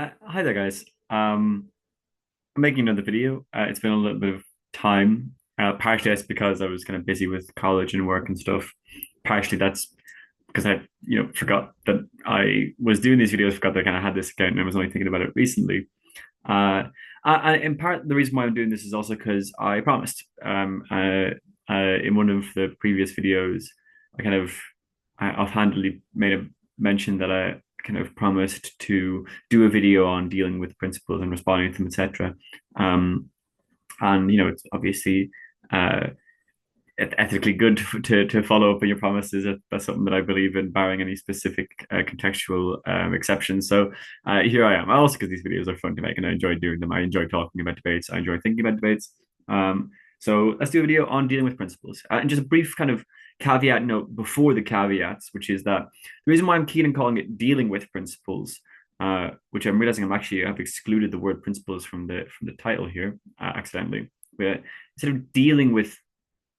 Hi there, guys. I'm making another video. It's been a little bit of time. Partially that's because I was kind of busy with college and work and stuff. Partially that's because I forgot that I was doing these videos, forgot that I kind of had this account, and I was only thinking about it recently. Uh, in part, the reason why I'm doing this is also because I promised. In one of the previous videos, I kind of offhandedly made a mention that I kind of promised to do a video on dealing with principles and responding to them, etc. Um, and it's obviously uh, ethically good to follow up on your promises. That's something that I believe in, barring any specific contextual exceptions. So here I am. Also, because these videos are fun to make and I enjoy doing them. I enjoy talking about debates. I enjoy thinking about debates. So let's do a video on dealing with principles. And just a brief kind of caveat note before the caveats, which is that the reason why I'm keen on calling it dealing with principles, which I'm realizing I've excluded the word principles from the title here accidentally. But instead of dealing with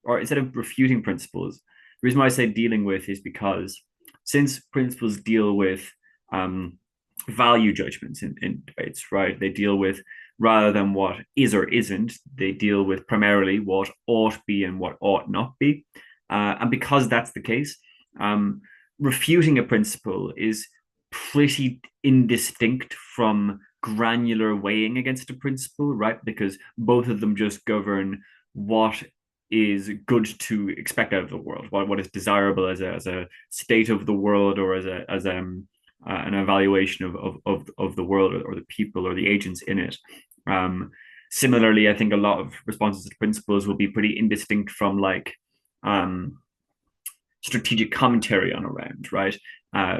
or instead of refuting principles, the reason why I say dealing with is because since principles deal with value judgments in debates, right? They deal with rather than what is or isn't, they deal with primarily what ought be and what ought not be. And because that's the case, refuting a principle is pretty indistinct from granular weighing against a principle, right? Because both of them just govern what is good to expect out of the world, what is desirable as a state of the world or as an evaluation of the world or the people or the agents in it. Similarly, I think a lot of responses to principles will be pretty indistinct from like strategic commentary on a round, right?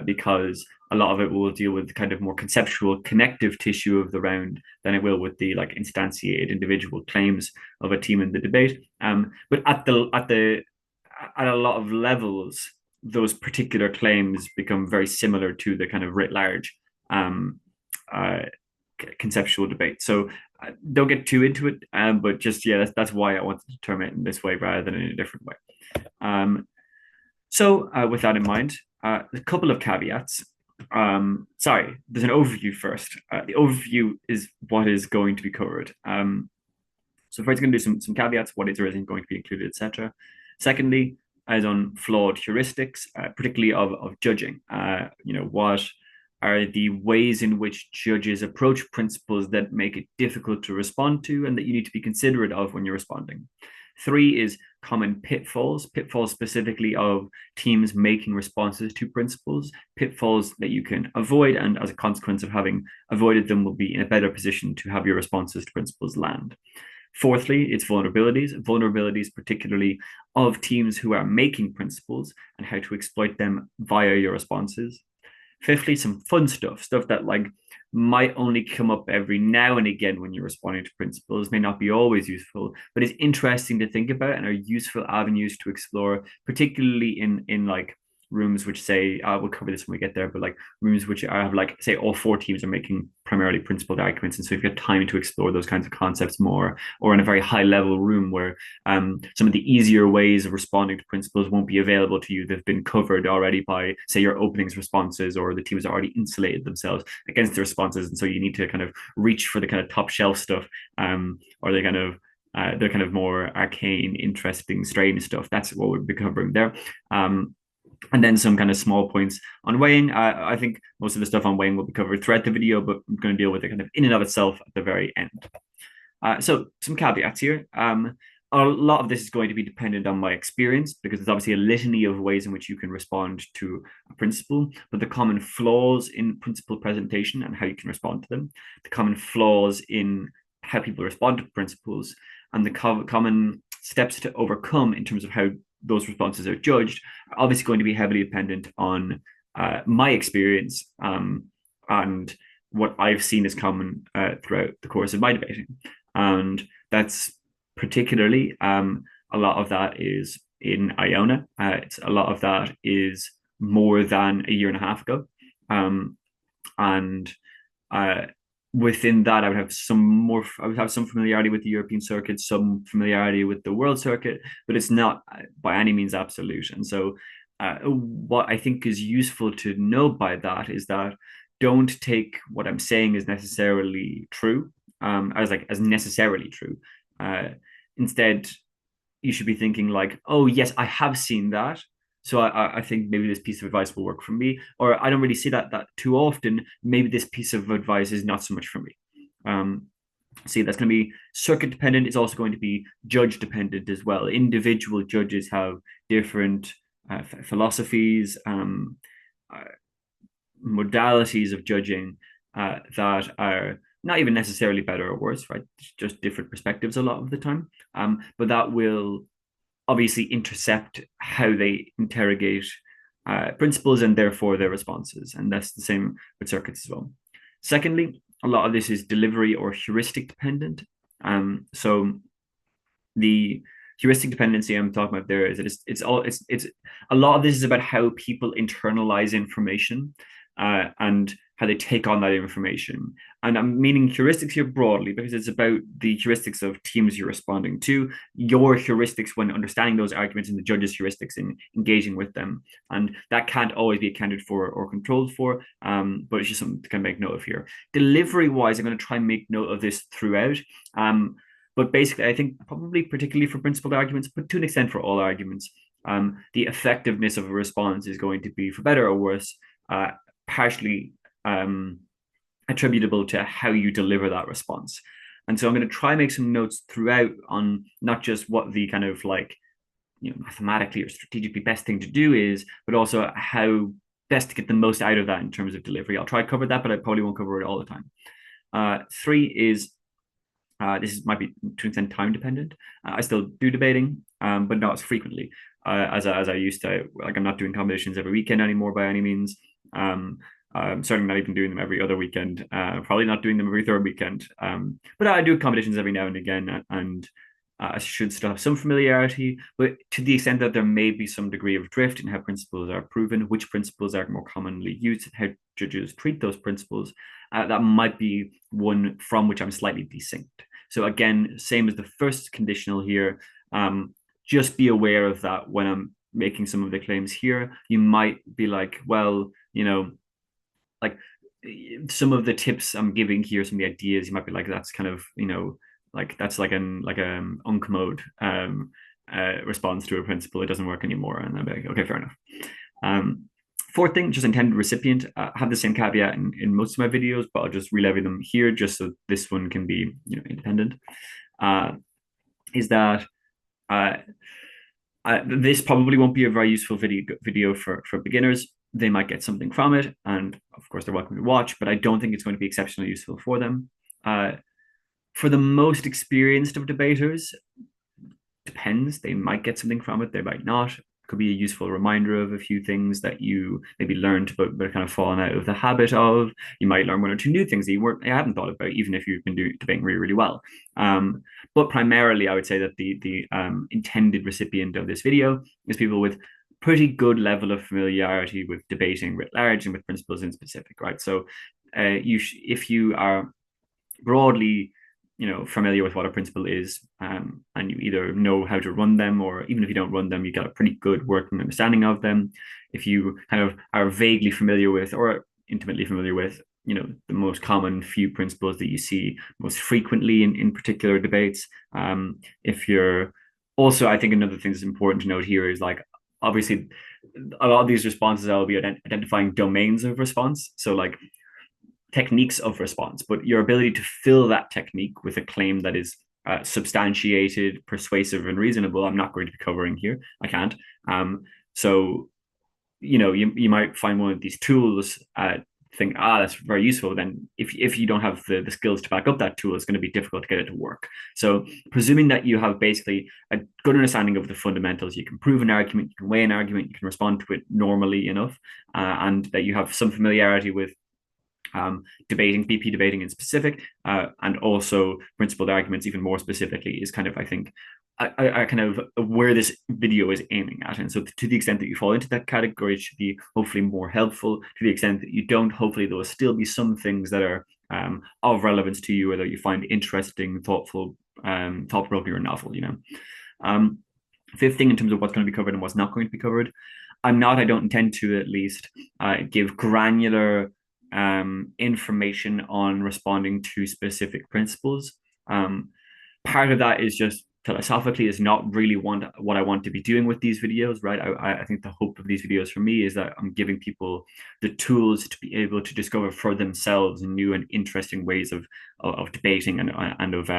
Because a lot of it will deal with kind of more conceptual connective tissue of the round than it will with the like instantiated individual claims of a team in the debate. But at a lot of levels, those particular claims become very similar to the kind of writ large uh, conceptual debate. So don't get too into it, but just yeah, that's why I wanted to term it in this way rather than in a different way. So with that in mind, a couple of caveats. Sorry, there's an overview first. The overview is what is going to be covered. So first, going to do some caveats, what is or isn't going to be included, etc. Secondly, as on flawed heuristics, particularly of judging. What are the ways in which judges approach principles that make it difficult to respond to and that you need to be considerate of when you're responding. Three is common pitfalls specifically of teams making responses to principles, pitfalls that you can avoid, and as a consequence of having avoided them, will be in a better position to have your responses to principles land. Fourthly, it's vulnerabilities particularly of teams who are making principles and how to exploit them via your responses. Fifthly, some fun stuff that like might only come up every now and again when you're responding to principles, may not be always useful, but is interesting to think about and are useful avenues to explore, particularly in like rooms which say we'll cover this when we get there, but like rooms which have like say all four teams are making primarily principled arguments, and so you've got time to explore those kinds of concepts more, or in a very high level room where some of the easier ways of responding to principles won't be available to you. They've been covered already by say your openings responses, or the teams already insulated themselves against the responses, and so you need to kind of reach for the kind of top shelf stuff, or the kind of they're kind of more arcane, interesting, strange stuff. That's what we'll be covering there. And then some kind of small points on weighing. I think most of the stuff on weighing will be covered throughout the video, but I'm going to deal with it kind of in and of itself at the very end. So some caveats here. A lot of this is going to be dependent on my experience because there's obviously a litany of ways in which you can respond to a principle, but the common flaws in principle presentation and how you can respond to them, the common flaws in how people respond to principles, and the common steps to overcome in terms of how those responses are judged are obviously going to be heavily dependent on my experience and what I've seen as common throughout the course of my debating. And that's particularly a lot of that is in Iona. It's a lot of that is more than a year and a half ago. And within that, I would have some familiarity with the European circuit, some familiarity with the world circuit, but it's not by any means absolute. And so what I think is useful to know by that is that don't take what I'm saying as necessarily true, as necessarily true. Uh, Instead, you should be thinking like, oh yes, I have seen that. So I think maybe this piece of advice will work for me, or I don't really see that too often. Maybe this piece of advice is not so much for me. See, that's going to be circuit dependent. It's also going to be judge dependent as well. Individual judges have different philosophies, uh, modalities of judging that are not even necessarily better or worse, right? Just different perspectives a lot of the time. But that will obviously intercept how they interrogate principles and therefore their responses. And that's the same with circuits as well. Secondly, a lot of this is delivery or heuristic dependent. So the heuristic dependency I'm talking about there is that it's a lot of this is about how people internalize information and how they take on that information. And I'm meaning heuristics here broadly because it's about the heuristics of teams you're responding to, your heuristics when understanding those arguments, and the judge's heuristics in engaging with them. And that can't always be accounted for or controlled for, but it's just something to kind of make note of here. Delivery wise, I'm going to try and make note of this throughout. But basically, I think probably particularly for principled arguments, but to an extent for all arguments, the effectiveness of a response is going to be, for better or worse, partially attributable to how you deliver that response. And so I'm going to try and make some notes throughout on not just what the kind of like, mathematically or strategically best thing to do is, but also how best to get the most out of that in terms of delivery. I'll try to cover that, but I probably won't cover it all the time. Three is might be to an extent time dependent. I still do debating, but not as frequently as I used to. Like I'm not doing competitions every weekend anymore by any means. I'm certainly not even doing them every other weekend. Probably not doing them every third weekend. But I do competitions every now and again, and I should still have some familiarity. But to the extent that there may be some degree of drift in how principles are proven, which principles are more commonly used, how judges treat those principles, that might be one from which I'm slightly desync. So again, same as the first conditional here, just be aware of that when I'm making some of the claims here. You might be like, well, like some of the tips I'm giving here, some of the ideas, you might be like, that's kind of, like that's like an uncommode response to a principle. It doesn't work anymore. And I'm like, okay, fair enough. Fourth thing, just intended recipient. I have the same caveat in most of my videos, but I'll just relevy them here just so this one can be independent. Is that this probably won't be a very useful video for beginners. They might get something from it, and of course they're welcome to watch, but I don't think it's going to be exceptionally useful for them. For the most experienced of debaters, depends. They might get something from it, they might not. Could be a useful reminder of a few things that you maybe learned but kind of fallen out of the habit of. You might learn one or two new things that you haven't thought about, even if you've been debating really, really well. But primarily, I would say that the intended recipient of this video is people with pretty good level of familiarity with debating writ large and with principles in specific, right? So if you are broadly familiar with what a principle is, and you either know how to run them, or even if you don't run them, you got a pretty good working understanding of them. If you kind of are vaguely familiar with or intimately familiar with, the most common few principles that you see most frequently in particular debates. If you're also, I think another thing that's important to note here is like, obviously, a lot of these responses I'll be identifying domains of response. So like techniques of response, but your ability to fill that technique with a claim that is substantiated, persuasive, and reasonable, I'm not going to be covering here. I can't. So, you might find one of these tools, think, that's very useful. Then if you don't have the skills to back up that tool, it's going to be difficult to get it to work. So presuming that you have basically a good understanding of the fundamentals, you can prove an argument, you can weigh an argument, you can respond to it normally enough, and that you have some familiarity with BP debating in specific, and also principled arguments even more specifically, is kind of, I think, I kind of where this video is aiming at. And so to the extent that you fall into that category, it should be hopefully more helpful. To the extent that you don't, hopefully there will still be some things that are of relevance to you, or that you find interesting, thoughtful, thought-provoking, or novel. Fifth thing in terms of what's going to be covered and what's not going to be covered, I don't intend to at least give granular information on responding to specific principles. Part of that is just philosophically is not really what I want to be doing with these videos, right? I think the hope of these videos for me is that I'm giving people the tools to be able to discover for themselves new and interesting ways of debating and of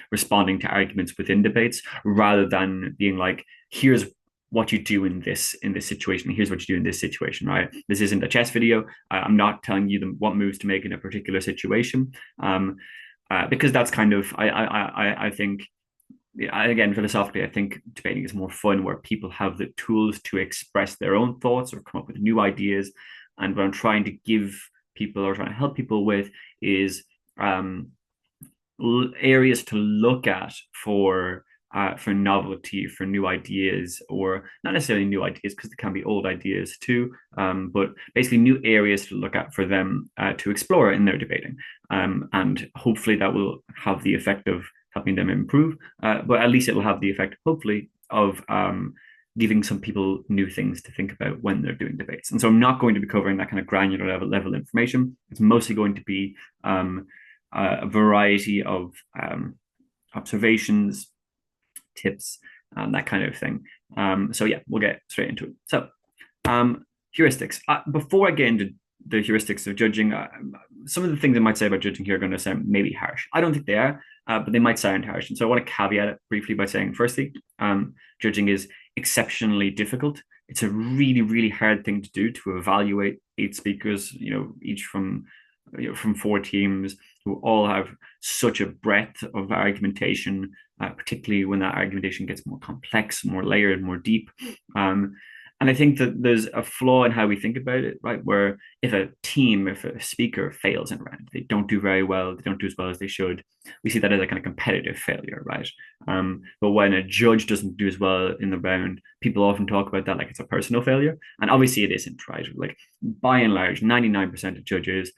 responding to arguments within debates, rather than being like, here's what you do in this situation. Here's what you do in this situation, right? This isn't a chess video. I'm not telling you what moves to make in a particular situation, because that's kind of I think, again, philosophically, I think debating is more fun where people have the tools to express their own thoughts or come up with new ideas. And what I'm trying to give people or trying to help people with is areas to look at for novelty, for new ideas, or not necessarily new ideas because they can be old ideas too, but basically new areas to look at for them to explore in their debating. And hopefully that will have the effect of helping them improve, but at least it will have the effect, hopefully, of giving some people new things to think about when they're doing debates. And so I'm not going to be covering that kind of granular level information. It's mostly going to be a variety of observations, tips, that kind of thing. So yeah, we'll get straight into it. So heuristics. Before I get into the heuristics of judging, some of the things I might say about judging here are going to sound maybe harsh. I don't think they are, but they might sound harsh. And so I want to caveat it briefly by saying, firstly, judging is exceptionally difficult. It's a really, really hard thing to do, to evaluate 8 speakers, each from 4 teams who all have such a breadth of argumentation, particularly when that argumentation gets more complex, more layered, more deep. And I think that there's a flaw in how we think about it, right? Where if a speaker fails in a round, they don't do very well, they don't do as well as they should, we see that as a kind of competitive failure, right? But when a judge doesn't do as well in the round, people often talk about that like it's a personal failure. And obviously it isn't, right? Like by and large, 99% of judges,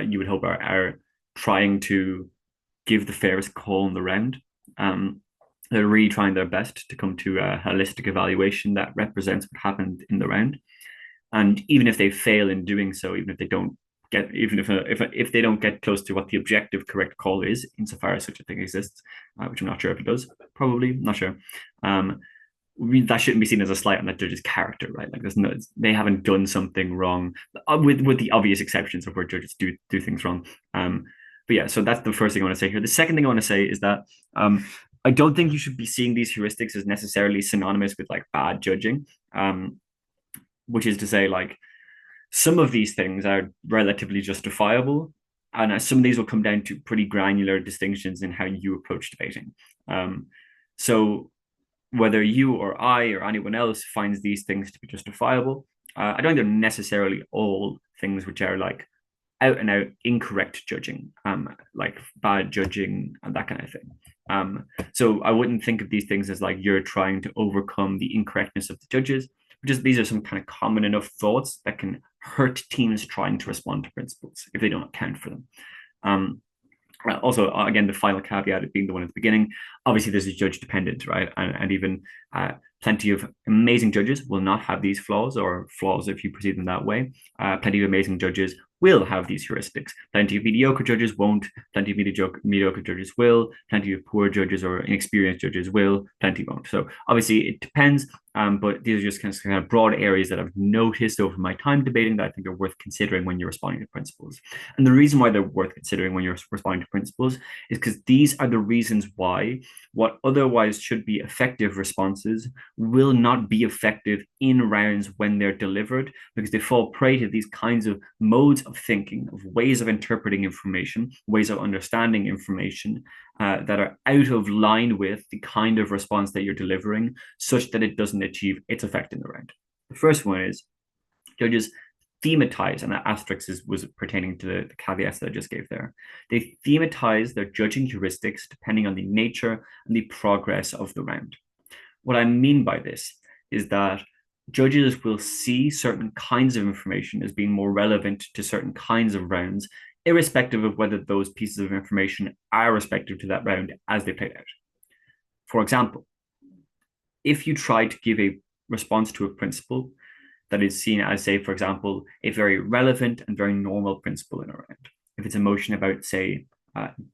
you would hope, are trying to give the fairest call in the round. They're really trying their best to come to a holistic evaluation that represents what happened in the round. And even if they fail in doing so, even if they don't get close to what the objective correct call is, insofar as such a thing exists, which I'm not sure if it does, probably not sure. That shouldn't be seen as a slight on that judge's character, right? Like they haven't done something wrong, with the obvious exceptions of where judges do things wrong. But yeah, so that's the first thing I want to say here. The second thing I want to say is that I don't think you should be seeing these heuristics as necessarily synonymous with like bad judging, which is to say, like, some of these things are relatively justifiable, and some of these will come down to pretty granular distinctions in how you approach debating. So whether you or I or anyone else finds these things to be justifiable, I don't think they're necessarily all things which are like out and out incorrect judging, like bad judging and that kind of thing. So I wouldn't think of these things as like you're trying to overcome the incorrectness of the judges. Just these are some kind of common enough thoughts that can hurt teams trying to respond to principles if they don't account for them. Also, again, the final caveat being the one at the beginning, obviously this is judge dependent, right? And even plenty of amazing judges will not have these flaws, or flaws if you perceive them that way. Plenty of amazing judges will have these heuristics. Plenty of mediocre judges won't. Plenty of mediocre judges will. Plenty of poor judges or inexperienced judges will. Plenty won't. So obviously it depends. But these are just kind of broad areas that I've noticed over my time debating that I think are worth considering when you're responding to principles. And the reason why they're worth considering when you're responding to principles is because these are the reasons why what otherwise should be effective responses will not be effective in rounds when they're delivered, because they fall prey to these kinds of modes of thinking, of ways of interpreting information, ways of understanding information that are out of line with the kind of response that you're delivering, such that it doesn't achieve its effect in the round. The first one is judges thematize, and that asterisk was pertaining to the caveats that I just gave there. They thematize their judging heuristics depending on the nature and the progress of the round. What I mean by this is that judges will see certain kinds of information as being more relevant to certain kinds of rounds, irrespective of whether those pieces of information are respective to that round as they played out. For example, if you try to give a response to a principle that is seen as, say, for example, a very relevant and very normal principle in a round. If it's a motion about, say,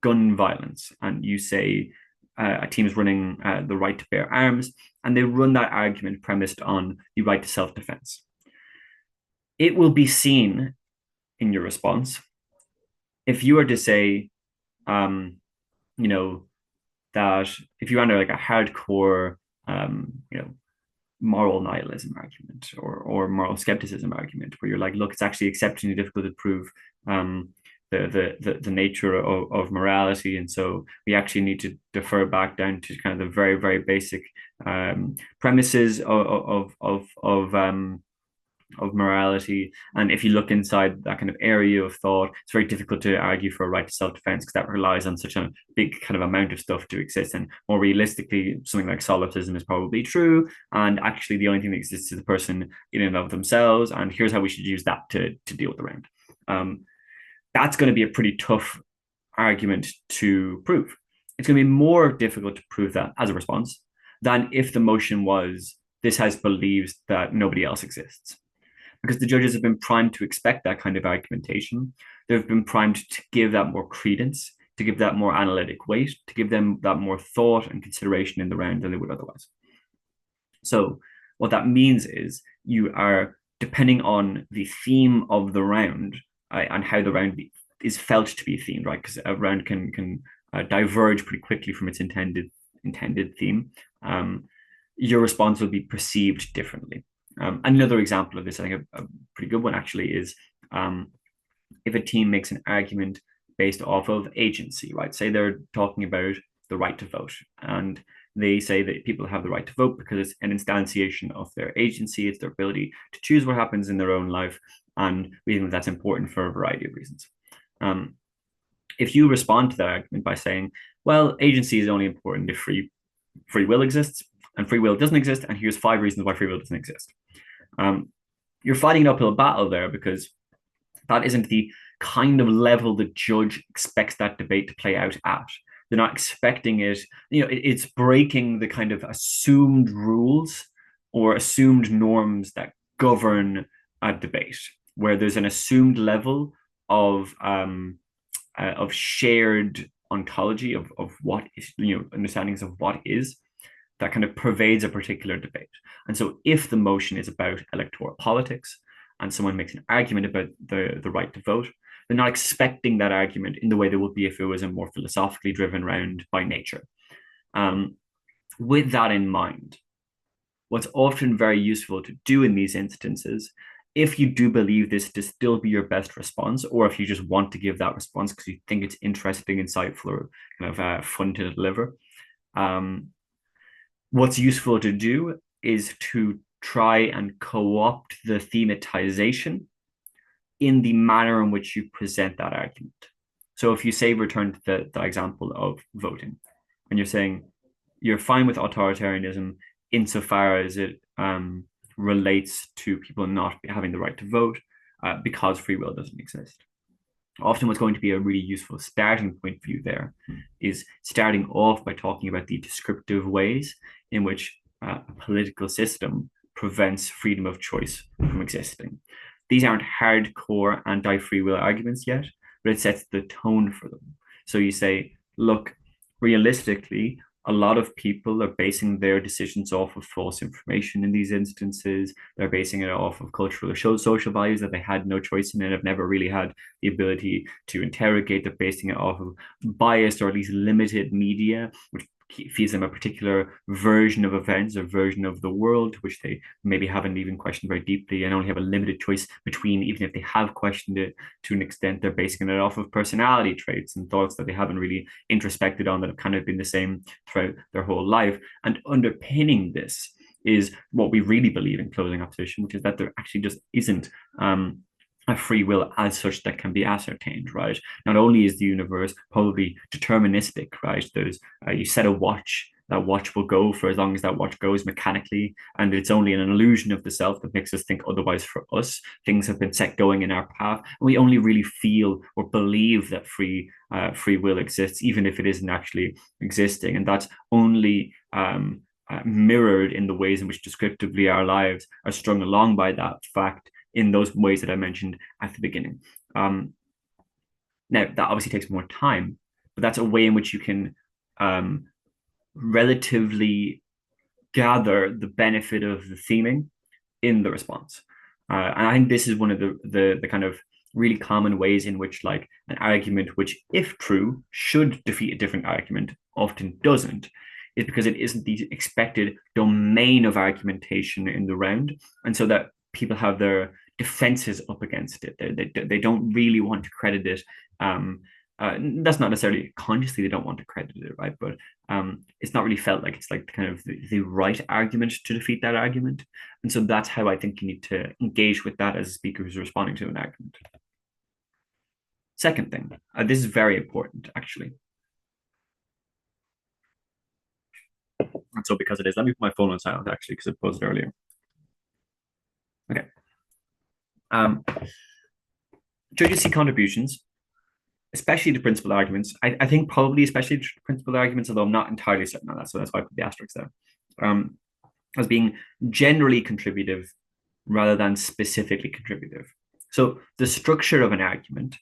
gun violence, and you say a team is running the right to bear arms, and they run that argument premised on the right to self-defense, it will be seen in your response. If you were to say, you know, that if you under like a hardcore, you know, moral nihilism argument or moral skepticism argument, where you're like, look, it's actually exceptionally difficult to prove the nature of morality, and so we actually need to defer back down to kind of the very, very basic premises of morality. And if you look inside that kind of area of thought, it's very difficult to argue for a right to self-defense because that relies on such a big kind of amount of stuff to exist. And more realistically, something like solipsism is probably true. And actually, the only thing that exists is the person in and of themselves. And here's how we should use that to deal with the round. That's going to be a pretty tough argument to prove. It's going to be more difficult to prove that as a response than if the motion was, this house believes that nobody else exists. Because the judges have been primed to expect that kind of argumentation. They've been primed to give that more credence, to give that more analytic weight, to give them that more thought and consideration in the round than they would otherwise. So what that means is you are, depending on the theme of the round and how the round is felt to be themed, right? Because a round can diverge pretty quickly from its intended theme. Your response will be perceived differently. Another example of this, I think a pretty good one actually, is if a team makes an argument based off of agency, right? Say they're talking about the right to vote, and they say that people have the right to vote because it's an instantiation of their agency, it's their ability to choose what happens in their own life, and we think that's important for a variety of reasons. If you respond to that argument by saying, well, agency is only important if free will exists, and free will doesn't exist, and here's 5 reasons why free will doesn't exist. You're fighting an uphill battle there, because that isn't the kind of level the judge expects that debate to play out at. They're not expecting it, it's breaking the kind of assumed rules or assumed norms that govern a debate, where there's an assumed level of shared ontology of what is, understandings of what is, that kind of pervades a particular debate. And so if the motion is about electoral politics and someone makes an argument about the right to vote, they're not expecting that argument in the way they would be if it was a more philosophically driven round by nature. With that in mind, what's often very useful to do in these instances, if you do believe this to still be your best response, or if you just want to give that response because you think it's interesting, insightful, or kind of fun to deliver, what's useful to do is to try and co-opt the thematization in the manner in which you present that argument. So if you say, return to the example of voting, and you're saying you're fine with authoritarianism insofar as it relates to people not having the right to vote because free will doesn't exist. Often what's going to be a really useful starting point for you there is starting off by talking about the descriptive ways in which a political system prevents freedom of choice from existing. These aren't hardcore anti-free will arguments yet, but it sets the tone for them. So you say, look, realistically, a lot of people are basing their decisions off of false information in these instances. They're basing it off of cultural or social values that they had no choice in and have never really had the ability to interrogate. They're basing it off of biased or at least limited media, which feeds them a particular version of events or version of the world, which they maybe haven't even questioned very deeply and only have a limited choice between. Even if they have questioned it to an extent, they're basing it off of personality traits and thoughts that they haven't really introspected on, that have kind of been the same throughout their whole life. And underpinning this is what we really believe in closing opposition, which is that there actually just isn't a free will as such that can be ascertained, right? Not only is the universe probably deterministic, right? There's you set a watch, that watch will go for as long as that watch goes mechanically, and it's only an illusion of the self that makes us think otherwise. For us, things have been set going in our path, and we only really feel or believe that free will exists, even if it isn't actually existing, and that's only mirrored in the ways in which descriptively our lives are strung along by that fact in those ways that I mentioned at the beginning. Now, that obviously takes more time, but that's a way in which you can relatively gather the benefit of the theming in the response. And I think this is one of the kind of really common ways in which like an argument which, if true, should defeat a different argument, often doesn't, is because it isn't the expected domain of argumentation in the round. And so that people have their defenses up against it. They don't really want to credit it. That's not necessarily consciously they don't want to credit it, right? But it's not really felt like it's like kind of the right argument to defeat that argument. And so that's how I think you need to engage with that as a speaker who's responding to an argument. Second thing, this is very important, actually. And so because it is, let me put my phone on silent, actually, because I posed it earlier. Okay. Judges see contributions, especially to principal arguments. I think probably especially to principal arguments, although I'm not entirely certain on that. So that's why I put the asterisk there. As being generally contributive rather than specifically contributive. So the structure of an argument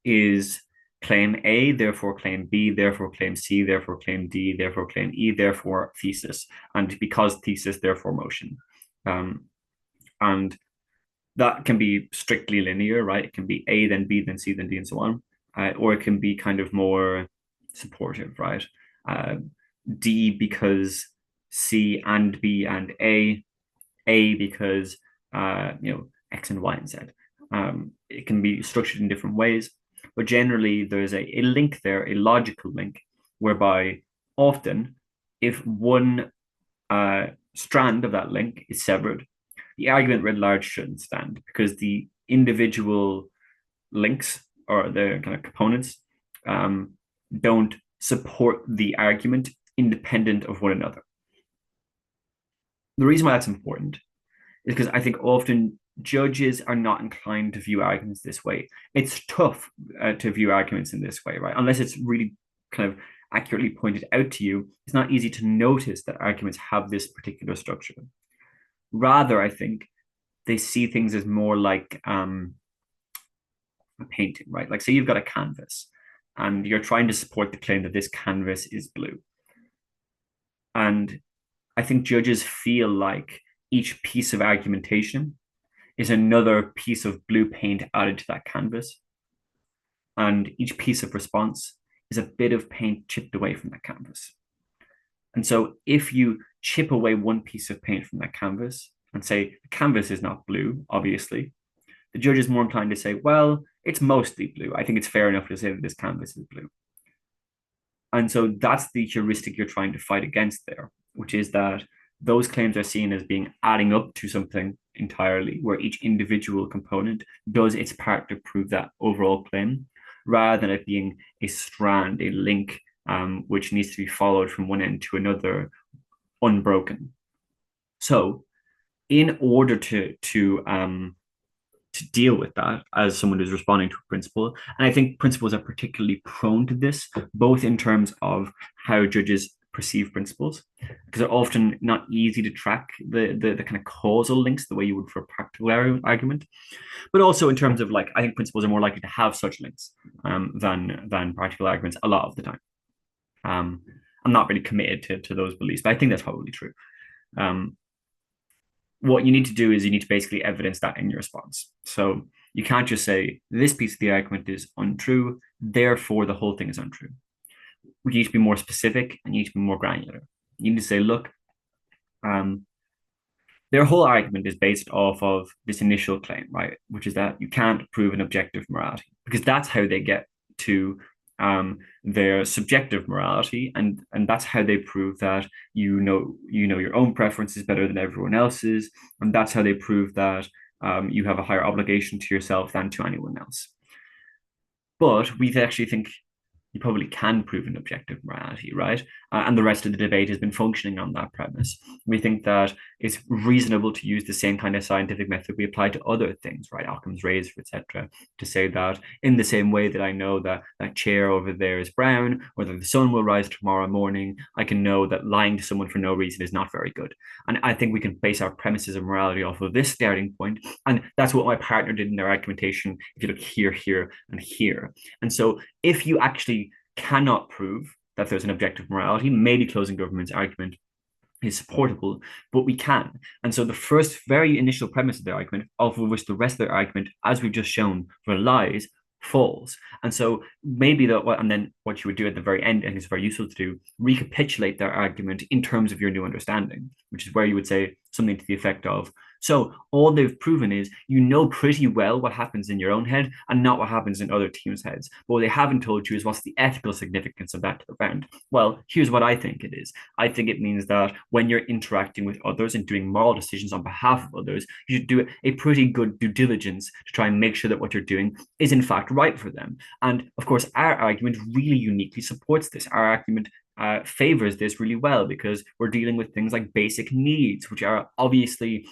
is claim A, therefore claim B, therefore claim C, therefore claim D, therefore claim E, therefore thesis. And because thesis, therefore motion. And that can be strictly linear, right? It can be A, then B, then C, then D, and so on. Or it can be kind of more supportive, right? D because C and B and A because X and Y and Z. It can be structured in different ways, but generally there's a link there, a logical link, whereby often if one strand of that link is severed, the argument writ large shouldn't stand because the individual links or the kind of components don't support the argument independent of one another. The reason why that's important is because I think often judges are not inclined to view arguments this way. It's tough to view arguments in this way, right? Unless it's really kind of accurately pointed out to you, it's not easy to notice that arguments have this particular structure. Rather, I think they see things as more like a painting, right? Like, say you've got a canvas and you're trying to support the claim that this canvas is blue. And I think judges feel like each piece of argumentation is another piece of blue paint added to that canvas. And each piece of response is a bit of paint chipped away from that canvas. And so if you chip away one piece of paint from that canvas and say the canvas is not blue, obviously, the judge is more inclined to say, well, it's mostly blue. I think it's fair enough to say that this canvas is blue. And so that's the heuristic you're trying to fight against there, which is that those claims are seen as being adding up to something entirely, where each individual component does its part to prove that overall claim, rather than it being a strand, a link, which needs to be followed from one end to another, unbroken. So, in order to deal with that as someone who's responding to a principle, and I think principles are particularly prone to this, both in terms of how judges perceive principles, because they're often not easy to track the kind of causal links the way you would for a practical argument, but also in terms of like I think principles are more likely to have such links than practical arguments a lot of the time. I'm not really committed to those beliefs, but I think that's probably true. What you need to do is you need to basically evidence that in your response. So you can't just say this piece of the argument is untrue, therefore the whole thing is untrue. You need to be more specific and you need to be more granular. You need to say, look, their whole argument is based off of this initial claim, right? Which is that you can't prove an objective morality, because that's how they get to their subjective morality, and that's how they prove that you know your own preferences better than everyone else's, and that's how they prove that you have a higher obligation to yourself than to anyone else. But we actually think you probably can prove an objective morality, right? And the rest of the debate has been functioning on that premise. We think that it's reasonable to use the same kind of scientific method we apply to other things, right? Occam's razor, etc., to say that in the same way that I know that that chair over there is brown, or that the sun will rise tomorrow morning, I can know that lying to someone for no reason is not very good. And I think we can base our premises of morality off of this starting point. And that's what my partner did in their argumentation. If you look here, here, and here. And so if you actually cannot prove that there's an objective morality, maybe closing government's argument is supportable, but we can. And so the first very initial premise of their argument, of which the rest of their argument, as we've just shown, relies, falls. And so maybe that, and then what you would do at the very end, and it's very useful to do, recapitulate their argument in terms of your new understanding, which is where you would say something to the effect of, so all they've proven is you know pretty well what happens in your own head and not what happens in other teams' heads. But what they haven't told you is what's the ethical significance of that to the round. Well, here's what I think it is. I think it means that when you're interacting with others and doing moral decisions on behalf of others, you should do a pretty good due diligence to try and make sure that what you're doing is in fact right for them. And of course, our argument really uniquely supports this. Our argument favors this really well because we're dealing with things like basic needs, which are obviously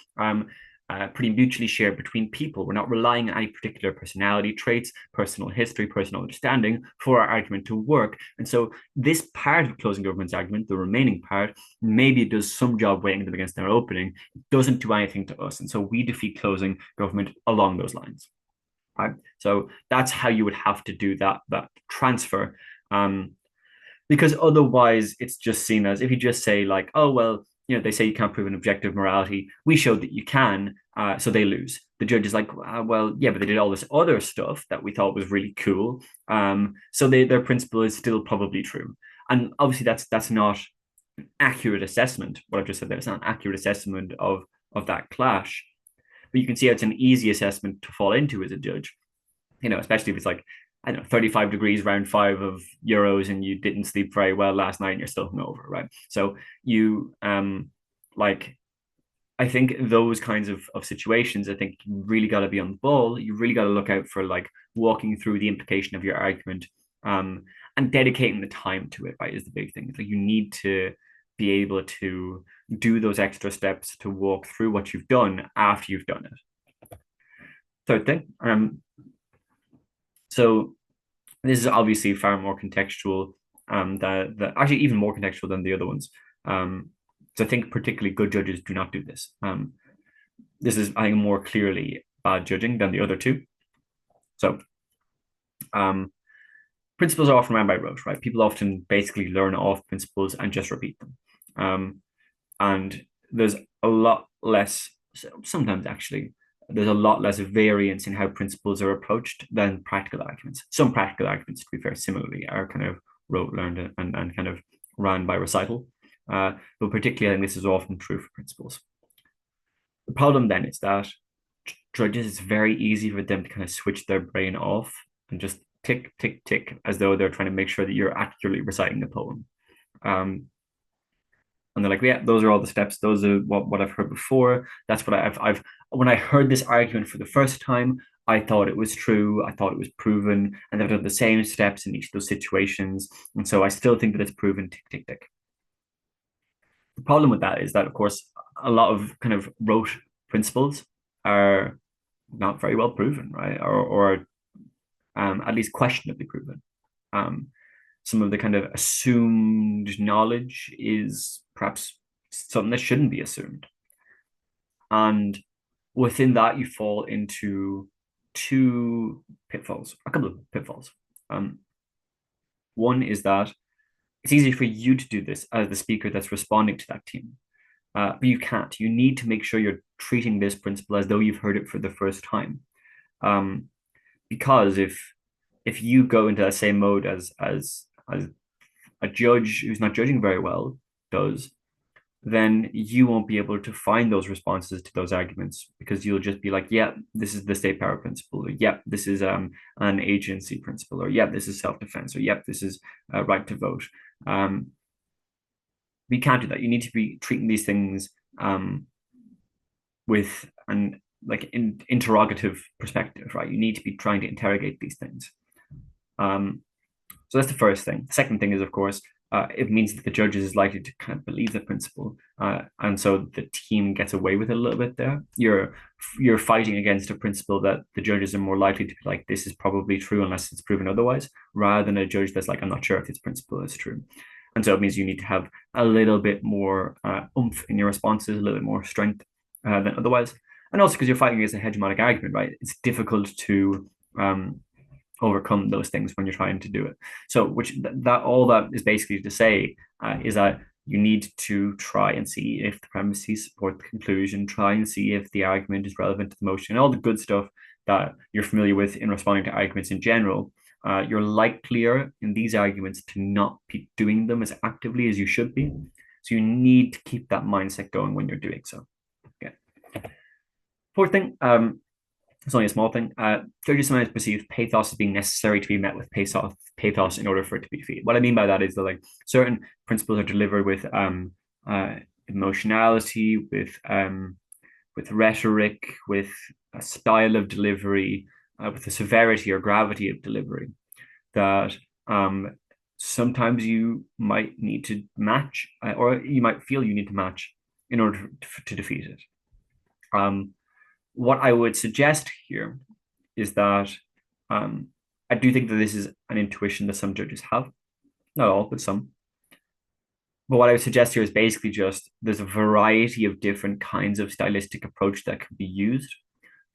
pretty mutually shared between people. We're not relying on any particular personality traits, personal history, personal understanding for our argument to work. And so this part of closing government's argument, the remaining part, maybe it does some job weighing them against their opening, it doesn't do anything to us. And so we defeat closing government along those lines. Right? So that's how you would have to do that transfer. Because otherwise it's just seen as, if you just say like, oh, well, they say you can't prove an objective morality. We showed that you can, so they lose. The judge is like, well, yeah, but they did all this other stuff that we thought was really cool. So their principle is still probably true. And obviously that's not an accurate assessment. What I've just said there, it's not an accurate assessment of that clash. But you can see how it's an easy assessment to fall into as a judge, especially if it's like, I don't know, 35 degrees, round 5 of euros, and you didn't sleep very well last night and you're still hungover, right? So you I think those kinds of situations, I think you really got to be on the ball. You really got to look out for like walking through the implication of your argument, and dedicating the time to it, right, is the big thing. It's like you need to be able to do those extra steps to walk through what you've done after you've done it. Third thing, so this is obviously far more contextual, that actually even more contextual than the other ones. So I think particularly good judges do not do this. This is, I think, more clearly bad judging than the other two. So principles are often ran by rote, right? People often basically learn off principles and just repeat them. And there's a lot less, sometimes actually, there's a lot less variance in how principles are approached than practical arguments. Some practical arguments, to be fair, similarly are kind of rote learned and kind of ran by recital. But particularly, I think this is often true for principles. The problem then is that judges, it's very easy for them to kind of switch their brain off and just tick, tick, tick, as though they're trying to make sure that you're accurately reciting the poem. And they're like, yeah, those are all the steps. Those are what I've heard before. That's what I've when I heard this argument for the first time, I thought it was true. I thought it was proven, and they've done the same steps in each of those situations. And so I still think that it's proven. Tick, tick, tick. The problem with that is that, of course, a lot of kind of rote principles are not very well proven, right? Or at least questionably proven. Some of the kind of assumed knowledge is perhaps something that shouldn't be assumed. And within that, you fall into two pitfalls, a couple of pitfalls. One is that it's easy for you to do this as the speaker that's responding to that team. But you can't. You need to make sure you're treating this principle as though you've heard it for the first time. Because if you go into that same mode as a judge who's not judging very well does, then you won't be able to find those responses to those arguments, because you'll just be like, yeah, this is the state power principle, or yeah, this is an agency principle, or yeah, this is self-defense, or yeah, this is right to vote. We can't do that. You need to be treating these things with an interrogative perspective, right? You need to be trying to interrogate these things. So that's the first thing. The second thing is, of course, it means that the judges is likely to kind of believe the principle, and so the team gets away with it a little bit there. You're fighting against a principle that the judges are more likely to be like, this is probably true unless it's proven otherwise, rather than a judge that's like, I'm not sure if this principle is true. And so it means you need to have a little bit more oomph in your responses, a little bit more strength than otherwise. And also because you're fighting against a hegemonic argument, right? It's difficult to overcome those things when you're trying to do it. So, which that all that is basically to say is that you need to try and see if the premises support the conclusion, try and see if the argument is relevant to the motion, and all the good stuff that you're familiar with in responding to arguments in general. You're likelier in these arguments to not be doing them as actively as you should be. So you need to keep that mindset going when you're doing so. Okay. Fourth thing, it's only a small thing. Judges sometimes perceive pathos as being necessary to be met with pathos in order for it to be defeated. What I mean by that is that like certain principles are delivered with emotionality, with rhetoric, with a style of delivery, with the severity or gravity of delivery that sometimes you might need to match, or you might feel you need to match in order to defeat it. What I would suggest here is that I do think that this is an intuition that some judges have, not all, but some. But what I would suggest here is basically just there's a variety of different kinds of stylistic approach that can be used.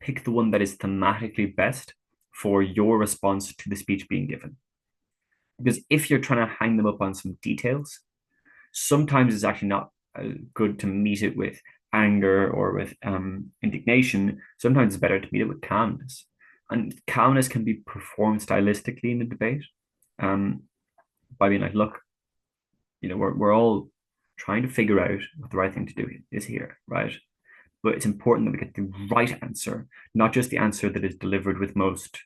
Pick the one that is thematically best for your response to the speech being given. Because if you're trying to hang them up on some details, sometimes it's actually not good to meet it with anger or with indignation. Sometimes it's better to meet it with calmness. And calmness can be performed stylistically in the debate by being like, look, we're all trying to figure out what the right thing to do is here, right? But it's important that we get the right answer, not just the answer that is delivered with most,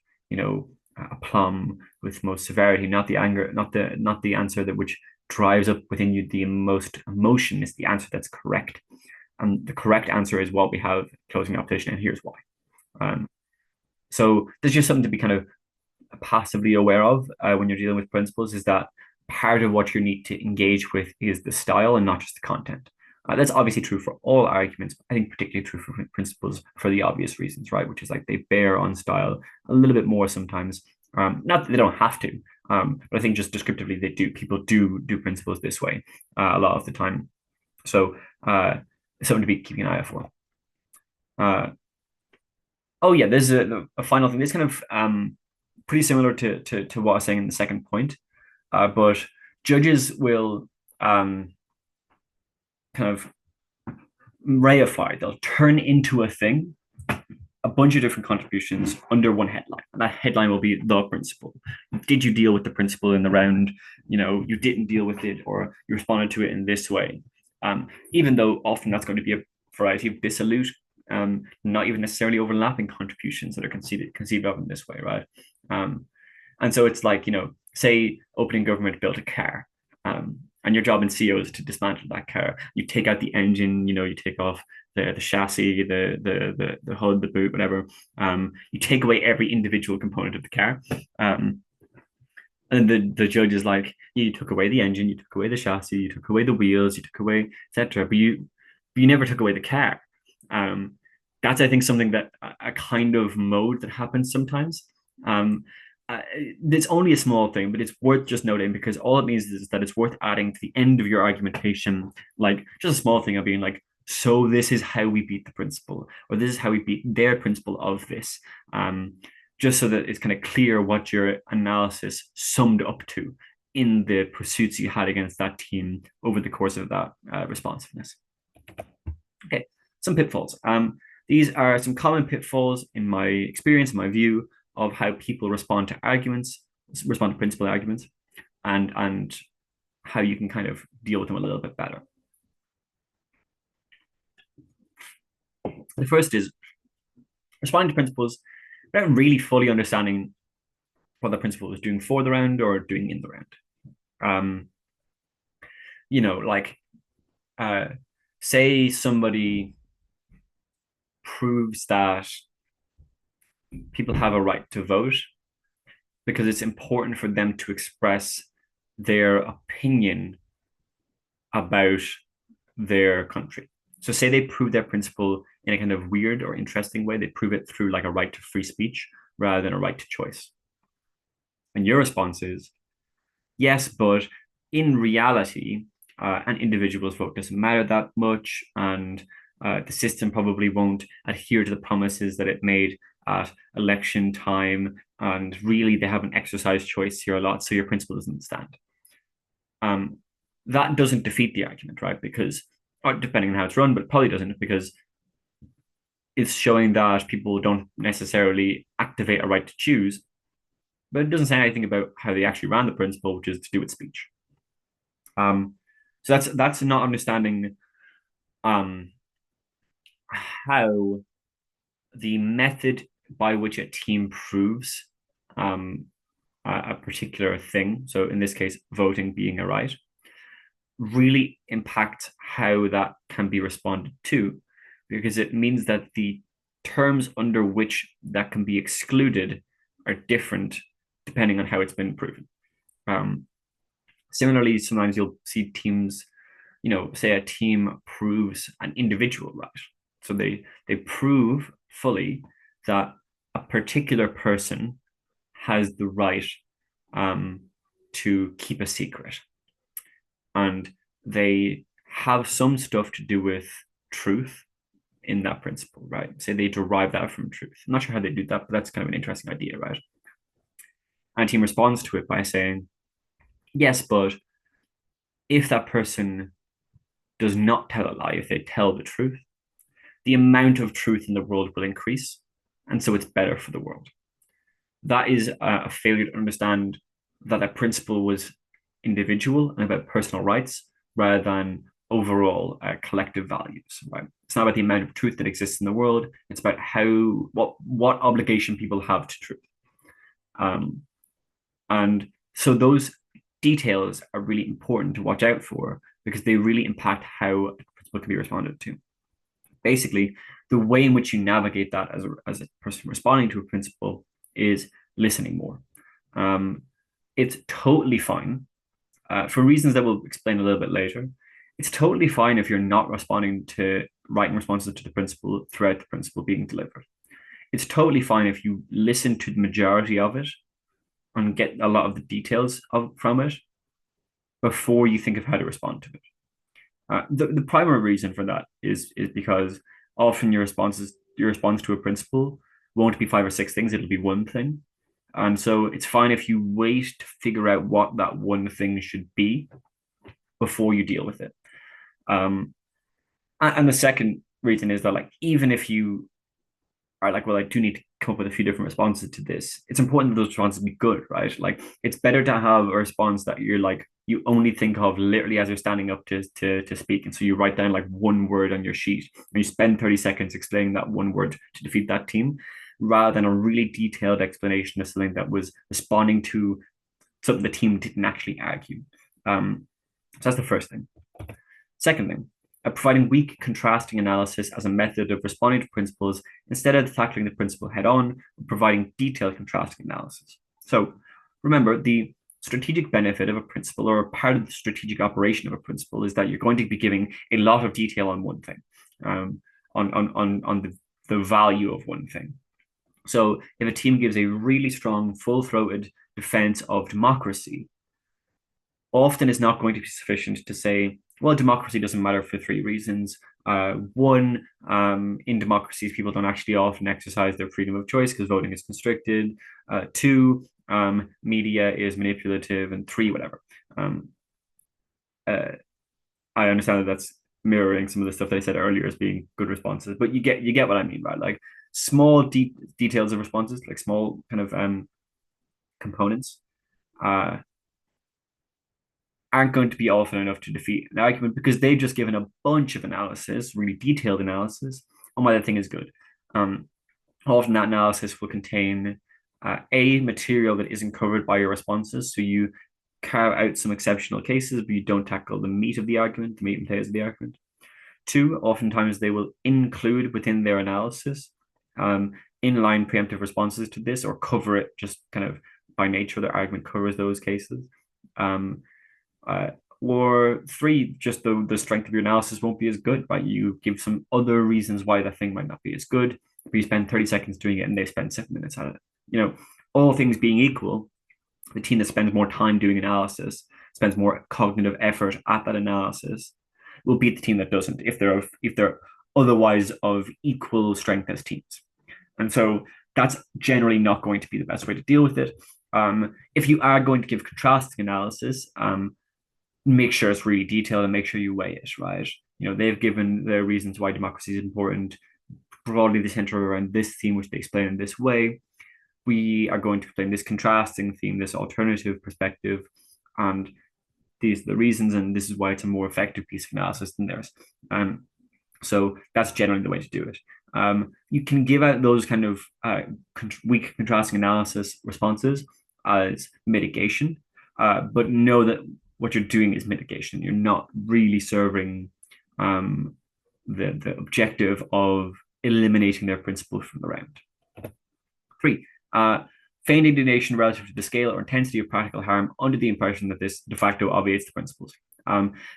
aplomb, with most severity, not the anger, not the answer that which drives up within you the most emotion. Is the answer that's correct. And the correct answer is what we have closing opposition, and here's why. So there's just something to be kind of passively aware of when you're dealing with principles, is that part of what you need to engage with is the style and not just the content. That's obviously true for all arguments, but I think particularly true for principles for the obvious reasons, right? Which is like they bear on style a little bit more sometimes. Not that they don't have to, but I think just descriptively they do. People do principles this way a lot of the time. So something to be keeping an eye out for. Oh yeah, there's a final thing. This kind of pretty similar to what I was saying in the second point, but judges will kind of reify. They'll turn into a thing a bunch of different contributions under one headline, and that headline will be the principle. Did you deal with the principle in the round? You didn't deal with it, or you responded to it in this way. Even though often that's going to be a variety of dissolute, not even necessarily overlapping contributions that are conceived of in this way, right? And so it's like, say opening government built a car, and your job in CO is to dismantle that car. You take out the engine, you take off the chassis, the hood, the boot, whatever. You take away every individual component of the car. And the judge is like, you took away the engine, you took away the chassis, you took away the wheels, you took away, etc. But you never took away the car. That's, I think, something that a kind of mode that happens sometimes. It's only a small thing, but it's worth just noting, because all it means is that it's worth adding to the end of your argumentation, like just a small thing of being like, so this is how we beat the principle, or this is how we beat their principle of this, just so that it's kind of clear what your analysis summed up to in the pursuits you had against that team over the course of that responsiveness. Okay, some pitfalls. These are some common pitfalls in my experience, in my view, of how people respond to principal arguments, and how you can kind of deal with them a little bit better. The first is responding to principles without really fully understanding what the principle was doing for the round or doing in the round. Say somebody proves that people have a right to vote because it's important for them to express their opinion about their country. So say they prove their principle in a kind of weird or interesting way, they prove it through like a right to free speech rather than a right to choice. And your response is, yes, but in reality, an individual's vote doesn't matter that much, and the system probably won't adhere to the promises that it made at election time, and really they haven't exercised choice here a lot, so your principle doesn't stand. That doesn't defeat the argument, right? Because, depending on how it's run, but probably doesn't, because it's showing that people don't necessarily activate a right to choose, but it doesn't say anything about how they actually ran the principle, which is to do with speech. So that's not understanding how the method by which a team proves a particular thing, so in this case, voting being a right, really impact how that can be responded to, because it means that the terms under which that can be excluded are different depending on how it's been proven. Similarly, sometimes you'll see teams, say a team proves an individual right. So they prove fully that a particular person has the right to keep a secret. And they have some stuff to do with truth in that principle, right? Say they derive that from truth. I'm not sure how they do that, but that's kind of an interesting idea, right? And a team responds to it by saying, yes, but if that person does not tell a lie, if they tell the truth, the amount of truth in the world will increase. And so it's better for the world. That is a failure to understand that that principle was individual and about personal rights rather than overall collective values, right? It's not about the amount of truth that exists in the world. It's about what obligation people have to truth. And so those details are really important to watch out for because they really impact how a principle can be responded to. Basically, the way in which you navigate that as a person responding to a principle is listening more. It's totally fine, for reasons that we'll explain a little bit later. It's totally fine if you're not responding to writing responses to the principle throughout the principle being delivered. It's totally fine if you listen to the majority of it and get a lot of the details from it before you think of how to respond to it. The primary reason for that is because often your response to a principle won't be 5 or 6 things, it'll be one thing. And so it's fine if you wait to figure out what that one thing should be before you deal with it. And the second reason is that, like, even if you are like, well, I do need to come up with a few different responses to this, it's important that those responses be good, right? Like, it's better to have a response that you're like, you only think of literally as you're standing up to speak. And so you write down like one word on your sheet and you spend 30 seconds explaining that one word to defeat that team, rather than a really detailed explanation of something that was responding to something the team didn't actually argue. So that's the first thing. Second thing, providing weak contrasting analysis as a method of responding to principles instead of tackling the principle head on, providing detailed contrasting analysis. So remember, the strategic benefit of a principle, or a part of the strategic operation of a principle, is that you're going to be giving a lot of detail on one thing, on the value of one thing. So if a team gives a really strong, full-throated defense of democracy, often is not going to be sufficient to say, well, democracy doesn't matter for 3 reasons. One, in democracies, people don't actually often exercise their freedom of choice because voting is constricted. 2, media is manipulative, and 3, whatever. I understand that that's mirroring some of the stuff that I said earlier as being good responses, but you get what I mean, right? Like small details of responses, like small kind of components, aren't going to be often enough to defeat an argument because they've just given a bunch of analysis, really detailed analysis on why the thing is good. Often that analysis will contain a material that isn't covered by your responses. So you carve out some exceptional cases, but you don't tackle the meat of the argument, the meat and potatoes of the argument. 2, oftentimes they will include within their analysis inline preemptive responses to this, or cover it just kind of by nature, their argument covers those cases. Uh, or three, just the strength of your analysis won't be as good, right? You give some other reasons why the thing might not be as good, but you spend 30 seconds doing it and they spend 7 minutes at it. All things being equal, the team that spends more time doing analysis, spends more cognitive effort at that analysis, will beat the team that doesn't if they're otherwise of equal strength as teams. And so that's generally not going to be the best way to deal with it. If you are going to give contrasting analysis, make sure it's really detailed and make sure you weigh it, right? They've given their reasons why democracy is important. Broadly, they center around this theme, which they explain in this way. We are going to explain this contrasting theme, this alternative perspective, and these are the reasons, and this is why it's a more effective piece of analysis than theirs. So that's generally the way to do it. You can give out those kind of weak contrasting analysis responses as mitigation, but know that what you're doing is mitigation. You're not really serving the objective of eliminating their principle from the round. 3, feigned indignation relative to the scale or intensity of practical harm under the impression that this de facto obviates the principles.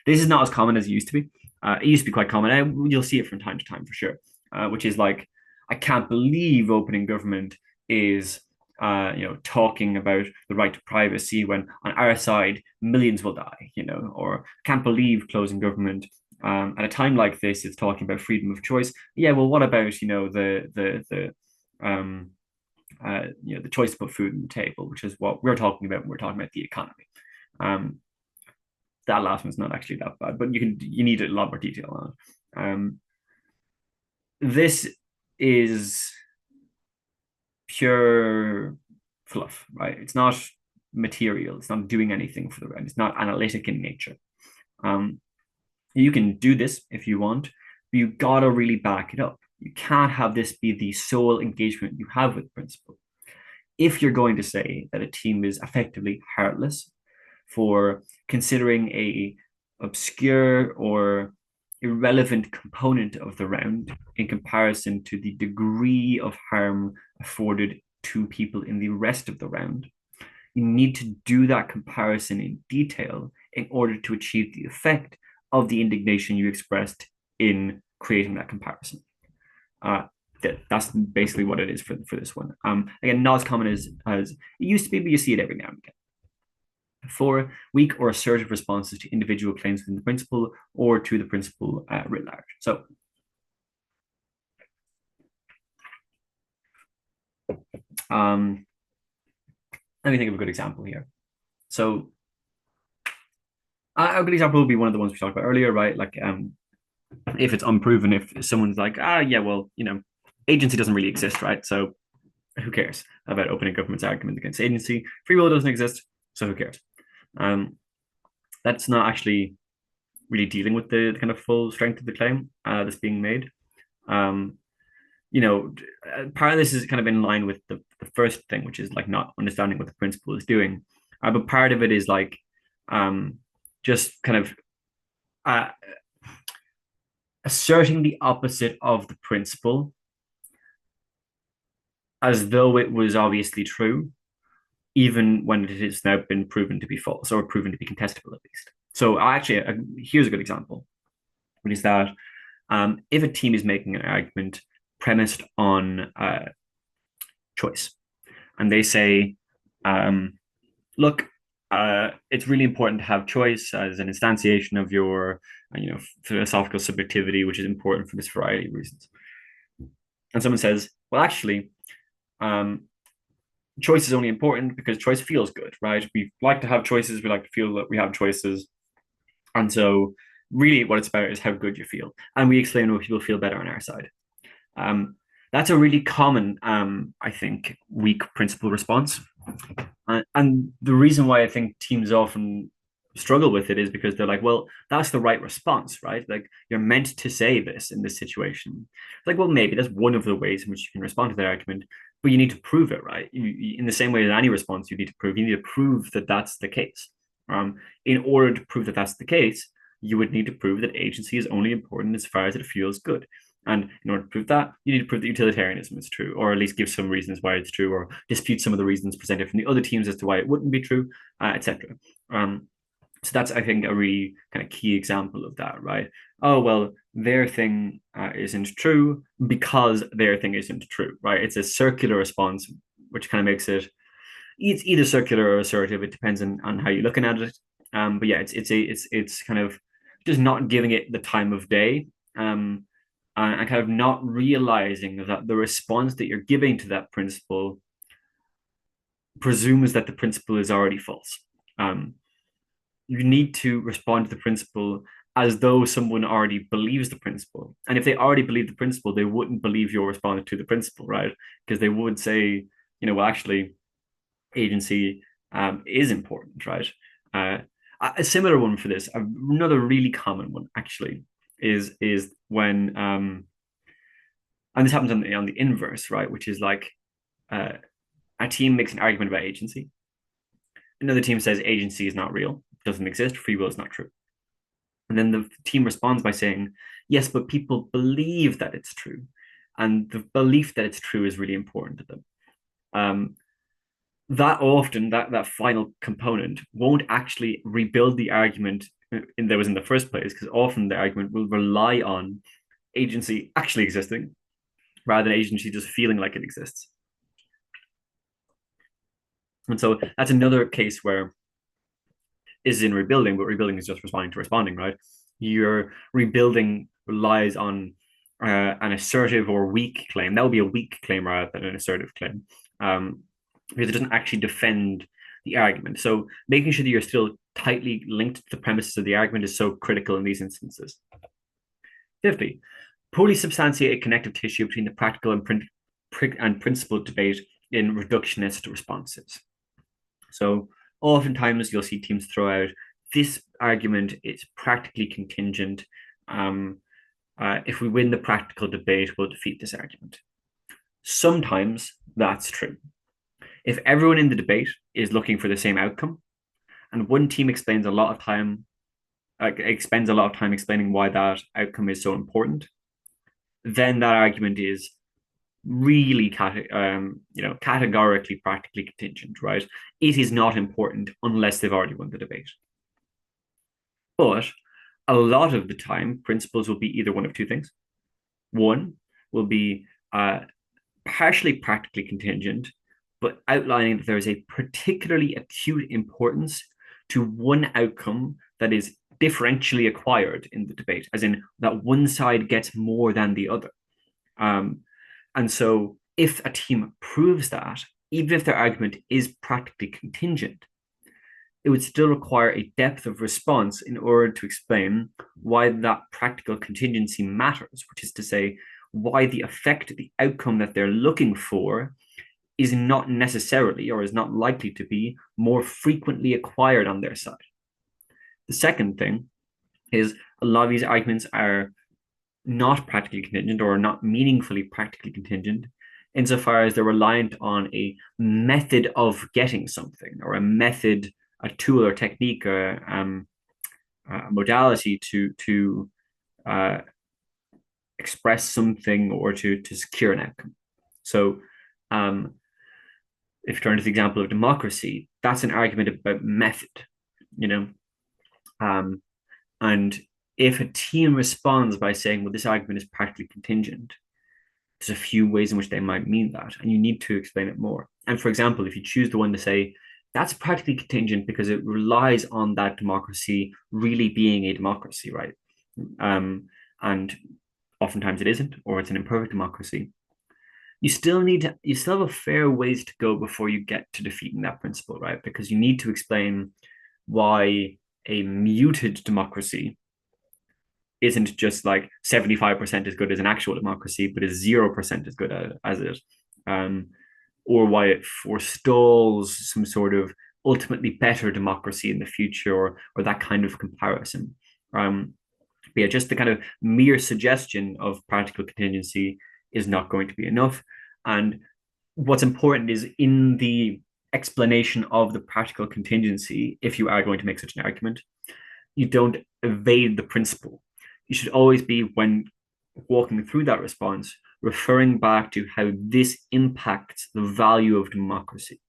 This is not as common as it used to be. It used to be quite common. You'll see it from time to time for sure, which is like, I can't believe opening government is talking about the right to privacy when on our side millions will die, or can't believe closing government at a time like this it's talking about freedom of choice. Yeah, well, what about the choice to put food on the table, which is what we're talking about when we're talking about the economy. That last one's not actually that bad, but you need a lot more detail on it. This is pure fluff, right? It's not material. It's not doing anything for the round. It's not analytic in nature. You can do this if you want, but you gotta really back it up. You can't have this be the sole engagement you have with the principle. If you're going to say that a team is effectively heartless for considering a obscure or irrelevant component of the round in comparison to the degree of harm afforded to people in the rest of the round, you need to do that comparison in detail in order to achieve the effect of the indignation you expressed in creating that comparison. That's basically what it is for this one. Again, not as common as it used to be, but you see it every now and again. 4, weak or assertive responses to individual claims within the principle or to the principle writ large. So let me think of a good example here. So a good example would be one of the ones we talked about earlier, right? Like if it's unproven, if someone's like, yeah, well, agency doesn't really exist, right? So who cares about opening government's argument against agency? Free will doesn't exist, so who cares? That's not actually really dealing with the kind of full strength of the claim that's being made. Part of this is kind of in line with the first thing, which is like not understanding what the principle is doing. But part of it is like just kind of asserting the opposite of the principle as though it was obviously true, even when it has now been proven to be false or proven to be contestable at least. So here's a good example, which is that if a team is making an argument premised on choice, and they say, look, it's really important to have choice as an instantiation of your philosophical subjectivity, which is important for this variety of reasons. And someone says, well, actually, choice is only important because choice feels good, right? We like to have choices. We like to feel that we have choices. And so really what it's about is how good you feel. And we explain why people feel better on our side. That's a really common, I think, weak principle response. And the reason why I think teams often struggle with it is because they're like, well, that's the right response, right? Like you're meant to say this in this situation. Like, well, maybe that's one of the ways in which you can respond to their argument, but you need to prove it, right? In the same way as any response you need to prove that that's the case. In order to prove that that's the case, you would need to prove that agency is only important as far as it feels good. And in order to prove that, you need to prove that utilitarianism is true, or at least give some reasons why it's true, or dispute some of the reasons presented from the other teams as to why it wouldn't be true, etc. So that's, I think, a really kind of key example of that, right? Oh, well, their thing isn't true because their thing isn't true, right? It's a circular response, which kind of makes it's either circular or assertive. It depends on how you're looking at it. But yeah, it's kind of just not giving it the time of day, and kind of not realizing that the response that you're giving to that principle presumes that the principle is already false. Um, you need to respond to the principle as though someone already believes the principle. And if they already believe the principle, they wouldn't believe you're responding to the principle, right? Because they would say, well, actually, agency is important, right? Uh, a similar one for this, another really common one actually, is when and this happens on the inverse, right? Which is like uh, a team makes an argument about agency. Another team says agency is not real, doesn't exist, free will is not true. And then the team responds by saying, yes, but people believe that it's true. And the belief that it's true is really important to them. That often, that final component won't actually rebuild the argument that was in the first place, because often the argument will rely on agency actually existing rather than agency just feeling like it exists. And so that's another case where is in rebuilding, but rebuilding is just responding to responding, right? Your rebuilding relies on an assertive or weak claim. That would be a weak claim rather than an assertive claim, because it doesn't actually defend the argument. So making sure that you're still tightly linked to the premises of the argument is so critical in these instances. Fifthly, poorly substantiated connective tissue between the practical and principle debate in reductionist responses. So oftentimes you'll see teams throw out this argument is practically contingent. If we win the practical debate, we'll defeat this argument. Sometimes that's true. If everyone in the debate is looking for the same outcome, and one team expends a lot of time explaining why that outcome is so important, then that argument is really categorically practically contingent, right? It is not important unless they've already won the debate. But a lot of the time, principles will be either one of two things. One will be partially practically contingent, but outlining that there is a particularly acute importance to one outcome that is differentially acquired in the debate, as in that one side gets more than the other. And so if a team proves that, even if their argument is practically contingent, it would still require a depth of response in order to explain why that practical contingency matters, which is to say, why the effect, the outcome that they're looking for is not necessarily or is not likely to be more frequently acquired on their side. The second thing is a lot of these arguments are not practically contingent or not meaningfully practically contingent insofar as they're reliant on a method of getting something or a method, a tool or technique or a modality to express something or to secure an outcome. So if you turn to the example of democracy, that's an argument about method, and if a team responds by saying, well, this argument is practically contingent, there's a few ways in which they might mean that, and you need to explain it more. And for example, if you choose the one to say, that's practically contingent because it relies on that democracy really being a democracy, right? And oftentimes it isn't, or it's an imperfect democracy. You still have a fair ways to go before you get to defeating that principle, right? Because you need to explain why a muted democracy isn't just like 75% as good as an actual democracy, but is 0% as good as it, or why it forestalls some sort of ultimately better democracy in the future, or that kind of comparison. But yeah, just the kind of mere suggestion of practical contingency is not going to be enough. And what's important is in the explanation of the practical contingency, if you are going to make such an argument, you don't evade the principle. You should always be, when walking through that response, referring back to how this impacts the value of democracy.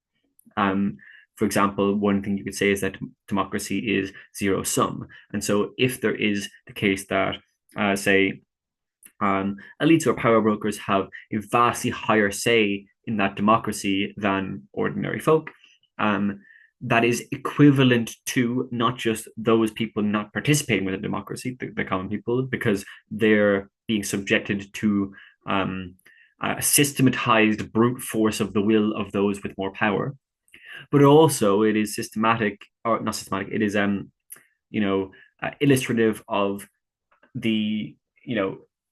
For example, one thing you could say is that democracy is zero sum. And so if there is the case that, say, elites or power brokers have a vastly higher say in that democracy than ordinary folk, that is equivalent to not just those people not participating with the democracy, the common people, because they're being subjected to a systematized brute force of the will of those with more power. But also it is systematic, or not systematic, it is illustrative of the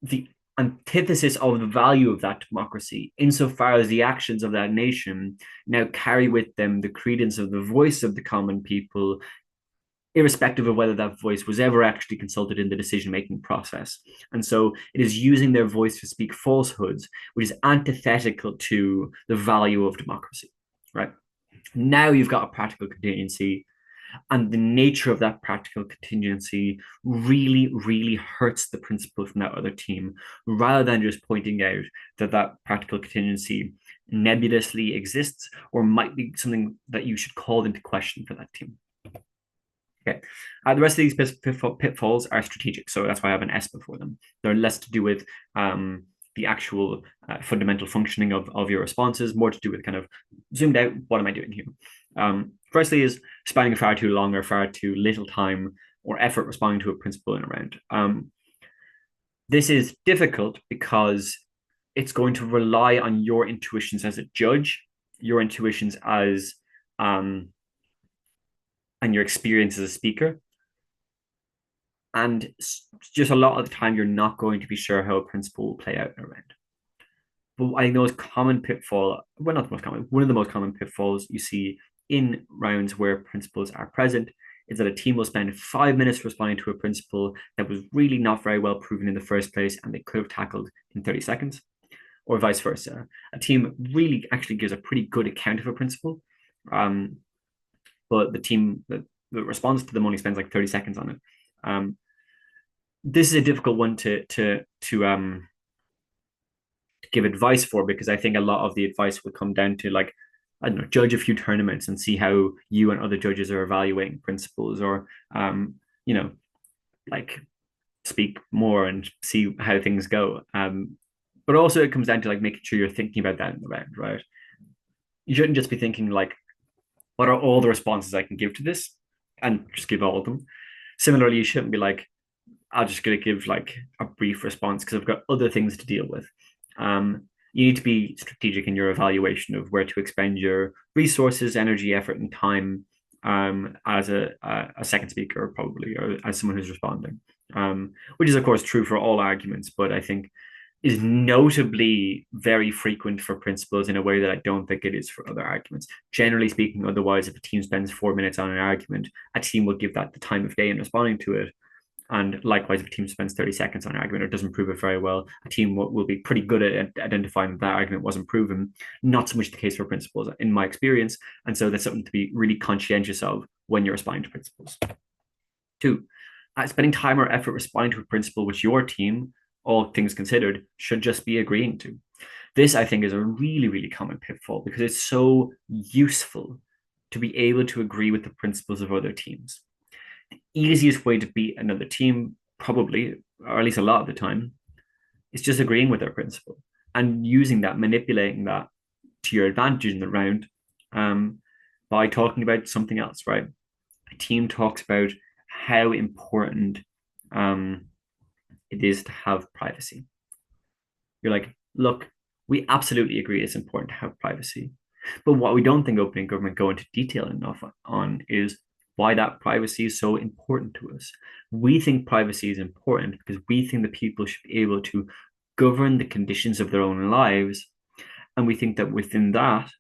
the antithesis of the value of that democracy, insofar as the actions of that nation now carry with them the credence of the voice of the common people, irrespective of whether that voice was ever actually consulted in the decision-making process. And so it is using their voice to speak falsehoods, which is antithetical to the value of democracy, right? Now you've got a practical contingency, and the nature of that practical contingency really, really hurts the principal from that other team, rather than just pointing out that that practical contingency nebulously exists or might be something that you should call into question for that team. Okay. The rest of these pitfalls are strategic, so that's why I have an S before them. They're less to do with the actual fundamental functioning of your responses, more to do with kind of zoomed out, what am I doing here? Firstly is spending far too long or far too little time or effort responding to a principle in a round. This is difficult because it's going to rely on your intuitions as a judge, your intuitions as and your experience as a speaker. And just a lot of the time, you're not going to be sure how a principle will play out in a round. But I think the most common pitfall, well, not the most common, one of the most common pitfalls you see in rounds where principles are present is that a team will spend 5 minutes responding to a principle that was really not very well proven in the first place and they could have tackled in 30 seconds, or vice versa. A team really actually gives a pretty good account of a principle, but the team that responds to them only spends like 30 seconds on it. This is a difficult one to give advice for, because I think a lot of the advice would come down to, like, I don't know, judge a few tournaments and see how you and other judges are evaluating principles, or like speak more and see how things go. But also it comes down to like making sure you're thinking about that in the round, right? You shouldn't just be thinking like, what are all the responses I can give to this, and just give all of them. Similarly, you shouldn't be like, I'm just going to give like a brief response because I've got other things to deal with. You need to be strategic in your evaluation of where to expend your resources, energy, effort, and time as a second speaker, probably, or as someone who's responding, which is, of course, true for all arguments, but I think is notably very frequent for principles in a way that I don't think it is for other arguments. Generally speaking, otherwise, if a team spends 4 minutes on an argument, a team will give that the time of day in responding to it. And likewise, if a team spends 30 seconds on an argument or doesn't prove it very well, a team will be pretty good at identifying that argument wasn't proven. Not so much the case for principles, in my experience. And so that's something to be really conscientious of when you're responding to principles. 2, spending time or effort responding to a principle which your team, all things considered, should just be agreeing to. This, I think, is a really, really common pitfall, because it's so useful to be able to agree with the principles of other teams. The easiest way to beat another team, probably, or at least a lot of the time, is just agreeing with their principle and using that, manipulating that to your advantage in the round, by talking about something else, right? A team talks about how important it is to have privacy. You're like, look, we absolutely agree it's important to have privacy. But what we don't think opening government go into detail enough on is why that privacy is so important to us. We think privacy is important because we think that people should be able to govern the conditions of their own lives. And we think that within that,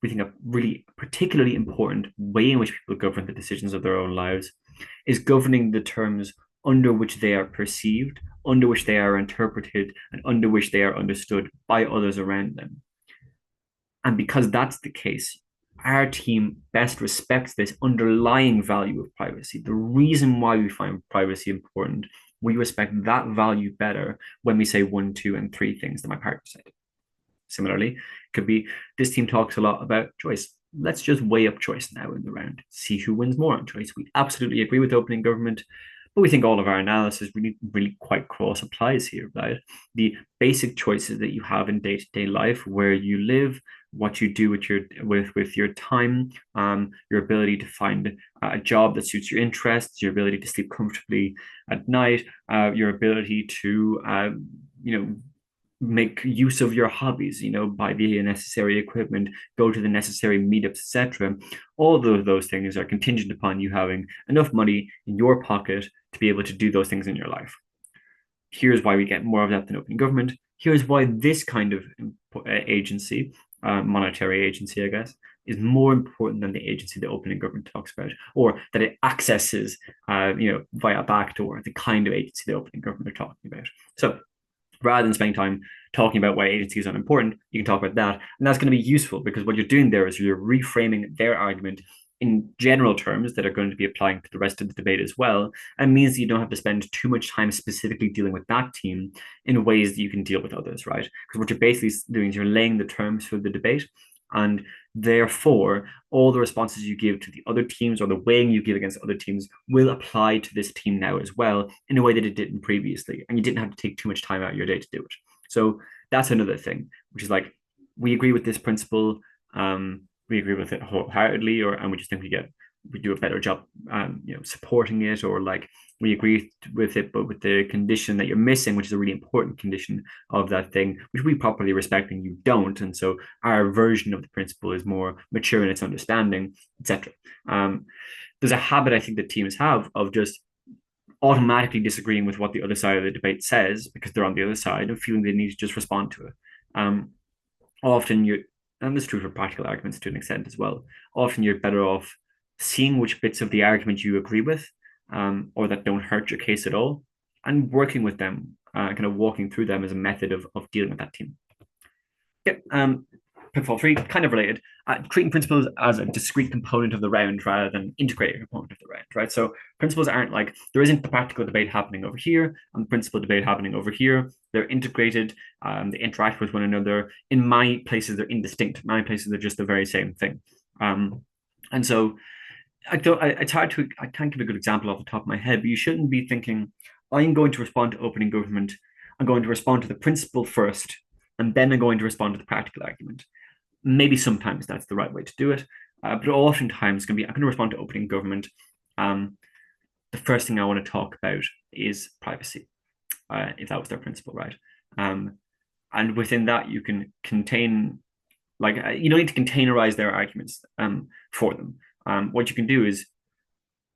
we think a really particularly important way in which people govern the decisions of their own lives is governing the terms under which they are perceived, under which they are interpreted, and under which they are understood by others around them. And because that's the case, our team best respects this underlying value of privacy. The reason why we find privacy important we respect that value better when we say 1, 2, and 3 things that my partner said. Similarly, it could be this team talks a lot about choice. Let's just weigh up choice now in the round, see who wins more on choice. We absolutely agree with opening government, but we think all of our analysis really quite cross applies here, right? The basic choices that you have in day-to-day life, where you live, what you do with your time, your ability to find a job that suits your interests, your ability to sleep comfortably at night, your ability to make use of your hobbies, buy the necessary equipment, go to the necessary meetups, etc. All of those things are contingent upon you having enough money in your pocket to be able to do those things in your life. Here's why we get more of that than open government. Here's why this kind of agency, monetary agency, I guess, is more important than the agency that opening government talks about, or that it accesses, via backdoor, the kind of agency that opening government are talking about. So rather than spending time talking about why agencies are unimportant, you can talk about that. And that's going to be useful because what you're doing there is you're reframing their argument in general terms that are going to be applying to the rest of the debate as well, and means that you don't have to spend too much time specifically dealing with that team in ways that you can deal with others, right? Because what you're basically doing is you're laying the terms for the debate, and therefore all the responses you give to the other teams or the weighing you give against other teams will apply to this team now as well in a way that it didn't previously, and you didn't have to take too much time out of your day to do it. So that's another thing, which is like, we agree with this principle, we agree with it wholeheartedly, and we just think we do a better job, supporting it, or like we agree with it, but with the condition that you're missing, which is a really important condition of that thing, which we properly respect and you don't. And so our version of the principle is more mature in its understanding, etc. There's a habit I think that teams have of just automatically disagreeing with what the other side of the debate says because they're on the other side and feeling they need to just respond to it. Often and this is true for practical arguments to an extent as well, often you're better off seeing which bits of the argument you agree with, or that don't hurt your case at all, and working with them, kind of walking through them as a method of dealing with that team. Okay, pitfall 3, kind of related, treating principles as a discrete component of the round rather than integrated component of the round, right? So principles aren't like, there isn't the practical debate happening over here and the principle debate happening over here. They're integrated, they interact with one another. In my places, they're indistinct. In my places, they're just the very same thing. And so I can't give a good example off the top of my head, but you shouldn't be thinking, I'm going to respond to opening government, I'm going to respond to the principle first, and then I'm going to respond to the practical argument. Maybe sometimes that's the right way to do it, but oftentimes it's going to be, I'm going to respond to opening government. The first thing I want to talk about is privacy, if that was their principle, right? And within that, you can contain, like, you don't need to containerize their arguments for them. What you can do is,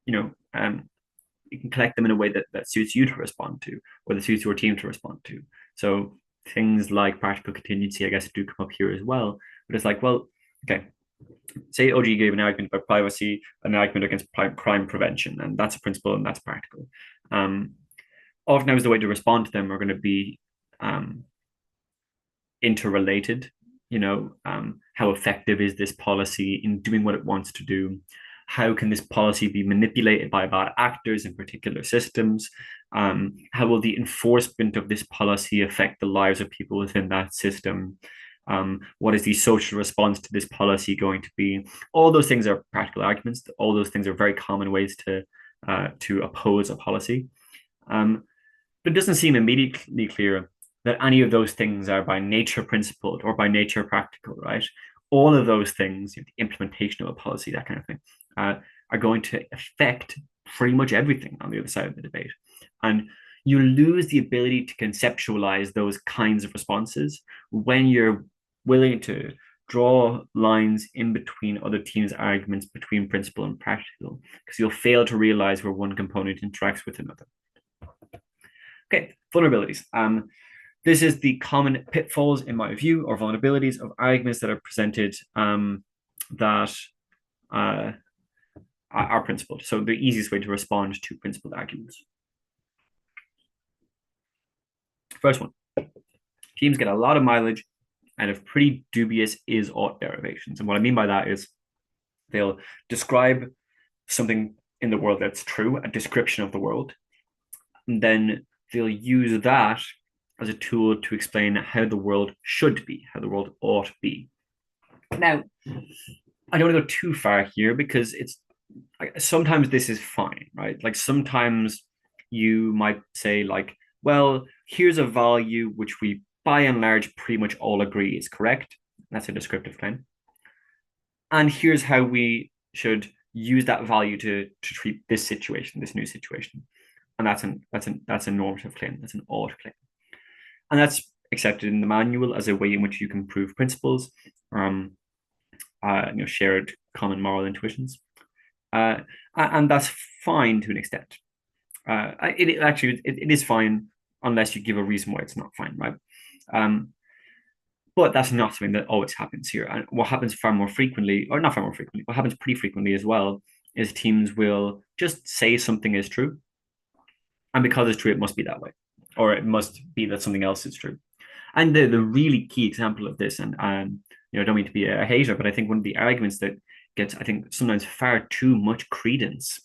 you can collect them in a way that suits you to respond to, or that suits your team to respond to. So things like practical contingency, I guess, do come up here as well. But it's like, well, okay, say OG gave an argument about privacy, an argument against crime prevention, and that's a principle and that's practical. Oftentimes the way to respond to them are going to be interrelated. How effective is this policy in doing what it wants to do? How can this policy be manipulated by bad actors in particular systems? How will the enforcement of this policy affect the lives of people within that system? What is the social response to this policy going to be? All those things are practical arguments. All those things are very common ways to oppose a policy. But it doesn't seem immediately clear that any of those things are by nature principled or by nature practical, right? All of those things, the implementation of a policy, that kind of thing, are going to affect pretty much everything on the other side of the debate. And you lose the ability to conceptualize those kinds of responses when you're willing to draw lines in between other teams' arguments between principle and practical, because you'll fail to realize where one component interacts with another. Okay, vulnerabilities. This is the common pitfalls, in my view, or vulnerabilities of arguments that are presented that are principled. So the easiest way to respond to principled arguments. First one, teams get a lot of mileage out of pretty dubious is-ought derivations. And what I mean by that is they'll describe something in the world that's true, a description of the world. And then they'll use that as a tool to explain how the world should be, how the world ought to be. Now, I don't want to go too far here because it's sometimes this is fine, right? Like sometimes you might say, like, well, here's a value which we by and large pretty much all agree is correct. That's a descriptive claim. And here's how we should use that value to treat this situation, this new situation. And that's a normative claim. That's an ought claim. And that's accepted in the manual as a way in which you can prove principles, shared common moral intuitions. And that's fine to an extent. It is fine unless you give a reason why it's not fine, right? But that's not something that always happens here. And what happens far more frequently, or not far more frequently, what happens pretty frequently as well, is teams will just say something is true. And because it's true, it must be that way. Or it must be that something else is true. And the really key example of this, and I don't mean to be a hater, but I think one of the arguments that gets, I think, sometimes far too much credence,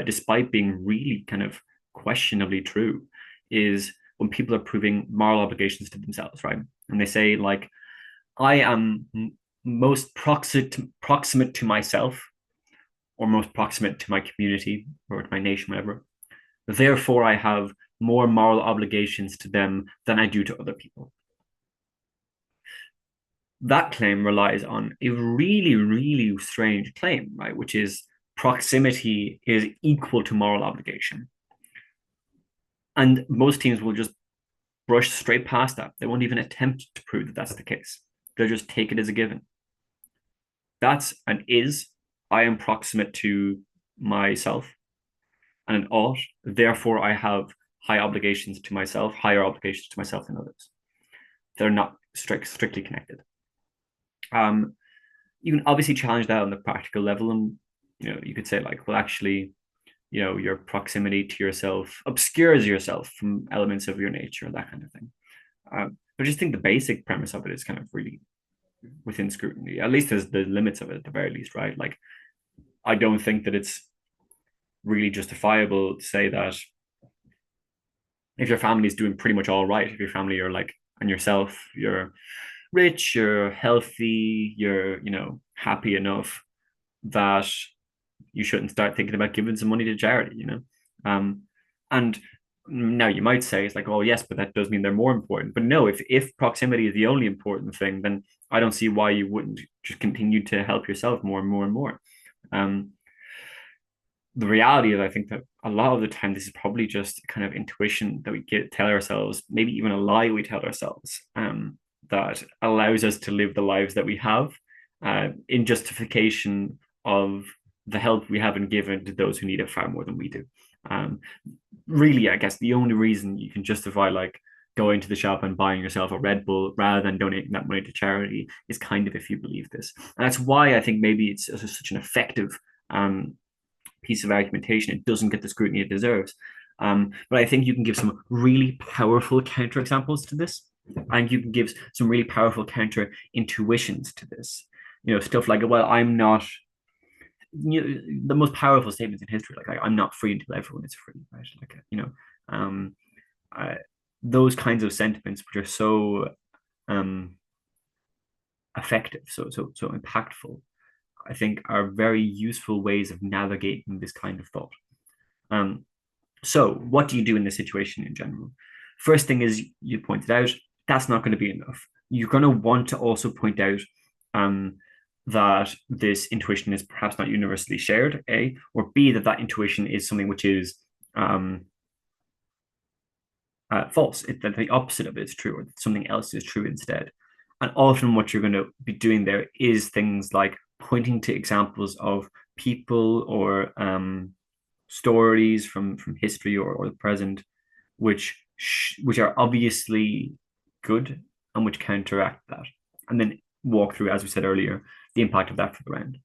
despite being really kind of questionably true, is when people are proving moral obligations to themselves, right? And they say, like, I am most proximate to myself, or most proximate to my community, or to my nation, whatever. Therefore, I have more moral obligations to them than I do to other people. That claim relies on a really, really strange claim, right? Which is proximity is equal to moral obligation. And most teams will just brush straight past that. They won't even attempt to prove that that's the case. They'll just take it as a given. That's an is. I am proximate to myself, and an ought. Therefore, I have higher obligations to myself than others. They're not strictly connected. You can obviously challenge that on the practical level, and you could say, like, well, actually, your proximity to yourself obscures yourself from elements of your nature, that kind of thing. But I just think the basic premise of it is kind of really within scrutiny. At least there's the limits of it at the very least, right? Like, I don't think that it's really justifiable to say that if your family is doing pretty much all right, if your family are like, and yourself, you're rich, you're healthy, you're happy enough, that you shouldn't start thinking about giving some money to charity, and now you might say, it's like, oh yes, but that does mean they're more important. But no, if proximity is the only important thing, then I don't see why you wouldn't just continue to help yourself more and more and more. The reality is, I think that a lot of the time this is probably just kind of intuition that we tell ourselves, maybe even a lie we tell ourselves, that allows us to live the lives that we have, in justification of the help we haven't given to those who need it far more than we do. Really, I guess the only reason you can justify, like, going to the shop and buying yourself a Red Bull rather than donating that money to charity is kind of if you believe this. And that's why I think maybe it's such an effective piece of argumentation. It doesn't get the scrutiny it deserves. But I think you can give some really powerful counterexamples to this, and you can give some really powerful counter intuitions to this. Stuff like, well, I'm not, the most powerful statements in history, like, I'm not free until everyone is free, right? Like, those kinds of sentiments, which are so effective, so impactful, I think are very useful ways of navigating this kind of thought. So what do you do in this situation in general? First thing is, you pointed out, that's not going to be enough. You're going to want to also point out that this intuition is perhaps not universally shared, A, or B, that intuition is something which is false, that the opposite of it is true, or that something else is true instead. And often what you're going to be doing there is things like pointing to examples of people or stories from history or the present, which are obviously good and which counteract that, and then walk through, as we said earlier, the impact of that for the round.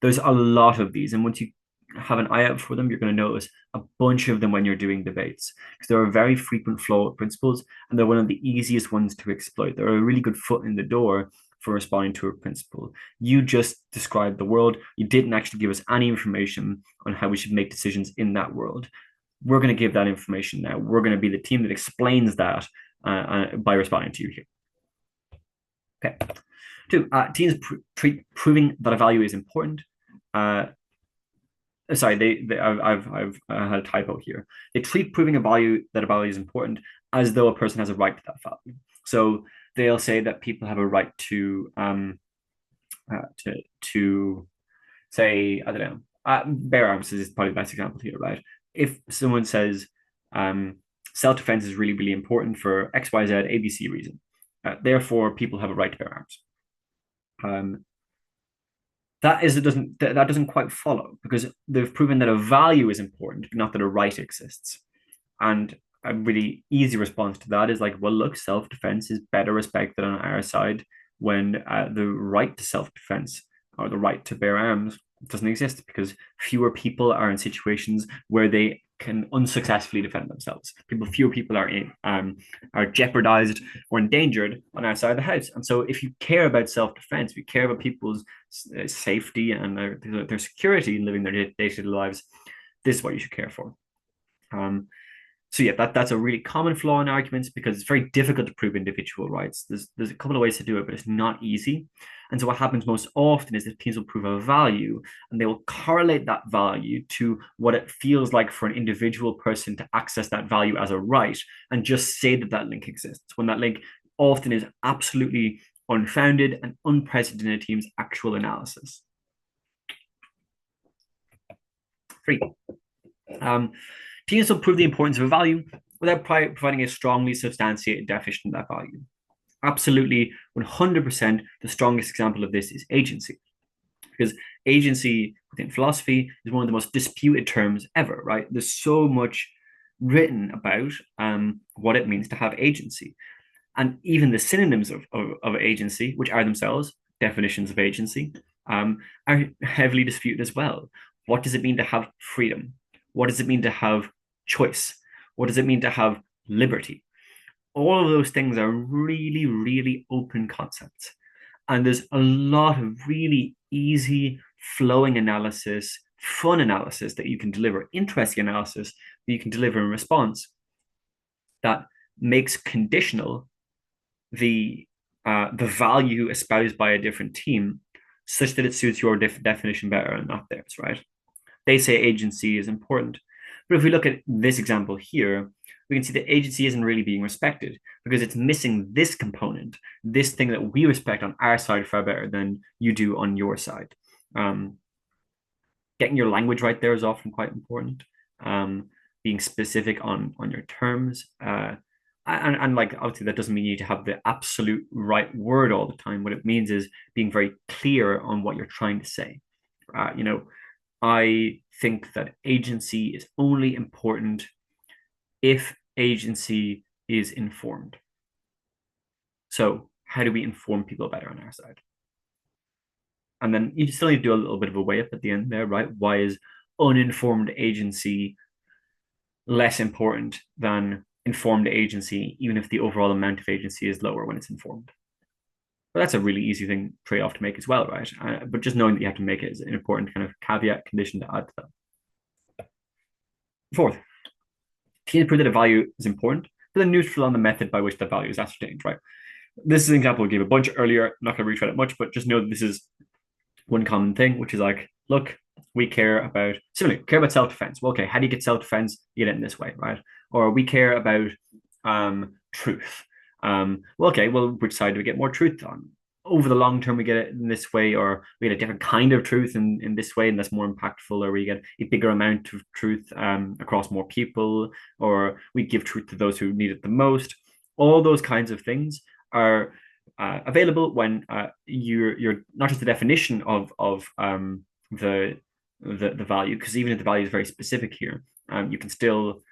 There's a lot of these, and once you have an eye out for them, you're going to notice a bunch of them when you're doing debates, because there are very frequent flawed principles, and they're one of the easiest ones to exploit. They're a really good foot in the door for responding to a principle. You just described the world. You didn't actually give us any information on how we should make decisions in that world. we're going to give that information now. We're going to be the team that explains that by responding to you here. Okay. Two, teams treat proving that a value is important. Sorry, I've had a typo here. They treat proving that a value is important as though a person has a right to that value. So they'll say that people have a right to say, I don't know, bear arms is probably the best example here, right? If someone says self-defense is really, really important for X, Y, Z, ABC reason, therefore people have a right to bear arms. That doesn't quite follow, because they've proven that a value is important, but not that a right exists. And a really easy response to that is like, well, look, self-defense is better respected on our side when the right to self-defense or the right to bear arms doesn't exist, because fewer people are in situations where they can unsuccessfully defend themselves. Fewer people are jeopardized or endangered on our side of the house. And so, if you care about self-defense, if you care about people's safety and their security in living their day-to-day lives, this is what you should care for. So yeah, that's a really common flaw in arguments, because it's very difficult to prove individual rights. There's a couple of ways to do it, but it's not easy. And so what happens most often is that teams will prove a value, and they will correlate that value to what it feels like for an individual person to access that value as a right, and just say that that link exists, when that link often is absolutely unfounded and unprecedented in a team's actual analysis. 3. Teams will prove the importance of a value without providing a strongly substantiated definition of that value. Absolutely, 100%, the strongest example of this is agency. Because agency within philosophy is one of the most disputed terms ever, right? There's so much written about what it means to have agency. And even the synonyms of agency, which are themselves definitions of agency, are heavily disputed as well. What does it mean to have freedom? What does it mean to have choice? What does it mean to have liberty? All of those things are really, really open concepts. And there's a lot of really easy, flowing analysis, fun analysis that you can deliver, interesting analysis that you can deliver in response that makes conditional the value espoused by a different team such that it suits your definition better and not theirs, right? They say agency is important. But if we look at this example here, we can see that agency isn't really being respected because it's missing this component, this thing that we respect on our side far better than you do on your side. Getting your language right there is often quite important. Being specific on your terms. And like, obviously that doesn't mean you need to have the absolute right word all the time. What it means is being very clear on what you're trying to say. I think that agency is only important if agency is informed. So how do we inform people better on our side? And then you still need to do a little bit of a weigh up at the end there, right? Why is uninformed agency less important than informed agency, even if the overall amount of agency is lower when it's informed? But that's a really easy thing trade-off to make as well, right? But just knowing that you have to make it is an important kind of caveat condition to add to that. 4th, teams prove that a value is important, but then neutral on the method by which the value is ascertained, right? This is an example we gave a bunch earlier. I'm not going to retread it much, but just know that this is one common thing, which is like, look, we care about self-defense. Well, okay, how do you get self-defense? You get it in this way, right? Or we care about truth. Which side do we get more truth on? Over the long term, we get it in this way, or we get a different kind of truth in this way, and that's more impactful, or we get a bigger amount of truth across more people, or we give truth to those who need it the most. All those kinds of things are available when you're not just the definition of the value, because even if the value is very specific here, you can still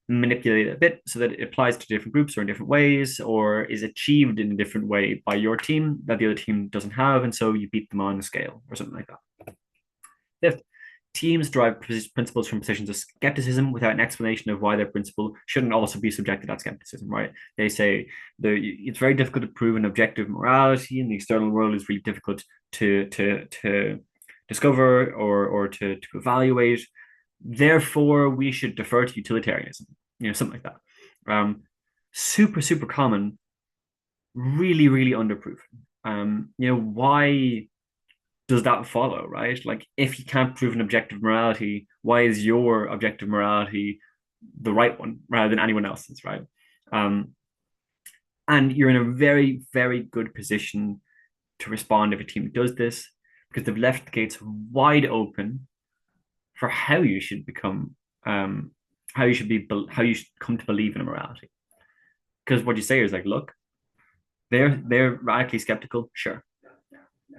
manipulate it a bit so that it applies to different groups or in different ways, or is achieved in a different way by your team that the other team doesn't have, and so you beat them on a scale or something like that. 5th, teams derive principles from positions of skepticism without an explanation of why their principle shouldn't also be subject to that skepticism, right? They say it's very difficult to prove an objective morality in the external world. Is really difficult to discover or to evaluate. Therefore, we should defer to utilitarianism, something like that. Super, super common, really, really underproven. Why does that follow, right? Like, if you can't prove an objective morality, why is your objective morality the right one rather than anyone else's, right? Um, and you're in a very, very good position to respond if a team does this because they've left the gates wide open for how you should become, how you should come to believe in a morality. Because what you say is like, look, they're radically skeptical, sure,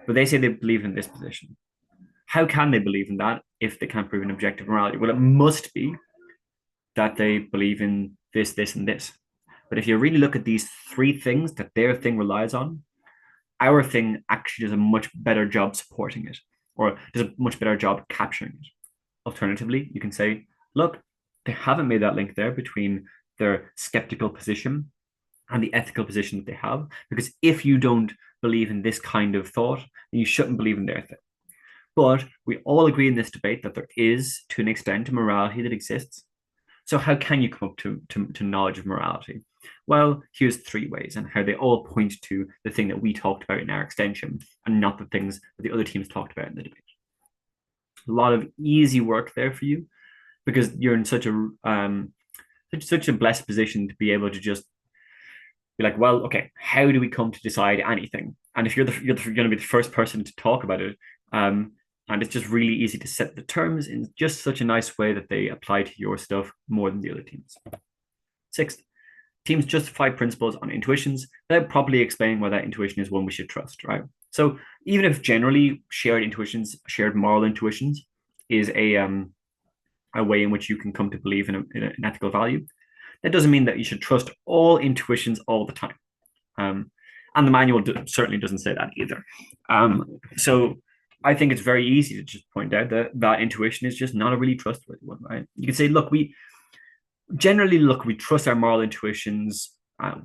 but they say they believe in this position. How can they believe in that if they can't prove an objective morality? Well, it must be that they believe in this, this, and this. But if you really look at these three things that their thing relies on, our thing actually does a much better job supporting it, or does a much better job capturing it. Alternatively, you can say, look, they haven't made that link there between their skeptical position and the ethical position that they have. Because if you don't believe in this kind of thought, then you shouldn't believe in their thing. But we all agree in this debate that there is, to an extent, a morality that exists. So how can you come up to knowledge of morality? Well, here's three ways, and how they all point to the thing that we talked about in our extension and not the things that the other teams talked about in the debate. A lot of easy work there for you because you're in such a blessed position to be able to just be like, well, okay, how do we come to decide anything? And if you're going to be the first person to talk about it, and it's just really easy to set the terms in just such a nice way that they apply to your stuff more than the other teams. Sixth, teams justify principles on intuitions without properly explaining why that intuition is one we should trust, right? So even if generally shared intuitions, shared moral intuitions, is a way in which you can come to believe in an ethical value, that doesn't mean that you should trust all intuitions all the time. And the manual certainly doesn't say that either. So I think it's very easy to just point out that intuition is just not a really trustworthy one, right? You can say, look, we trust our moral intuitions.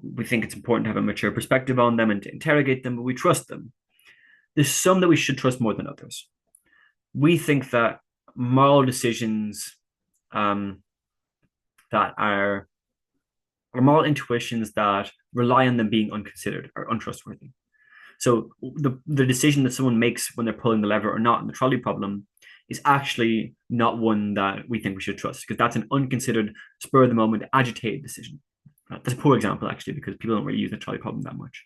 We think it's important to have a mature perspective on them and to interrogate them, but we trust them. There's some that we should trust more than others. We think that moral decisions that are moral intuitions that rely on them being unconsidered are untrustworthy. So the decision that someone makes when they're pulling the lever or not in the trolley problem is actually not one that we think we should trust because that's an unconsidered, spur of the moment, agitated decision. That's a poor example, actually, because people don't really use the trolley problem that much.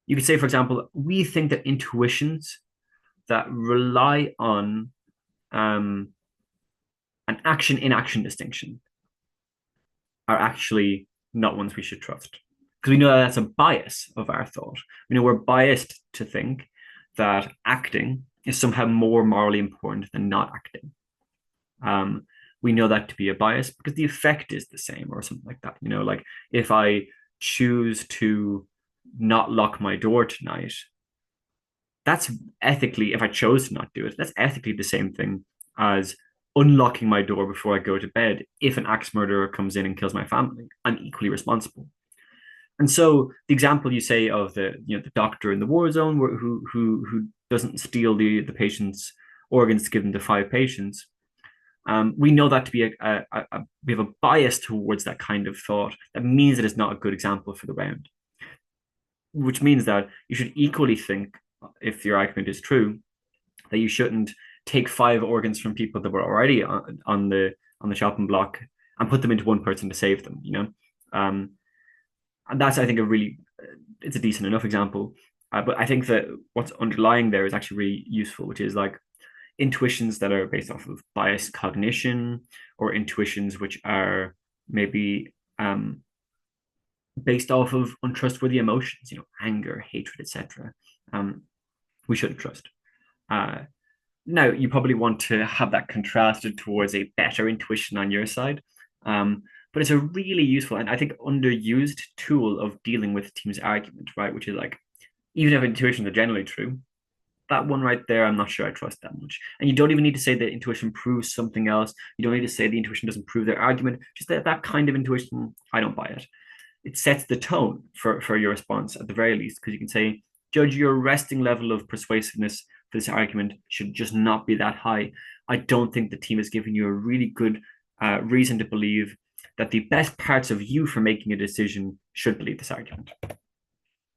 You could say, for example, we think that intuitions that rely on an action-inaction distinction are actually not ones we should trust. Because we know that that's a bias of our thought. We know we're biased to think that acting is somehow more morally important than not acting. We know that to be a bias because the effect is the same or something like that. Like if I choose to not lock my door tonight, that's ethically, if I chose to not do it, that's ethically the same thing as unlocking my door before I go to bed. If an axe murderer comes in and kills my family, I'm equally responsible. And so the example you say of the doctor in the war zone who doesn't steal the patient's organs to give them to 5 patients, we know that to be we have a bias towards that kind of thought. That means that it's not a good example for the round, which means that you should equally think, if your argument is true, that you shouldn't take 5 organs from people that were already on the chopping block and put them into one person to save them. And that's, I think, it's a decent enough example. But I think that what's underlying there is actually really useful, which is like intuitions that are based off of biased cognition or intuitions which are maybe based off of untrustworthy emotions, anger, hatred, etc. We shouldn't trust. Now, you probably want to have that contrasted towards a better intuition on your side. But it's a really useful and I think underused tool of dealing with teams' argument, right? Which is like, even if intuitions are generally true, that one right there, I'm not sure I trust that much. And you don't even need to say that intuition proves something else. You don't need to say the intuition doesn't prove their argument. Just that kind of intuition, I don't buy it. It sets the tone for your response at the very least, because you can say, judge your resting level of persuasiveness for this argument should just not be that high, I don't think the team is giving you a really good reason to believe that the best parts of you for making a decision should believe this argument.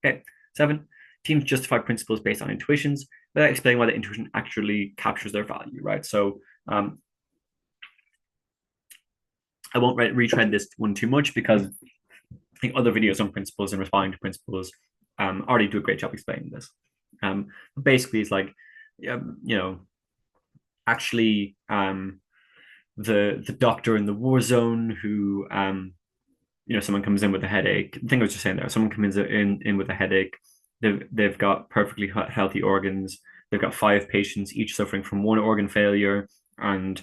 Okay, 7, teams justify principles based on intuitions without explaining why the intuition actually captures their value, right? So I won't retread this one too much because I think other videos on principles and responding to principles already do a great job explaining this. Basically, it's like, actually, the doctor in the war zone who, someone comes in with a headache. I think I was just saying there, someone comes in with a headache. They've got perfectly healthy organs. They've got 5 patients, each suffering from one organ failure, and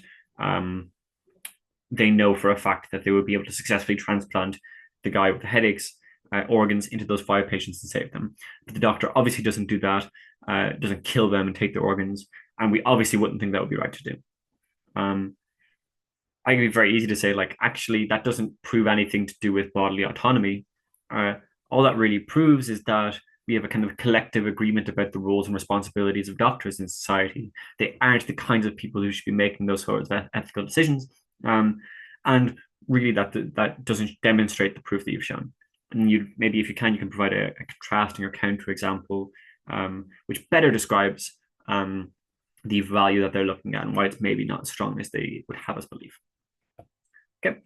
they know for a fact that they would be able to successfully transplant the guy with the headaches organs into those 5 patients and save them. But the doctor obviously doesn't do that, doesn't kill them and take their organs, and we obviously wouldn't think that would be right to do. I think it'd be very easy to say, like, actually, that doesn't prove anything to do with bodily autonomy. All that really proves is that we have a kind of collective agreement about the roles and responsibilities of doctors in society. They aren't the kinds of people who should be making those sorts of ethical decisions. And really, that doesn't demonstrate the proof that you've shown. And maybe if you can provide a contrasting or counter example, which better describes the value that they're looking at and why it's maybe not as strong as they would have us believe. Okay.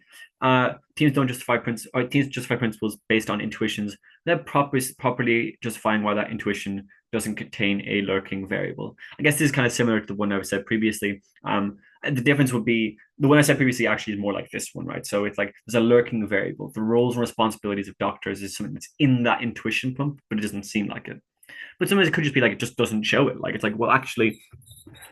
Teams justify principles based on intuitions. They're properly justifying why that intuition doesn't contain a lurking variable. I guess this is kind of similar to the one I said previously. The difference would be the one I said previously actually is more like this one, right? So it's like there's a lurking variable. The roles and responsibilities of doctors is something that's in that intuition pump, but it doesn't seem like it. But sometimes it could just be like it just doesn't show it. Like it's like, well, actually,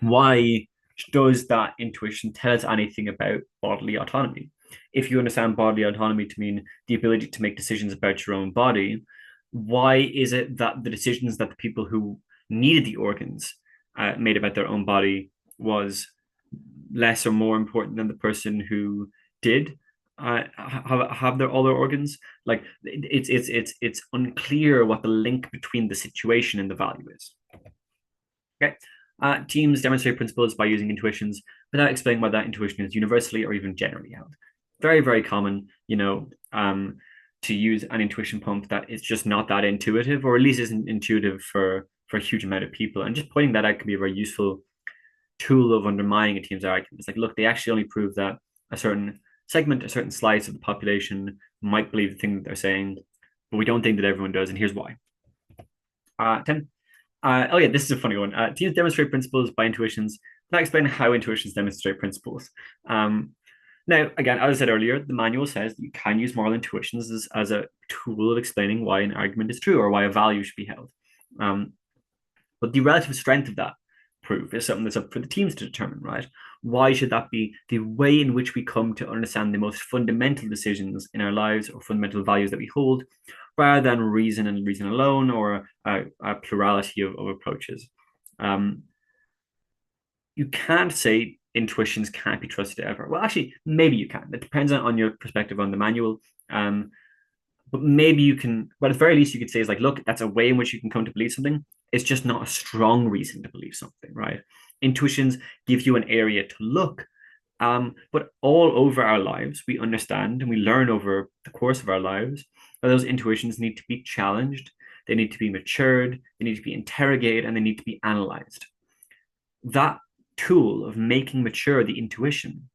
why does that intuition tell us anything about bodily autonomy? If you understand bodily autonomy to mean the ability to make decisions about your own body, why is it that the decisions that the people who needed the organs made about their own body was less or more important than the person who did have all their organs? Like it's unclear what the link between the situation and the value is. Okay. Teams demonstrate principles by using intuitions without explaining why that intuition is universally or even generally held. Very, very common, to use an intuition pump that is just not that intuitive, or at least isn't intuitive for a huge amount of people. And just pointing that out can be a very useful tool of undermining a team's argument. It's like, look, they actually only prove that a certain segment, a certain slice of the population might believe the thing that they're saying, but we don't think that everyone does, and here's why. 10. Oh yeah, this is a funny one. Teams demonstrate principles by intuitions without explaining how intuitions demonstrate principles. Now, again, as I said earlier, the manual says that you can use moral intuitions as a tool of explaining why an argument is true or why a value should be held. But the relative strength of that proof is something that's up for the teams to determine, right? Why should that be the way in which we come to understand the most fundamental decisions in our lives or fundamental values that we hold, rather than reason and reason alone or a plurality of approaches? You can't say intuitions can't be trusted ever. Well, actually, maybe you can. It depends on your perspective on the manual. But maybe you can, but at the very least, you could say is like, look, that's a way in which you can come to believe something. It's just not a strong reason to believe something, right? Intuitions give you an area to look. But all over our lives, we understand and we learn over the course of our lives that those intuitions need to be challenged, they need to be matured, they need to be interrogated, and they need to be analyzed. That tool of making mature the intuition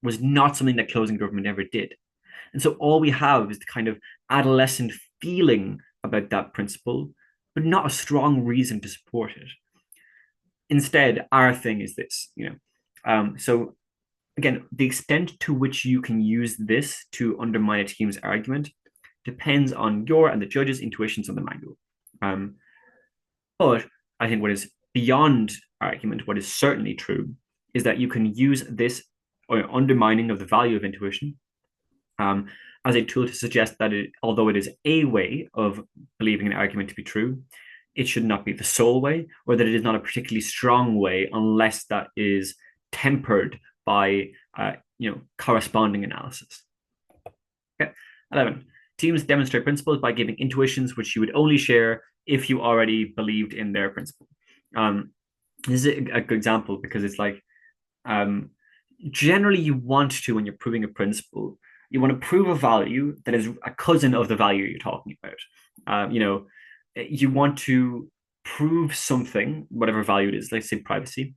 was not something that closing government ever did. And so all we have is the kind of adolescent feeling about that principle, but not a strong reason to support it. Instead, our thing is this, so again, the extent to which you can use this to undermine a team's argument depends on your and the judge's intuitions on the manual. But I think what is beyond argument, what is certainly true, is that you can use this undermining of the value of intuition as a tool to suggest that although it is a way of believing an argument to be true, it should not be the sole way, or that it is not a particularly strong way unless that is tempered by corresponding analysis. Okay. 11. Teams demonstrate principles by giving intuitions which you would only share if you already believed in their principle. This is a good example because it's like um, generally you want to, when you're proving a principle, you want to prove a value that is a cousin of the value you're talking about. You know, you want to prove something, whatever value it is, let's say privacy,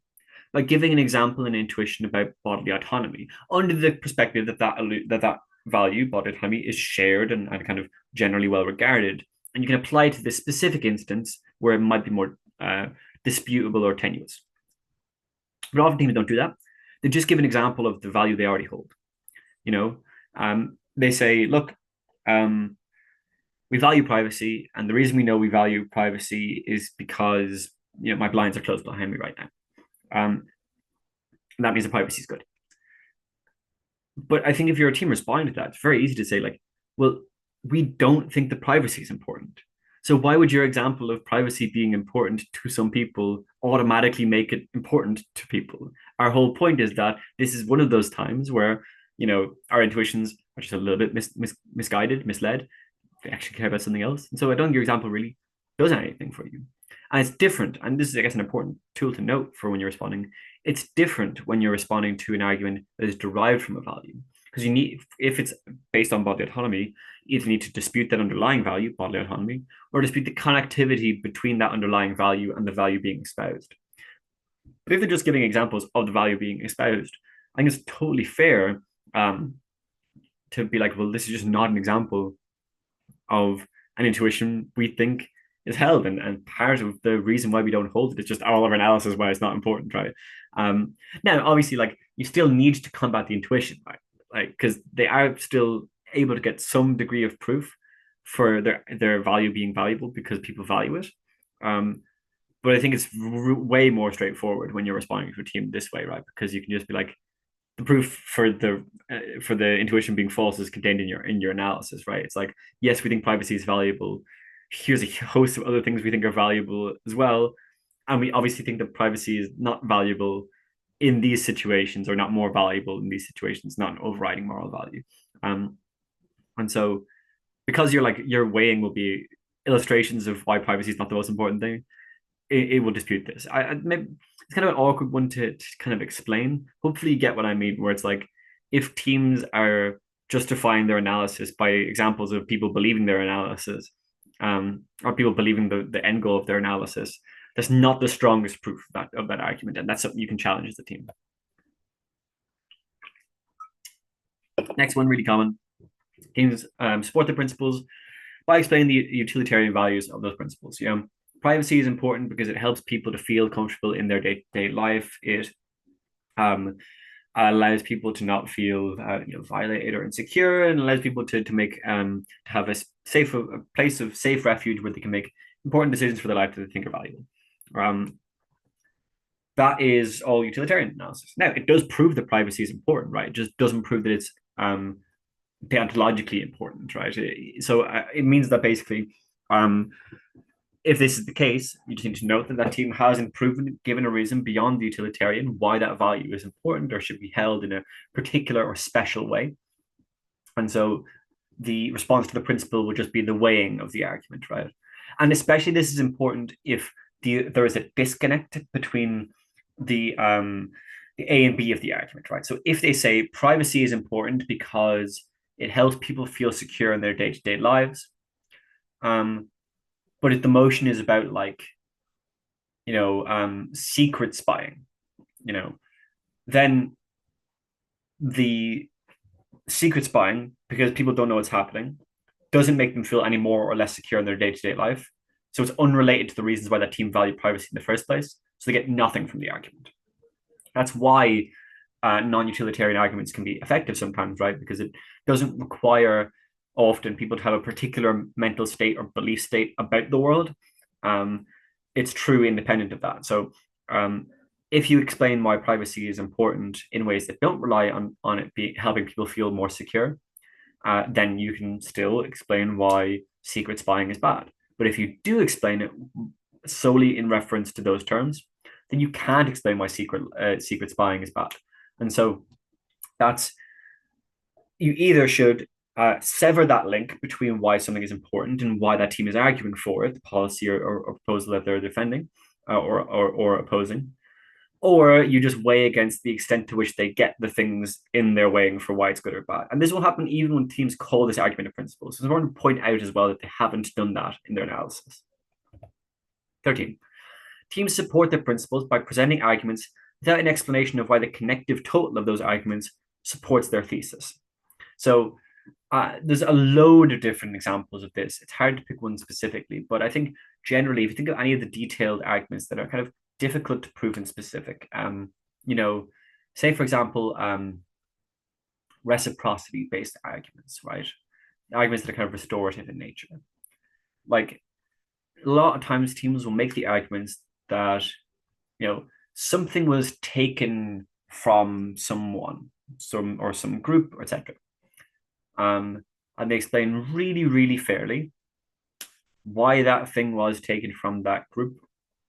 by giving an example and intuition about bodily autonomy under the perspective that value, bodily autonomy, is shared and kind of generally well regarded. And you can apply it to this specific instance where it might be more disputable or tenuous. But often teams don't do that. They just give an example of the value they already hold. You know, they say, look, we value privacy, and the reason we know we value privacy is because my blinds are closed behind me right now. And that means the privacy is good. But I think if you're a team responding to that, it's very easy to say, like, well, we don't think the privacy is important. So why would your example of privacy being important to some people automatically make it important to people? Our whole point is that this is one of those times where, our intuitions are just a little bit misguided, misled. They actually care about something else. And so I don't think your example really does anything for you. And it's different. And this is, I guess, an important tool to note for when you're responding. It's different when you're responding to an argument that is derived from a value. Because you need, if it's based on bodily autonomy, you either need to dispute that underlying value, bodily autonomy, or dispute the connectivity between that underlying value and the value being espoused. But if they're just giving examples of the value being espoused, I think it's totally fair to be like, well, this is just not an example of an intuition we think is held. And part of the reason why we don't hold it is just all of our analysis why it's not important, right? Now, obviously, like you still need to combat the intuition, right? Like, because they are still able to get some degree of proof for their value being valuable because people value it. But I think it's way more straightforward when you're responding to a team this way, right? Because you can just be like, the proof for the intuition being false is contained in your analysis, right? It's like, yes, we think privacy is valuable. Here's a host of other things we think are valuable as well, and we obviously think that privacy is not valuable in these situations, or not more valuable in these situations, not an overriding moral value. And so because your weighing will be illustrations of why privacy is not the most important thing, it will dispute this. Maybe it's kind of an awkward one to kind of explain. Hopefully, you get what I mean. Where it's like, if teams are justifying their analysis by examples of people believing their analysis, or people believing the end goal of their analysis, that's not the strongest proof of that argument, and that's something you can challenge as a team. Next one, really common. Teams support the principles by explaining the utilitarian values of those principles. Privacy is important because it helps people to feel comfortable in their day-to-day life. It allows people to not feel violated or insecure, and allows people to have a place of safe refuge where they can make important decisions for their life that they think are valuable. That is all utilitarian analysis. Now, it does prove that privacy is important, right? It just doesn't prove that it's deontologically important, right? So it means that basically, if this is the case, you just need to note that that team hasn't proven, given a reason beyond the utilitarian, why that value is important or should be held in a particular or special way. And so the response to the principle would just be the weighing of the argument, right? And especially this is important if there is a disconnect between the A and B of the argument, right? So if they say privacy is important because it helps people feel secure in their day-to-day lives, but if the motion is about secret spying, then the secret spying, because people don't know what's happening, doesn't make them feel any more or less secure in their day-to-day life. So it's unrelated to the reasons why that team valued privacy in the first place. So they get nothing from the argument. That's why non-utilitarian arguments can be effective sometimes, right? Because it doesn't require often people to have a particular mental state or belief state about the world. It's true independent of that. So if you explain why privacy is important in ways that don't rely on it helping people feel more secure, then you can still explain why secret spying is bad. But if you do explain it solely in reference to those terms, then you can't explain why secret spying is bad. And so you either should sever that link between why something is important and why that team is arguing for it, the policy or proposal that they're defending, or opposing, or you just weigh against the extent to which they get the things in their weighing for why it's good or bad. And this will happen even when teams call this argument of principles. So it's important to point out as well that they haven't done that in their analysis. 13. Teams support their principles by presenting arguments without an explanation of why the connective total of those arguments supports their thesis. So there's a load of different examples of this. It's hard to pick one specifically, but I think generally, if you think of any of the detailed arguments that are kind of difficult to prove in specific, say for example, reciprocity-based arguments, right? Arguments that are kind of restorative in nature. Like a lot of times, teams will make the arguments that something was taken from someone, some group, etc. And they explain really, really fairly why that thing was taken from that group,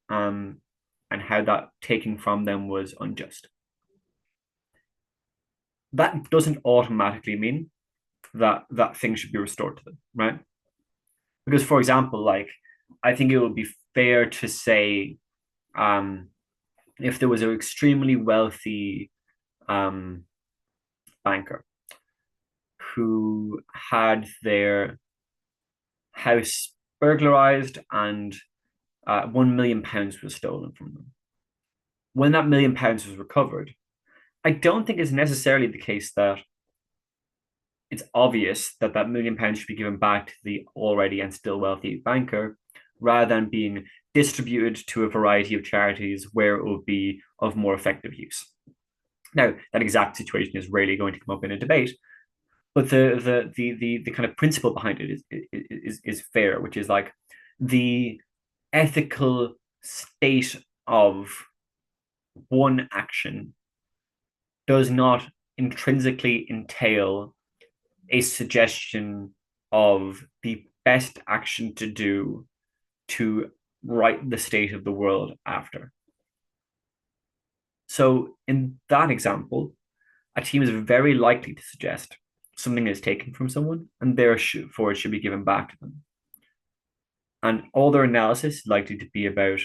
and how that taking from them was unjust. That doesn't automatically mean that that thing should be restored to them, right? Because, for example, like I think it would be fair to say, if there was an extremely wealthy banker who had their house burglarized and £1 million was stolen from them. When that £1 million was recovered, I don't think it's necessarily the case that it's obvious that that £1 million should be given back to the already and still wealthy banker, rather than being distributed to a variety of charities where it would be of more effective use. Now, that exact situation is rarely going to come up in a debate, but the kind of principle behind it is fair, which is like the ethical state of one action does not intrinsically entail a suggestion of the best action to do to right the state of the world after. So in that example, a team is very likely to suggest something is taken from someone and therefore it should be given back to them. And all their analysis is likely to be about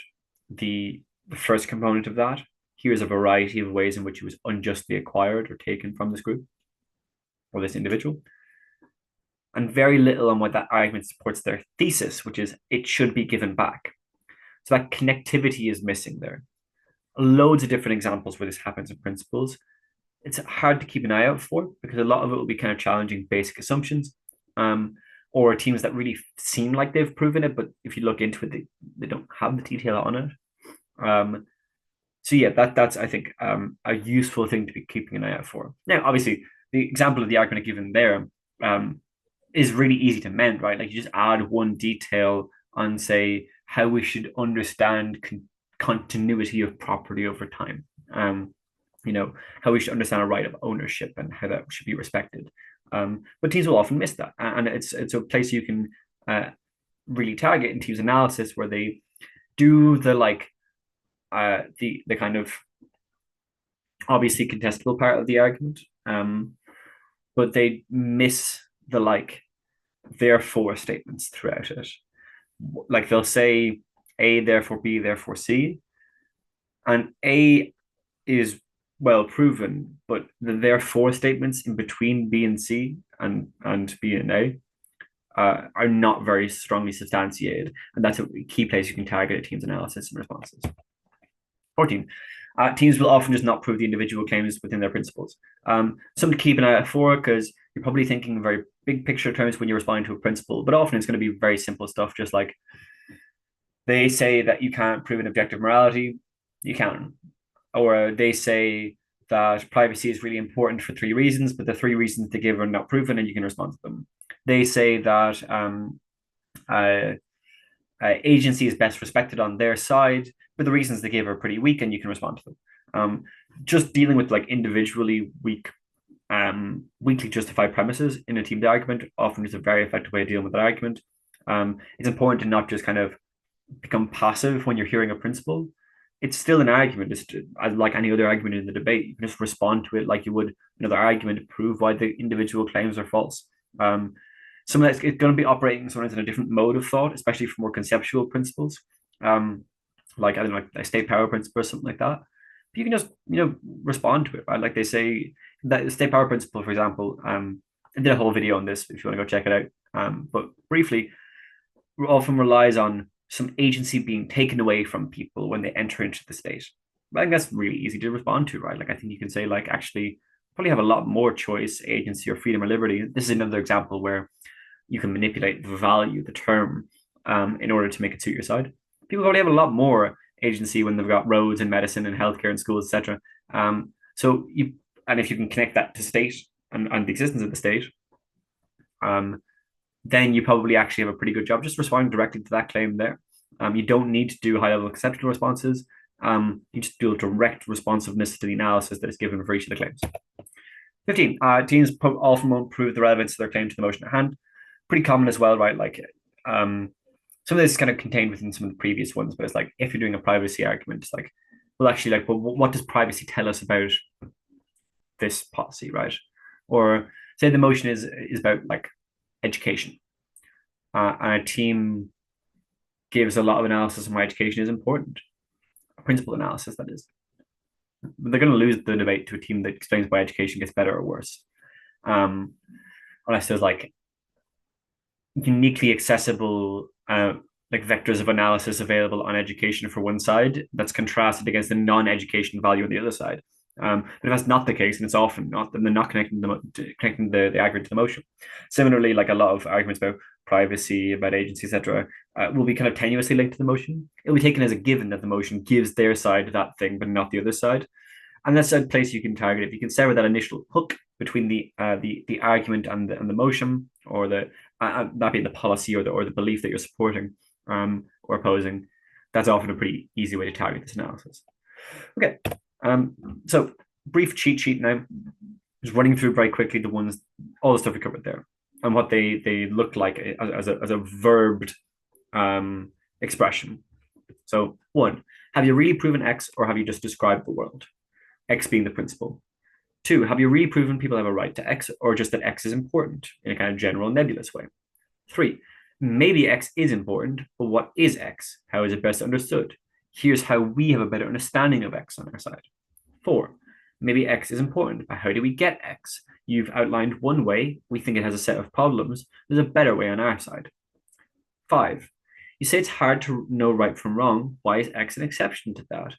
the first component of that. Here's a variety of ways in which it was unjustly acquired or taken from this group or this individual. And very little on what that argument supports their thesis, which is it should be given back. So that connectivity is missing there. Loads of different examples where this happens in principles. It's hard to keep an eye out for because a lot of it will be kind of challenging basic assumptions, or teams that really seem like they've proven it, but if you look into it, they don't have the detail on it. So yeah, that's I think a useful thing to be keeping an eye out for. Now, obviously, the example of the argument given there is really easy to mend, right? Like you just add one detail on, say, how we should understand continuity of property over time. How we should understand a right of ownership and how that should be respected. But teams will often miss that, and it's a place you can really target in teams analysis where they do the kind of obviously contestable part of the argument, but they miss the therefore statements throughout it. Like they'll say A, therefore B, therefore C, and A is well proven, but the therefore statements in between B and C and B and A are not very strongly substantiated, and that's a key place you can target a team's analysis and responses. 14. Teams will often just not prove the individual claims within their principles. Something to keep an eye out for, because you're probably thinking in very big picture terms when you're responding to a principle, but often it's going to be very simple stuff, just like they say that you can't prove an objective morality, you can. Or they say that privacy is really important for 3 reasons, but the 3 reasons they give are not proven and you can respond to them. They say that agency is best respected on their side, but the reasons they give are pretty weak and you can respond to them. Just dealing with individually weak, weakly justified premises in a teamed argument often is a very effective way of dealing with that argument. It's important to not just kind of become passive when you're hearing a principle. It's still an argument. It's like any other argument in the debate. You can just respond to it like you would another argument to prove why the individual claims are false. Some of that's it's going to be operating sometimes in a different mode of thought, especially for more conceptual principles. like I don't know, like state power principle or something like that. But you can just respond to it, right? Like they say that state power principle, for example. I did a whole video on this if you want to go check it out. But briefly, often relies on some agency being taken away from people when they enter into the state. I think that's really easy to respond to, right? Like I think you can say like actually probably have a lot more choice, agency, or freedom or liberty. This is another example where you can manipulate the value, the term, in order to make it suit your side. People probably have a lot more agency when they've got roads and medicine and healthcare and schools, etc. So you, and if you can connect that to state and the existence of the state, then you probably actually have a pretty good job just responding directly to that claim there. You don't need to do high level conceptual responses. You just do a direct responsiveness to the analysis that is given for each of the claims. 15. Teams often won't prove the relevance of their claim to the motion at hand. Pretty common as well, right? Like some of this is kind of contained within some of the previous ones, but it's like if you're doing a privacy argument, it's like, well, actually, like, well, what does privacy tell us about this policy, right? Or say the motion is about like education, and a team gives a lot of analysis on why education is important, principal analysis that is. But they're going to lose the debate to a team that explains why education gets better or worse, unless there's like uniquely accessible like vectors of analysis available on education for one side that's contrasted against the non-education value on the other side. But if that's not the case, and it's often not, then they're not connecting the argument to the motion. Similarly, like a lot of arguments about privacy, about agency, etc., will be kind of tenuously linked to the motion. It'll be taken as a given that the motion gives their side that thing, but not the other side. And that's a place you can target. If you can start with that initial hook between the argument and the motion, or that being the policy or the belief that you're supporting or opposing, that's often a pretty easy way to target this analysis. Okay, so brief cheat sheet now, just running through very quickly all the stuff we covered there and what they look like as a verbed expression. So 1, have you really proven X, or have you just described the world? X being the principle. 2, have you really proven people have a right to X, or just that X is important in a kind of general nebulous way? 3, maybe X is important, but what is X? How is it best understood? Here's how we have a better understanding of X on our side. 4, maybe X is important, but how do we get X? You've outlined one way, we think it has a set of problems, there's a better way on our side. 5, you say it's hard to know right from wrong, why is X an exception to that?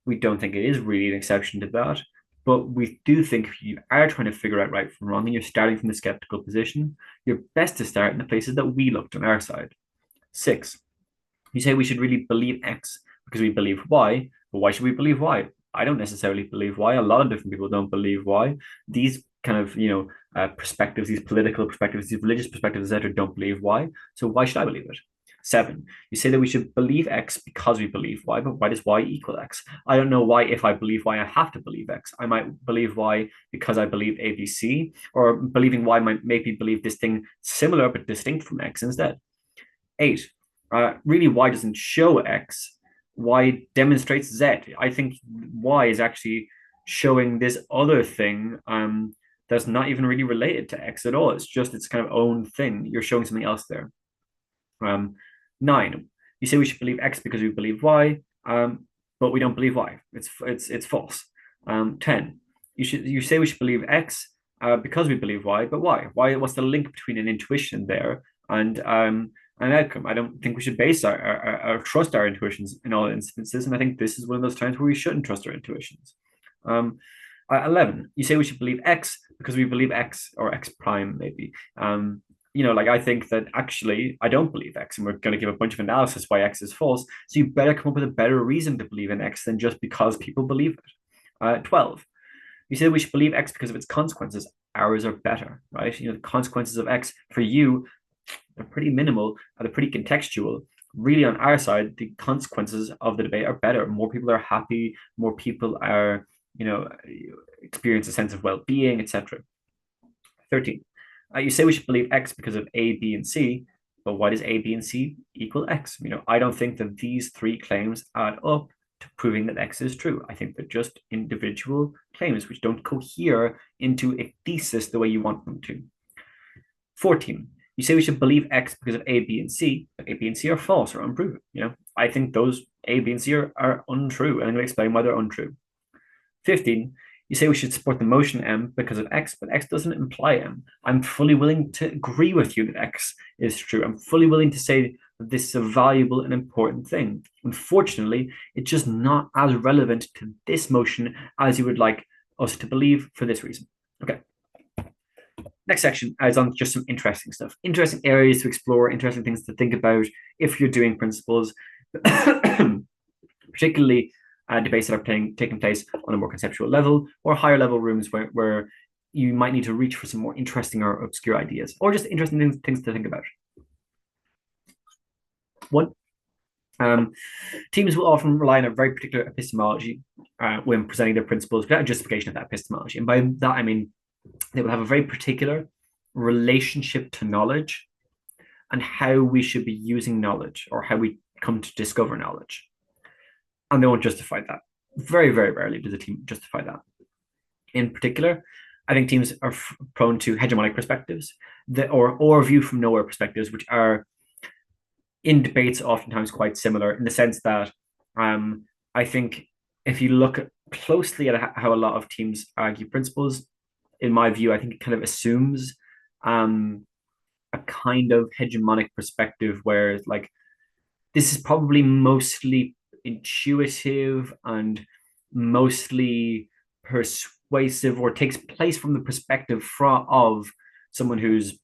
We don't think it is really an exception to that, but we do think if you are trying to figure out right from wrong and you're starting from the skeptical position, you're best to start in the places that we looked on our side. 6, you say we should really believe X because we believe Y, but why should we believe Y? I don't necessarily believe Y. A lot of different people don't believe Y. These kind of perspectives, these political perspectives, these religious perspectives, etc., don't believe Y. So why should I believe it? 7, you say that we should believe X because we believe Y, but why does Y equal X? I don't know why if I believe Y, I have to believe X. I might believe Y because I believe ABC, or believing Y might make me believe this thing similar but distinct from X instead. 8, really Y doesn't show X, Y demonstrates Z. I think Y is actually showing this other thing that's not even really related to X at all. It's just its kind of own thing. You're showing something else there. 9, you say we should believe X because we believe Y, but we don't believe Y. It's false. 10, you say we should believe X because we believe Y, but why? Why? What's the link between an intuition there and an outcome? I don't think we should base our trust our intuitions in all instances, and I think this is one of those times where we shouldn't trust our intuitions. 11, you say we should believe X because we believe X, or X prime maybe. Like I think that actually I don't believe X, and we're going to give a bunch of analysis why X is false. So you better come up with a better reason to believe in X than just because people believe it. 12, you say we should believe X because of its consequences. Ours are better, right? The consequences of X for you are pretty minimal, they're pretty contextual. Really, on our side, the consequences of the debate are better. More people are happy. More people are, experience a sense of well-being, etc. 13. You say we should believe X because of A, B, and C, but why does A, B, and C equal X? I don't think that these 3 claims add up to proving that X is true. I think they're just individual claims which don't cohere into a thesis the way you want them to. 14, You say we should believe X because of A, B, and C, but A, B, and C are false or unproven. I think those A, B, and C are untrue, and I'm going to explain why they're untrue. 15, you say we should support the motion M because of X, but X doesn't imply M. I'm fully willing to agree with you that X is true. I'm fully willing to say that this is a valuable and important thing. Unfortunately, it's just not as relevant to this motion as you would like us to believe for this reason. Okay. Next section is on just some interesting stuff, interesting areas to explore, interesting things to think about if you're doing principles, particularly debates that are taking place on a more conceptual level or higher level rooms where you might need to reach for some more interesting or obscure ideas or just interesting things to think about. One, teams will often rely on a very particular epistemology when presenting their principles without a justification of that epistemology. And by that, I mean they will have a very particular relationship to knowledge and how we should be using knowledge or how we come to discover knowledge. And they won't justify that. Very, very rarely does a team justify that. In particular, I think teams are prone to hegemonic perspectives or view from nowhere perspectives, which are in debates oftentimes quite similar in the sense that I think if you look closely at how a lot of teams argue principles, in my view, I think it kind of assumes a kind of hegemonic perspective where like this is probably mostly intuitive and mostly persuasive or takes place from the perspective of someone who's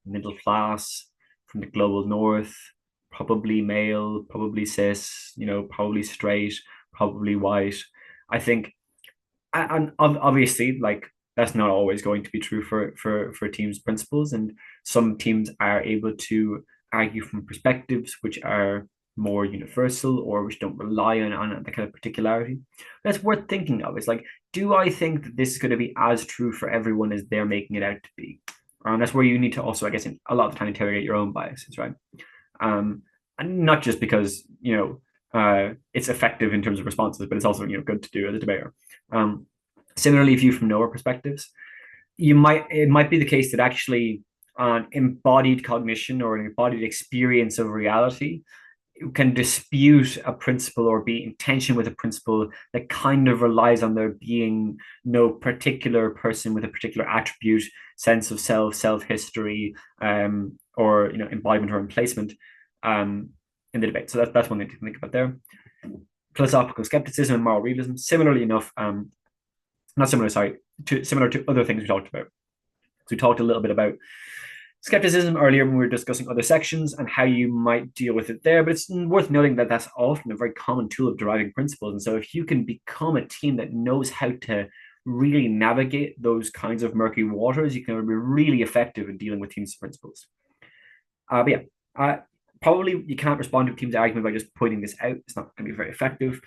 middle class from the global north, probably male, probably cis, probably straight, probably white. I think, and obviously, like that's not always going to be true for teams' principles, and some teams are able to argue from perspectives which are more universal or which don't rely on the kind of particularity. That's worth thinking of. It's like, do I think that this is going to be as true for everyone as they're making it out to be? That's where you need to also, I guess, a lot of the time interrogate your own biases, right? And not just because it's effective in terms of responses, but it's also good to do as a debater. Similarly, view from nowhere perspectives, it might be the case that actually an embodied cognition or an embodied experience of reality can dispute a principle or be in tension with a principle that kind of relies on there being no particular person with a particular attribute, sense of self history, or embodiment or emplacement in the debate. So that's one thing to think about there. Philosophical skepticism and moral realism, similarly enough, similar to other things we talked about. So we talked a little bit about skepticism earlier when we were discussing other sections and how you might deal with it there, but it's worth noting that that's often a very common tool of deriving principles. And so if you can become a team that knows how to really navigate those kinds of murky waters, you can be really effective in dealing with teams' principles. Probably you can't respond to a team's argument by just pointing this out. It's not going to be very effective.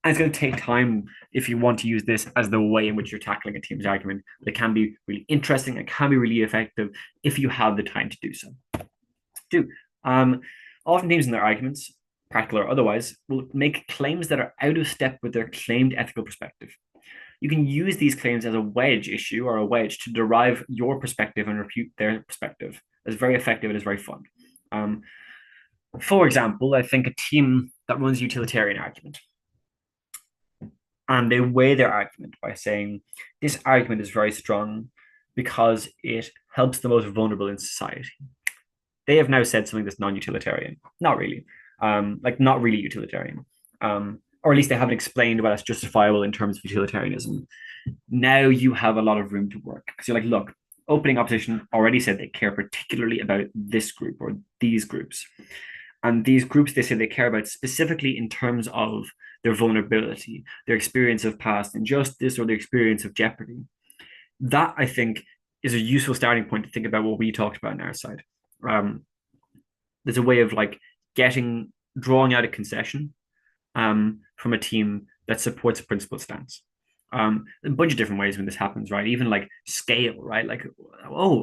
And it's going to take time if you want to use this as the way in which you're tackling a team's argument. But it can be really interesting. It can be really effective if you have the time to do so. Two, often teams in their arguments, practical or otherwise, will make claims that are out of step with their claimed ethical perspective. You can use these claims as a wedge issue or a wedge to derive your perspective and refute their perspective. It's very effective and it's very fun. For example, I think a team that runs a utilitarian argument, and they weigh their argument by saying this argument is very strong because it helps the most vulnerable in society. They have now said something that's non-utilitarian. Not really. Not really utilitarian. Or at least they haven't explained why that's justifiable in terms of utilitarianism. Now you have a lot of room to work because you're like, look, opening opposition already said they care particularly about this group or these groups. And these groups, they say they care about specifically in terms of their vulnerability, their experience of past injustice, or their experience of jeopardy. That, I think, is a useful starting point to think about what we talked about on our side. There's a way of drawing out a concession from a team that supports a principled stance. A bunch of different ways when this happens, right? Even scale, right?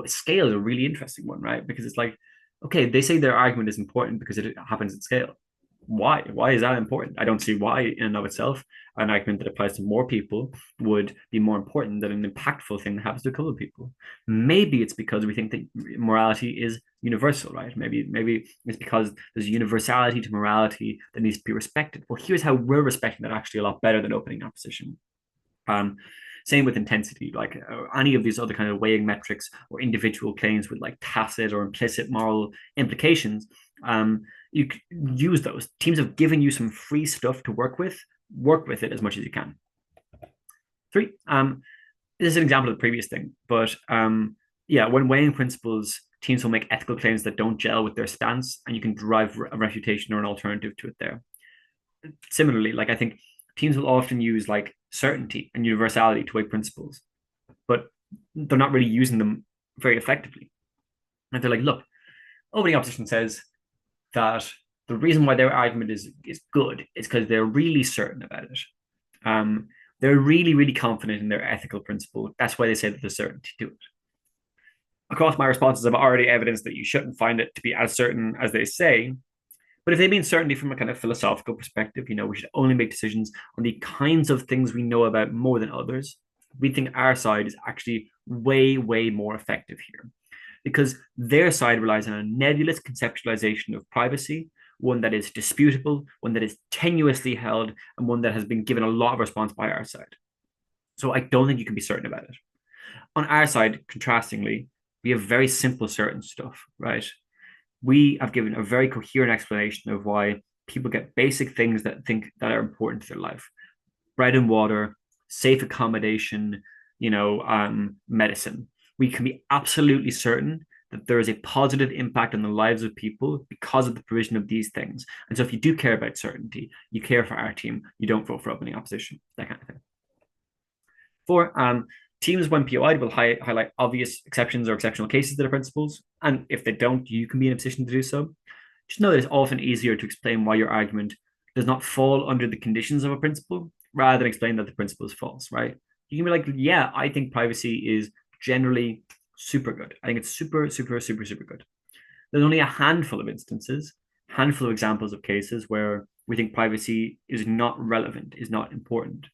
Scale is a really interesting one, right? Because it's okay, they say their argument is important because it happens at scale. why? Why is that important? I don't see why in and of itself an argument that applies to more people would be more important than an impactful thing that happens to a couple of people. Maybe it's because we think that morality is universal, right? Maybe it's because there's a universality to morality that needs to be respected. Well, here's how we're respecting that actually a lot better than opening opposition. Um, Same with intensity, like any of these other kind of weighing metrics or individual claims with like tacit or implicit moral implications. You use those. Teams have given you some free stuff to work with it as much as you can. Three, this is an example of the previous thing, but yeah, when weighing principles, teams will make ethical claims that don't gel with their stance, and you can derive a refutation or an alternative to it there. Similarly, like I think teams will often use like certainty and universality to weigh principles, but they're not really using them very effectively. And they're like, look, opening opposition says that the reason why their argument is good is because they're really certain about it. They're really, really confident in their ethical principle. That's why they say that there's certainty to it. Across my responses, I've already evidenced that you shouldn't find it to be as certain as they say. But if they mean certainty from a kind of philosophical perspective, we should only make decisions on the kinds of things we know about more than others. We think our side is actually way, way more effective here because their side relies on a nebulous conceptualization of privacy, one that is disputable, one that is tenuously held, and one that has been given a lot of response by our side. So I don't think you can be certain about it. On our side, contrastingly, we have very simple certain stuff, right? We have given a very coherent explanation of why people get basic things that are important to their life: bread and water, safe accommodation, medicine. We can be absolutely certain that there is a positive impact on the lives of people because of the provision of these things. And so if you do care about certainty, you care for our team, you don't vote for opening opposition, that kind of thing. Four, teams when POI will highlight obvious exceptions or exceptional cases to the principles. And if they don't, you can be in a position to do so. Just know that it's often easier to explain why your argument does not fall under the conditions of a principle rather than explain that the principle is false, right? You can be like, yeah, I think privacy is generally super good. I think it's super, super, super, super good. There's only a handful of instances, handful of examples of cases where we think privacy is not relevant, is not important.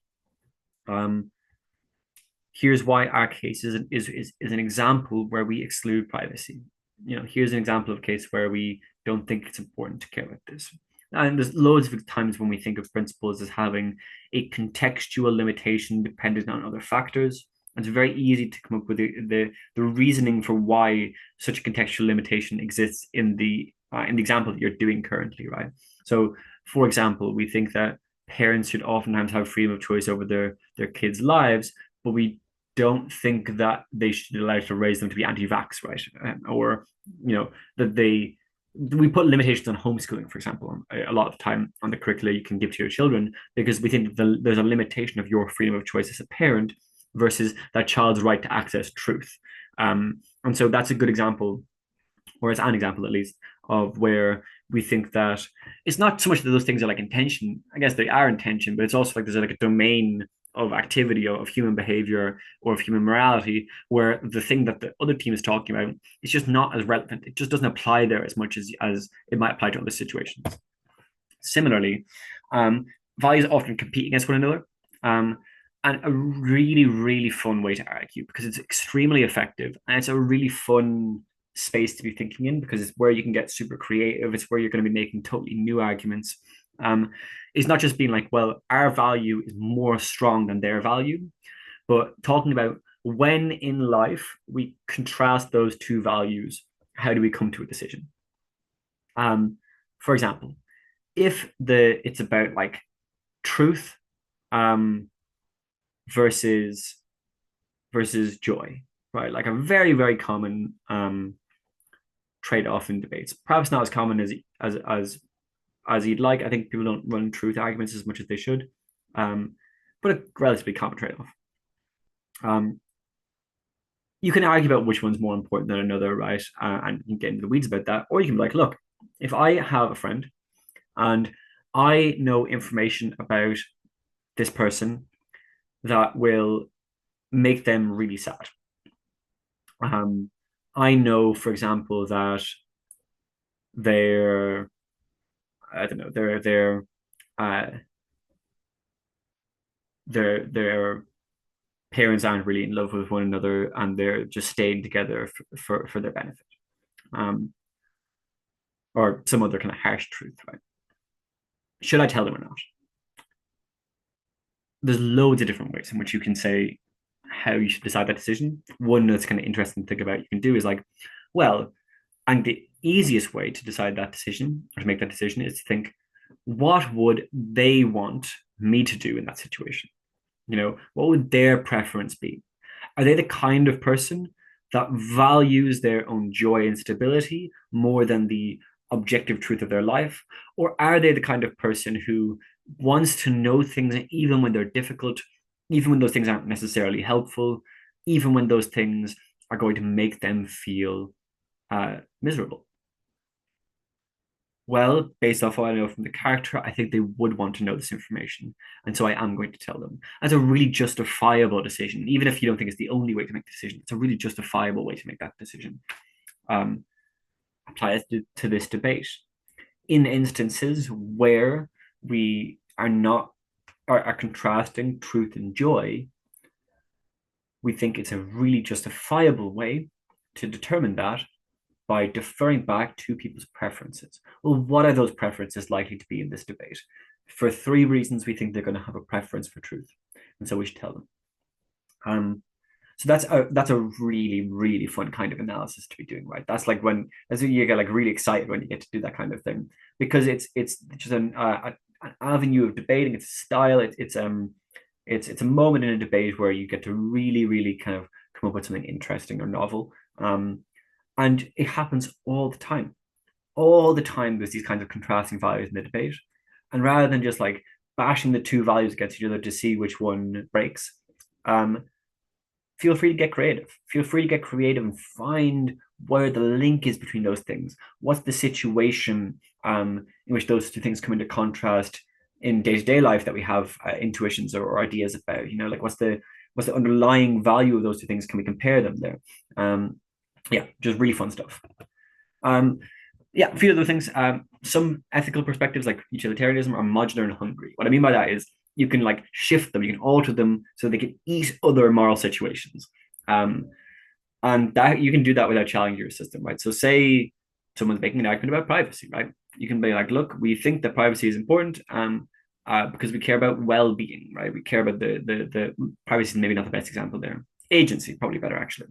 Here's why our case is an example where we exclude privacy. Here's an example of a case where we don't think it's important to care about this. And there's loads of times when we think of principles as having a contextual limitation dependent on other factors. And it's very easy to come up with the reasoning for why such a contextual limitation exists in the example that you're doing currently, right? So, for example, we think that parents should oftentimes have freedom of choice over their kids' lives, but we don't think that they should be allowed to raise them to be anti-vax, right? Or that we put limitations on homeschooling, for example, a lot of the time on the curricula you can give to your children because we think that there's a limitation of your freedom of choice as a parent versus that child's right to access truth. And so that's a good example, or it's an example at least, of where we think that it's not so much that those things are like intention. I guess they are intention, but it's also like there's like a domain of activity of human behavior or of human morality where the thing that the other team is talking about is just not as relevant. It just doesn't apply there as much as it might apply to other situations. Similarly, values often compete against one another. And a really, really fun way to argue because it's extremely effective and it's a really fun space to be thinking in because it's where you can get super creative. It's where you're going to be making totally new arguments. It's not just being like, well, our value is more strong than their value, but talking about when in life we contrast those two values, how do we come to a decision? For example, if it's about like truth versus joy, right? Like a very, very common trade-off in debates. Perhaps not as common as you'd like. I think people don't run truth arguments as much as they should, but a relatively common trade-off. You can argue about which one's more important than another, right? And you can get into the weeds about that, or you can be like, look, if I have a friend and I know information about this person that will make them really sad. I know, for example, that they're I don't know, uh, their parents aren't really in love with one another and they're just staying together for their benefit. Um, or some other kind of harsh truth, right? Should I tell them or not? There's loads of different ways in which you can say how you should decide that decision. One that's kind of interesting to think about you can do is like, well, and the easiest way to decide that decision or to make that decision is to think, what would they want me to do in that situation? What would their preference be? Are they the kind of person that values their own joy and stability more than the objective truth of their life? Or are they the kind of person who wants to know things even when they're difficult, even when those things aren't necessarily helpful, even when those things are going to make them feel miserable? Well, based off what I know from the character, I think they would want to know this information. And so I am going to tell them. That's a really justifiable decision. Even if you don't think it's the only way to make the decision, it's a really justifiable way to make that decision. Um, Apply it to this debate. In instances where we are not are contrasting truth and joy, we think it's a really justifiable way to determine that by deferring back to people's preferences. Well, what are those preferences likely to be in this debate? For three reasons, we think they're going to have a preference for truth, and so we should tell them. So that's a really really fun kind of analysis to be doing, right? That's when you get like really excited when you get to do that kind of thing because it's just an avenue of debating. It's a style. It's a moment in a debate where you get to really really kind of come up with something interesting or novel. And it happens all the time. All the time, there's these kinds of contrasting values in the debate. And rather than just like bashing the two values against each other to see which one breaks, um, feel free to get creative. Feel free to get creative and find where the link is between those things. What's the situation in which those two things come into contrast in day-to-day life that we have intuitions or ideas about? Like what's the underlying value of those two things? Can we compare them there? Yeah, just really fun stuff. Yeah, a few other things. Some ethical perspectives like utilitarianism are modular and hungry. What I mean by that is you can like shift them, you can alter them so they can eat other moral situations. And that you can do that without challenging your system, right? So say someone's making an argument about privacy, right? You can be like, look, we think that privacy is important because we care about well-being, right? We care about the privacy is maybe not the best example there. Agency, probably better actually.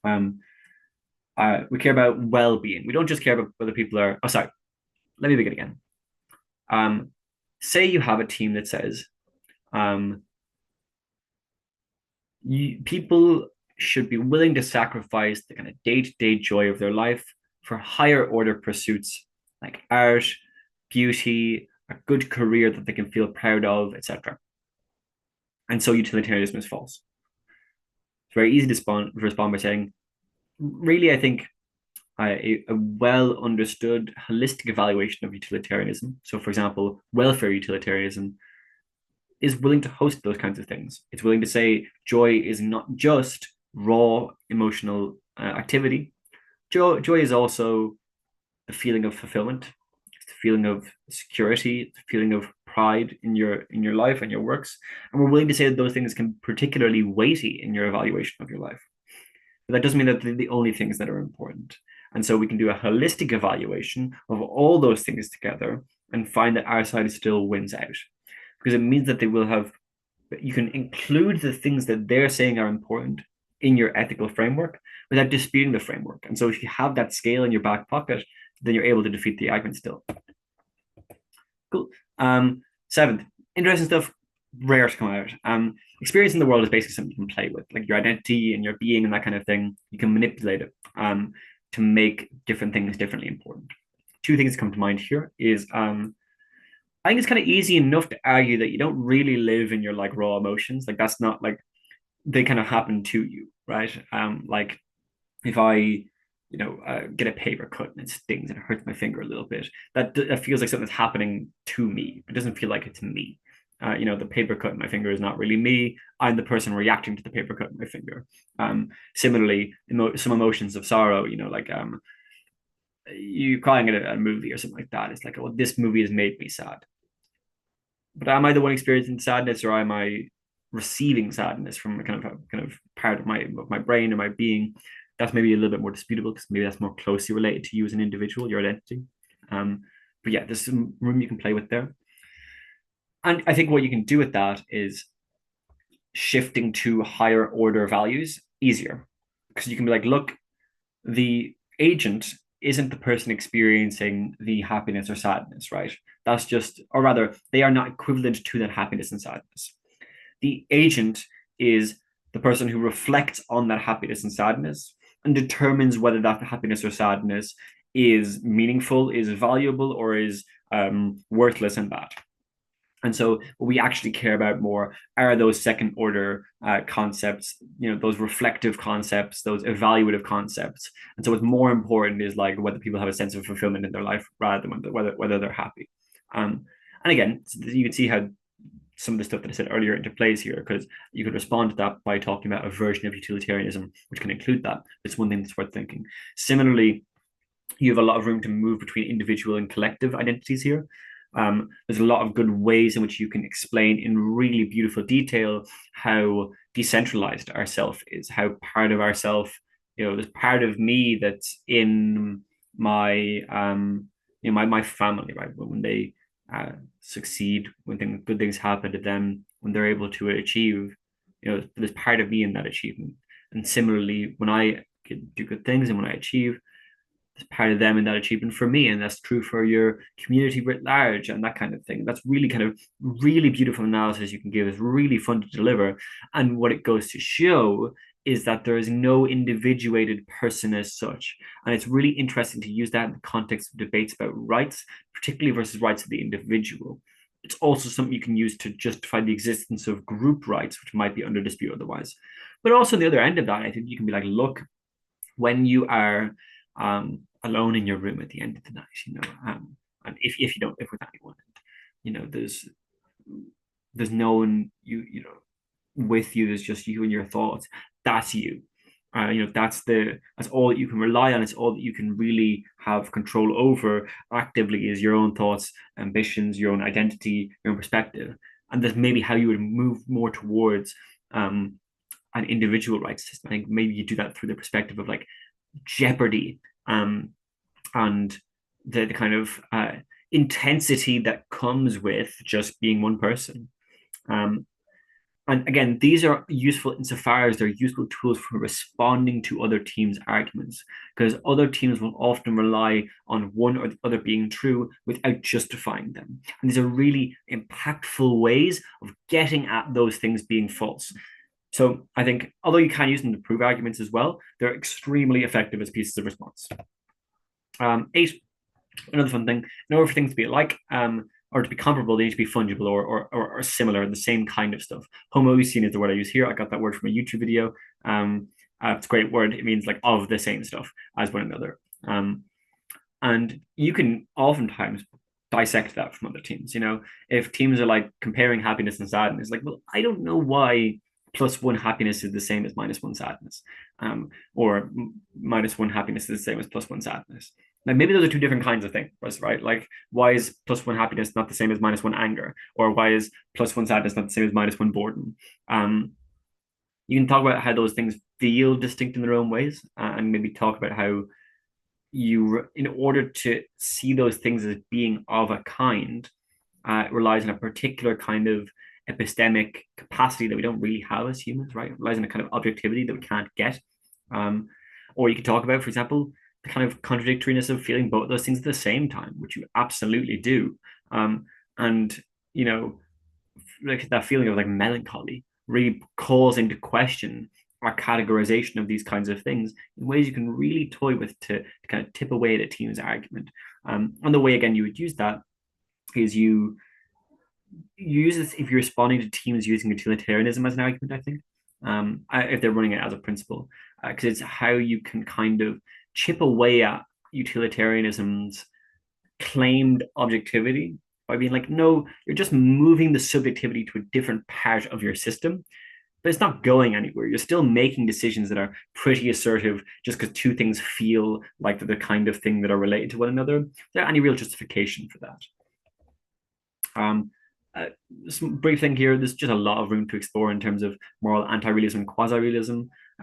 We care about well-being. We don't just care about whether people are. Oh, sorry. Let me begin again. Say you have a team that says people should be willing to sacrifice the kind of day-to-day joy of their life for higher order pursuits like art, beauty, a good career that they can feel proud of, etc. And so utilitarianism is false. It's very easy to respond by saying, really, I think a well understood holistic evaluation of utilitarianism, so for example, welfare utilitarianism, is willing to host those kinds of things. It's willing to say joy is not just raw emotional activity. Joy is also the feeling of fulfillment, it's the feeling of security, the feeling of pride in your life and your works. And we're willing to say that those things can be particularly weighty in your evaluation of your life. But that doesn't mean that they're the only things that are important. And so we can do a holistic evaluation of all those things together and find that our side still wins out. Because it means that you can include the things that they're saying are important in your ethical framework without disputing the framework. And so if you have that scale in your back pocket, then you're able to defeat the argument still. Cool. Seventh, interesting stuff, rare to come out. Experience in the world is basically something you can play with, like your identity and your being and that kind of thing. You can manipulate it to make different things differently important. Two things come to mind here is I think it's kind of easy enough to argue that you don't really live in your like raw emotions. Like that's not like they kind of happen to you, right? Like if I, get a paper cut and it stings and it hurts my finger a little bit, that feels like something that's happening to me. It doesn't feel like it's me. The paper cut in my finger is not really me. I'm the person reacting to the paper cut in my finger. Similarly, some emotions of sorrow, like you crying at a movie or something like that. It's like, oh, this movie has made me sad. But am I the one experiencing sadness, or am I receiving sadness from a kind of part of my brain and my being? That's maybe a little bit more disputable because maybe that's more closely related to you as an individual, your identity. Um, but yeah, there's some room you can play with there. And I think what you can do with that is shifting to higher order values easier. Because you can be like, look, the agent isn't the person experiencing the happiness or sadness, right? That's just, or rather, they are not equivalent to that happiness and sadness. The agent is the person who reflects on that happiness and sadness and determines whether that happiness or sadness is meaningful, is valuable, or is worthless and bad. And so what we actually care about more are those second order concepts, those reflective concepts, those evaluative concepts. And so what's more important is like whether people have a sense of fulfillment in their life rather than whether they're happy. And again, you can see how some of the stuff that I said earlier interplays here, because you could respond to that by talking about a version of utilitarianism, which can include that. It's one thing that's worth thinking. Similarly, you have a lot of room to move between individual and collective identities here. There's a lot of good ways in which you can explain in really beautiful detail how decentralized our self is, how part of ourself, there's part of me that's in my my family, right? When they succeed, when good things happen to them, when they're able to achieve, there's part of me in that achievement. And similarly, when I do good things and when I achieve, part of them in that achievement for me, and that's true for your community writ large and that kind of thing. That's really kind of really beautiful analysis you can give. It's really fun to deliver, and what it goes to show is that there is no individuated person as such, and it's really interesting to use that in the context of debates about rights, particularly versus rights of the individual. It's also something you can use to justify the existence of group rights, which might be under dispute otherwise. But also on the other end of that, I think you can be like, look, when you are alone in your room at the end of the night, and if you don't live with anyone, there's no one with you. There's just you and your thoughts. That's you. That's all that you can rely on. It's all that you can really have control over actively is your own thoughts, ambitions, your own identity, your own perspective, and that's maybe how you would move more towards an individual rights system. I think maybe you do that through the perspective of like jeopardy, and the kind of intensity that comes with just being one person. And again, these are useful insofar as they're useful tools for responding to other teams' arguments, because other teams will often rely on one or the other being true without justifying them. And these are really impactful ways of getting at those things being false. So I think, although you can use them to prove arguments as well, they're extremely effective as pieces of response. 8, another fun thing, in order for things to be alike, or to be comparable, they need to be fungible or similar, the same kind of stuff. Homoousian is the word I use here. I got that word from a YouTube video. It's a great word. It means like of the same stuff as one another. And you can oftentimes dissect that from other teams. If teams are like comparing happiness and sadness, like, well, I don't know why +1 happiness is the same as -1 sadness, or -1 happiness is the same as +1 sadness. Now, maybe those are two different kinds of things, right? Like, why is +1 happiness not the same as -1 anger? Or why is +1 sadness not the same as -1 boredom? You can talk about how those things feel distinct in their own ways, and maybe talk about how in order to see those things as being of a kind, it relies on a particular kind of epistemic capacity that we don't really have as humans, right? It relies on a kind of objectivity that we can't get. Or you could talk about, for example, the kind of contradictoriness of feeling both those things at the same time, which you absolutely do. And, like that feeling of like melancholy really calls into question our categorization of these kinds of things in ways you can really toy with to kind of tip away at a team's argument. And the way, again, you would use that is you use this if you're responding to teams using utilitarianism as an argument, I think, if they're running it as a principle, because it's how you can kind of chip away at utilitarianism's claimed objectivity by being like, no, you're just moving the subjectivity to a different part of your system. but it's not going anywhere. You're still making decisions that are pretty assertive just because two things feel like they're the kind of thing that are related to one another. There any real justification for that? Um, some brief thing here. There's just a lot of room to explore in terms of moral anti-realism and quasi-realism.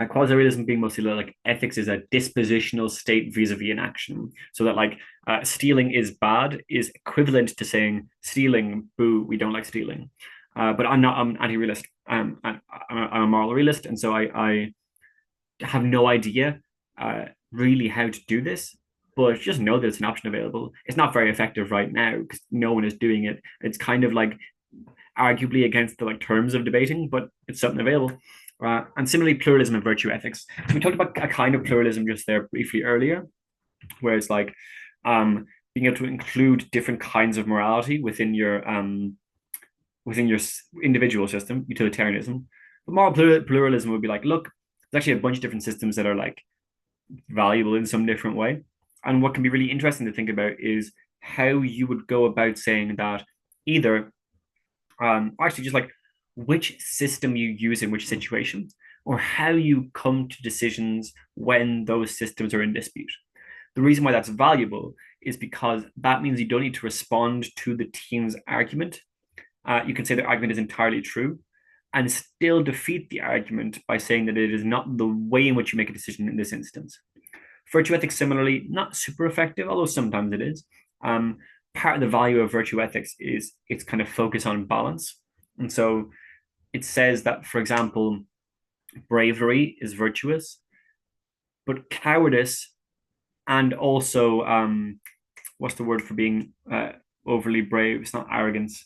Quasi-realism being mostly like ethics is a dispositional state vis-a-vis an action. So that like stealing is bad is equivalent to saying stealing, boo, we don't like stealing. But I'm not. I'm anti-realist. I'm a moral realist, and so I have no idea really how to do this, but just know that it's an option available. It's not very effective right now because no one is doing it. It's kind of like arguably against the like terms of debating, but it's something available. And similarly, pluralism and virtue ethics. We talked about a kind of pluralism just there briefly earlier, where it's like being able to include different kinds of morality within your individual system, utilitarianism. But moral pluralism would be like, look, there's actually a bunch of different systems that are like valuable in some different way. And what can be really interesting to think about is how you would go about saying that either, actually, just like which system you use in which situation, or how you come to decisions when those systems are in dispute. The reason why that's valuable is because that means you don't need to respond to the team's argument. You can say the argument is entirely true and still defeat the argument by saying that it is not the way in which you make a decision in this instance. Virtue ethics, similarly, not super effective, although sometimes it is. Part of the value of virtue ethics is its kind of focus on balance. And so it says that, for example, bravery is virtuous, but cowardice and also, what's the word for being overly brave? It's not arrogance,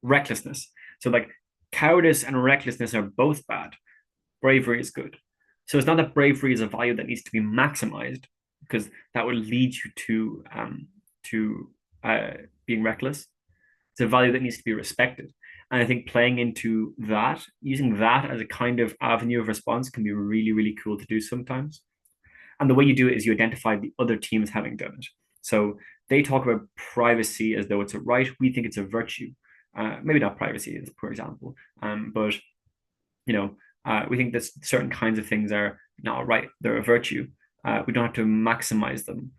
recklessness. So, like, cowardice and recklessness are both bad. Bravery is good. So it's not that bravery is a value that needs to be maximized, because that would lead you to being reckless. It's a value that needs to be respected. And I think playing into that, using that as a kind of avenue of response can be really, really cool to do sometimes. And the way you do it is you identify the other teams having done it. So they talk about privacy as though it's a right. We think it's a virtue. Maybe not privacy, as for example, but you know, we think that certain kinds of things are not right; they're a virtue. We don't have to maximize them.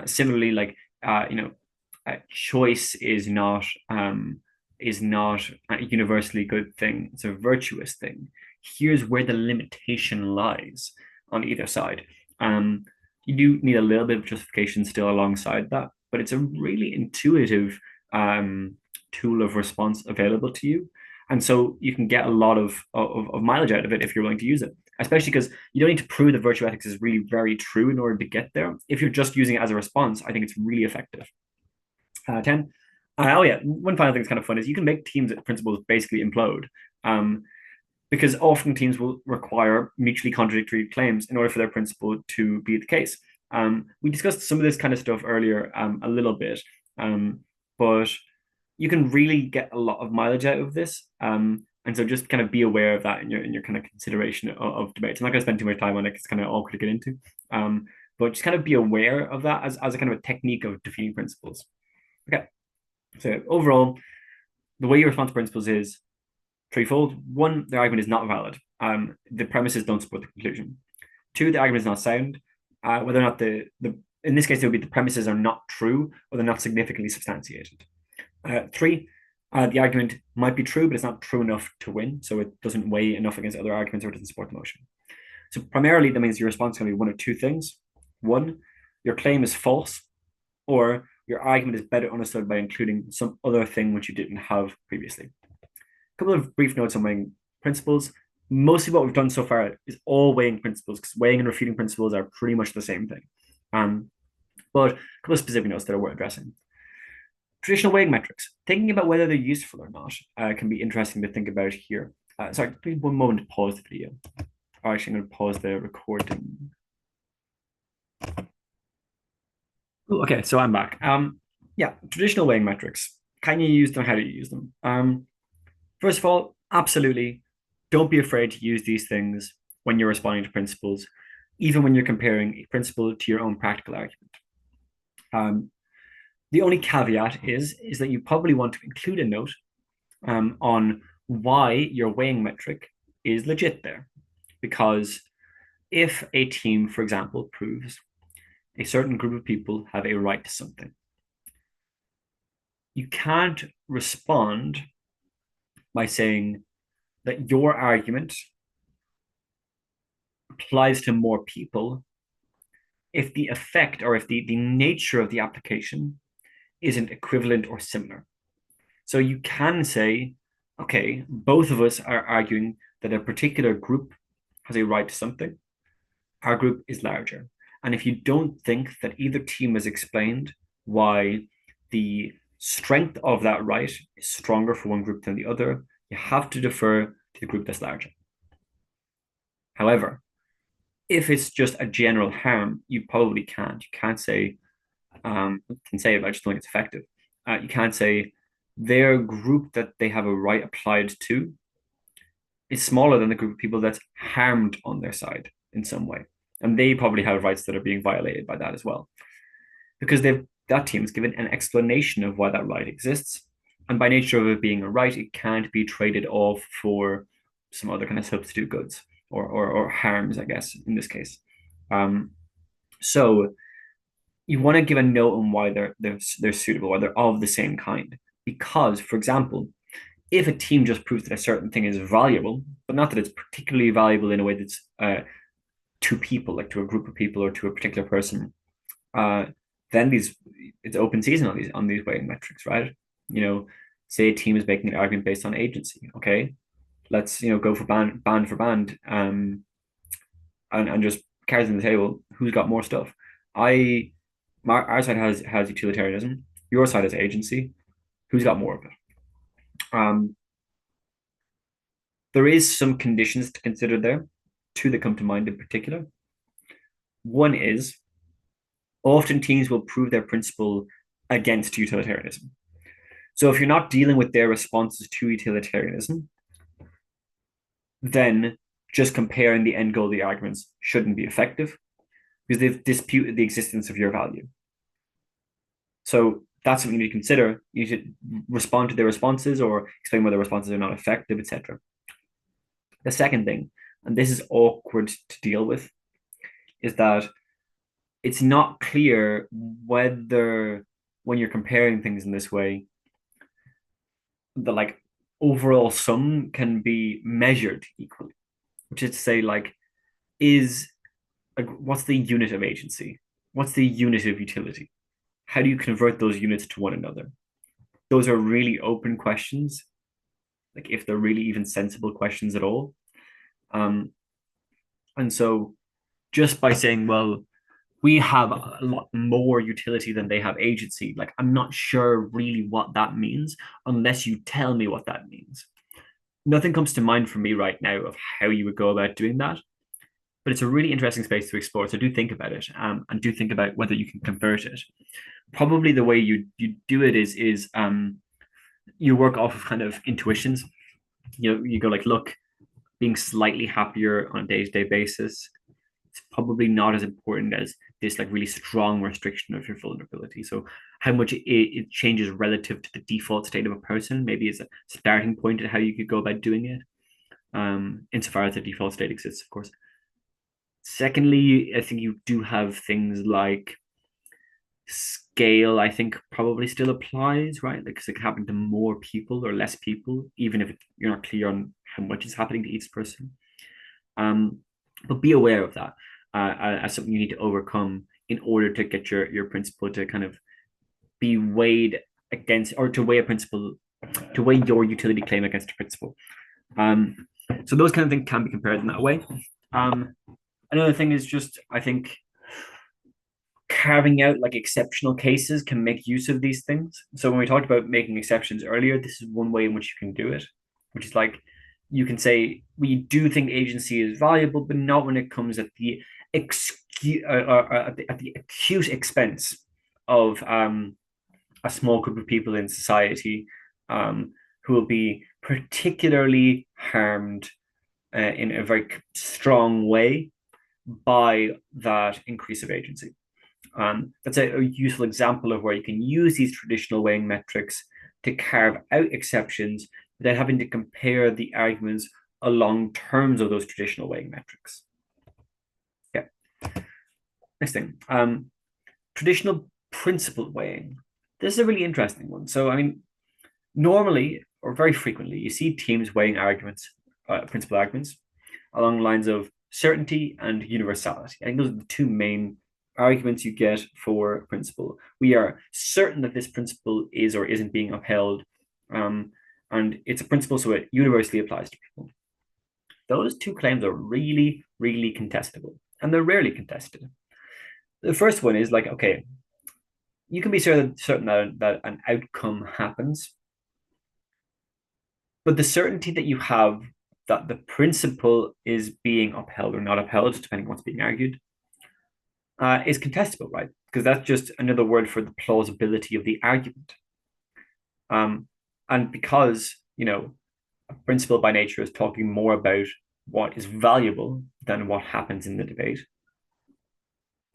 Similarly, like choice is not a universally good thing. It's a virtuous thing. Here's where the limitation lies on either side. You do need a little bit of justification still alongside that, but it's a really intuitive tool of response available to you. And so you can get a lot of mileage out of it if you're willing to use it, especially because you don't need to prove that virtue ethics is really very true in order to get there. If you're just using it as a response, I think it's really effective. 10. Oh, yeah. One final thing that's kind of fun is you can make teams principles basically implode. Because often teams will require mutually contradictory claims in order for their principle to be the case. We discussed some of this kind of stuff earlier a little bit, but you can really get a lot of mileage out of this. And so just kind of be aware of that in your kind of consideration of debates. I'm not going to spend too much time on it. It's kind of awkward to get into. But just kind of be aware of that as a kind of a technique of defeating principles. Okay. So overall, the way you respond to principles is threefold. One, the argument is not valid. The premises don't support the conclusion. Two, the argument is not sound. Whether or not the in this case, it would be the premises are not true or they're not significantly substantiated. Three, the argument might be true, but it's not true enough to win. So it doesn't weigh enough against other arguments or it doesn't support the motion. So primarily, that means your response is going to be one of two things. One, your claim is false, or your argument is better understood by including some other thing which you didn't have previously. A couple of brief notes on weighing principles. Mostly what we've done so far is all weighing principles, because weighing and refuting principles are pretty much the same thing. But a couple of specific notes that are worth addressing. Traditional weighing metrics, thinking about whether they're useful or not, can be interesting to think about here. Sorry, please one moment to pause the video. Actually, I'm going to pause the recording. Ooh, okay, so I'm back. Yeah, traditional weighing metrics. Can you use them? How do you use them? First of all, absolutely, don't be afraid to use these things when you're responding to principles, even when you're comparing a principle to your own practical argument. The only caveat is that you probably want to include a note on why your weighing metric is legit there. Because if a team, for example, proves a certain group of people have a right to something, you can't respond by saying that your argument applies to more people if the effect or if the nature of the application isn't equivalent or similar. So you can say, okay, both of us are arguing that a particular group has a right to something. Our group is larger. And if you don't think that either team has explained why the strength of that right is stronger for one group than the other, you have to defer to the group that's larger. However, if it's just a general harm, you probably can't. You can't say, can say it, but I just don't think it's effective. You can't say their group that they have a right applied to is smaller than the group of people that's harmed on their side in some way. And they probably have rights that are being violated by that as well. Because that team is given an explanation of why that right exists. And by nature of it being a right, it can't be traded off for some other kind of substitute goods or harms, I guess, in this case. So you want to give a note on why they're suitable, why they're of the same kind. Because, for example, if a team just proves that a certain thing is valuable, but not that it's particularly valuable in a way that's to people, like to a group of people or to a particular person, then it's open season on these weighting metrics, right? Say a team is making an argument based on agency. Okay, let's go for band for band, and just cards on the table. Who's got more stuff? Our side has utilitarianism. Your side has agency. Who's got more of it? There is some conditions to consider there, two that come to mind in particular. One is often teams will prove their principle against utilitarianism. So if you're not dealing with their responses to utilitarianism, then just comparing the end goal of the arguments shouldn't be effective because they've disputed the existence of your value. So that's something you need to consider. You should respond to their responses or explain why their responses are not effective, etc. The second thing, and this is awkward to deal with, is that it's not clear whether when you're comparing things in this way, the overall sum can be measured equally, which is to say, what's the unit of agency? What's the unit of utility? How do you convert those units to one another? Those are really open questions, like if they're really even sensible questions at all. And so just by saying, well, we have a lot more utility than they have agency, like I'm not sure really what that means unless you tell me what that means. Nothing comes to mind for me right now of how you would go about doing that, but it's a really interesting space to explore. So do think about it, and do think about whether you can convert it. Probably the way you do it is you work off of kind of intuitions. You go like, look, being slightly happier on a day-to-day basis, it's probably not as important as this really strong restriction of your vulnerability. So how much it changes relative to the default state of a person maybe is a starting point at how you could go about doing it, insofar as the default state exists, of course. Secondly, I think you do have things like scale. I think probably still applies, right? Because it can happen to more people or less people, even if you're not clear on how much is happening to each person. But be aware of that as something you need to overcome in order to get your principle to kind of be weighed against, or to weigh a principle, to weigh your utility claim against a principle. So those kind of things can be compared in that way. Another thing is just, I think, carving out exceptional cases can make use of these things. So when we talked about making exceptions earlier, this is one way in which you can do it, which is you can say we do think agency is valuable, but not when it comes at the at the acute expense of a small group of people in society who will be particularly harmed in a very strong way by that increase of agency. That's a useful example of where you can use these traditional weighing metrics to carve out exceptions then having to compare the arguments along terms of those traditional weighing metrics. Okay. Next thing, traditional principled weighing. This is a really interesting one. So, I mean, normally or very frequently, you see teams weighing arguments, principal arguments, along the lines of certainty and universality. I think those are the two main arguments you get for a principle. We are certain that this principle is or isn't being upheld, and it's a principle, so it universally applies to people. Those two claims are really, really contestable, and they're rarely contested. The first one is like, okay, you can be certain that an outcome happens, but the certainty that you have that the principle is being upheld or not upheld, depending on what's being argued, is contestable, right? Because that's just another word for the plausibility of the argument. And because, a principle by nature is talking more about what is valuable than what happens in the debate,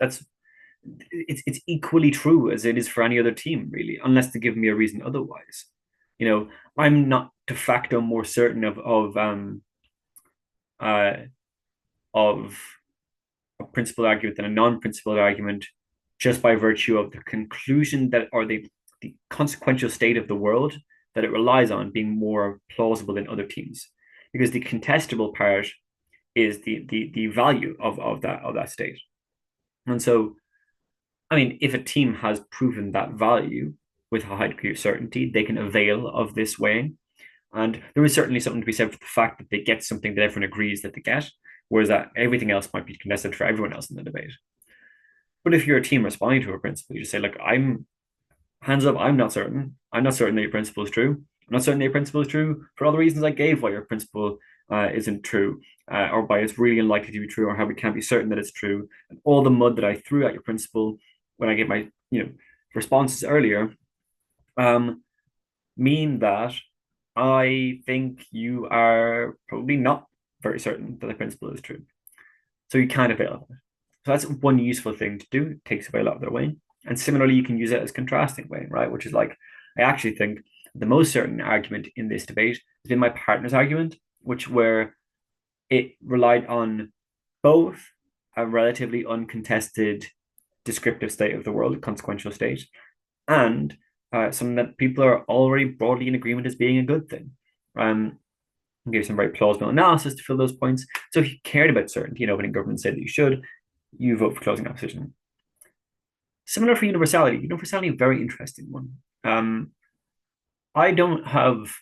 it's equally true as it is for any other team, really, unless they give me a reason otherwise. I'm not de facto more certain of a principled argument than a non-principled argument just by virtue of the conclusion that, or the consequential state of the world that it relies on being more plausible than other teams, because the contestable part is the value of that state. And so, I mean, if a team has proven that value with a high degree of certainty, they can avail of this weighing. And there is certainly something to be said for the fact that they get something that everyone agrees that they get, whereas that everything else might be contested for everyone else in the debate. But if you're a team responding to a principle, you just say, look, I'm hands up, I'm not certain. I'm not certain that your principle is true. I'm not certain that your principle is true for all the reasons I gave why your principle isn't true, or why it's really unlikely to be true, or how we can't be certain that it's true. And all the mud that I threw at your principle when I gave my responses earlier mean that I think you are probably not very certain that the principle is true. So you can't avail of it. So that's one useful thing to do. It takes away a lot of their weighing. And similarly, you can use it as contrasting weighing, right? Which is like, I actually think the most certain argument in this debate has been my partner's argument, where it relied on both a relatively uncontested descriptive state of the world, consequential state, and something that people are already broadly in agreement as being a good thing. Gave some very plausible analysis to fill those points. So if you cared about certainty, when government said that you should, you vote for closing opposition. Similar for universality. Universality, a very interesting one. I don't have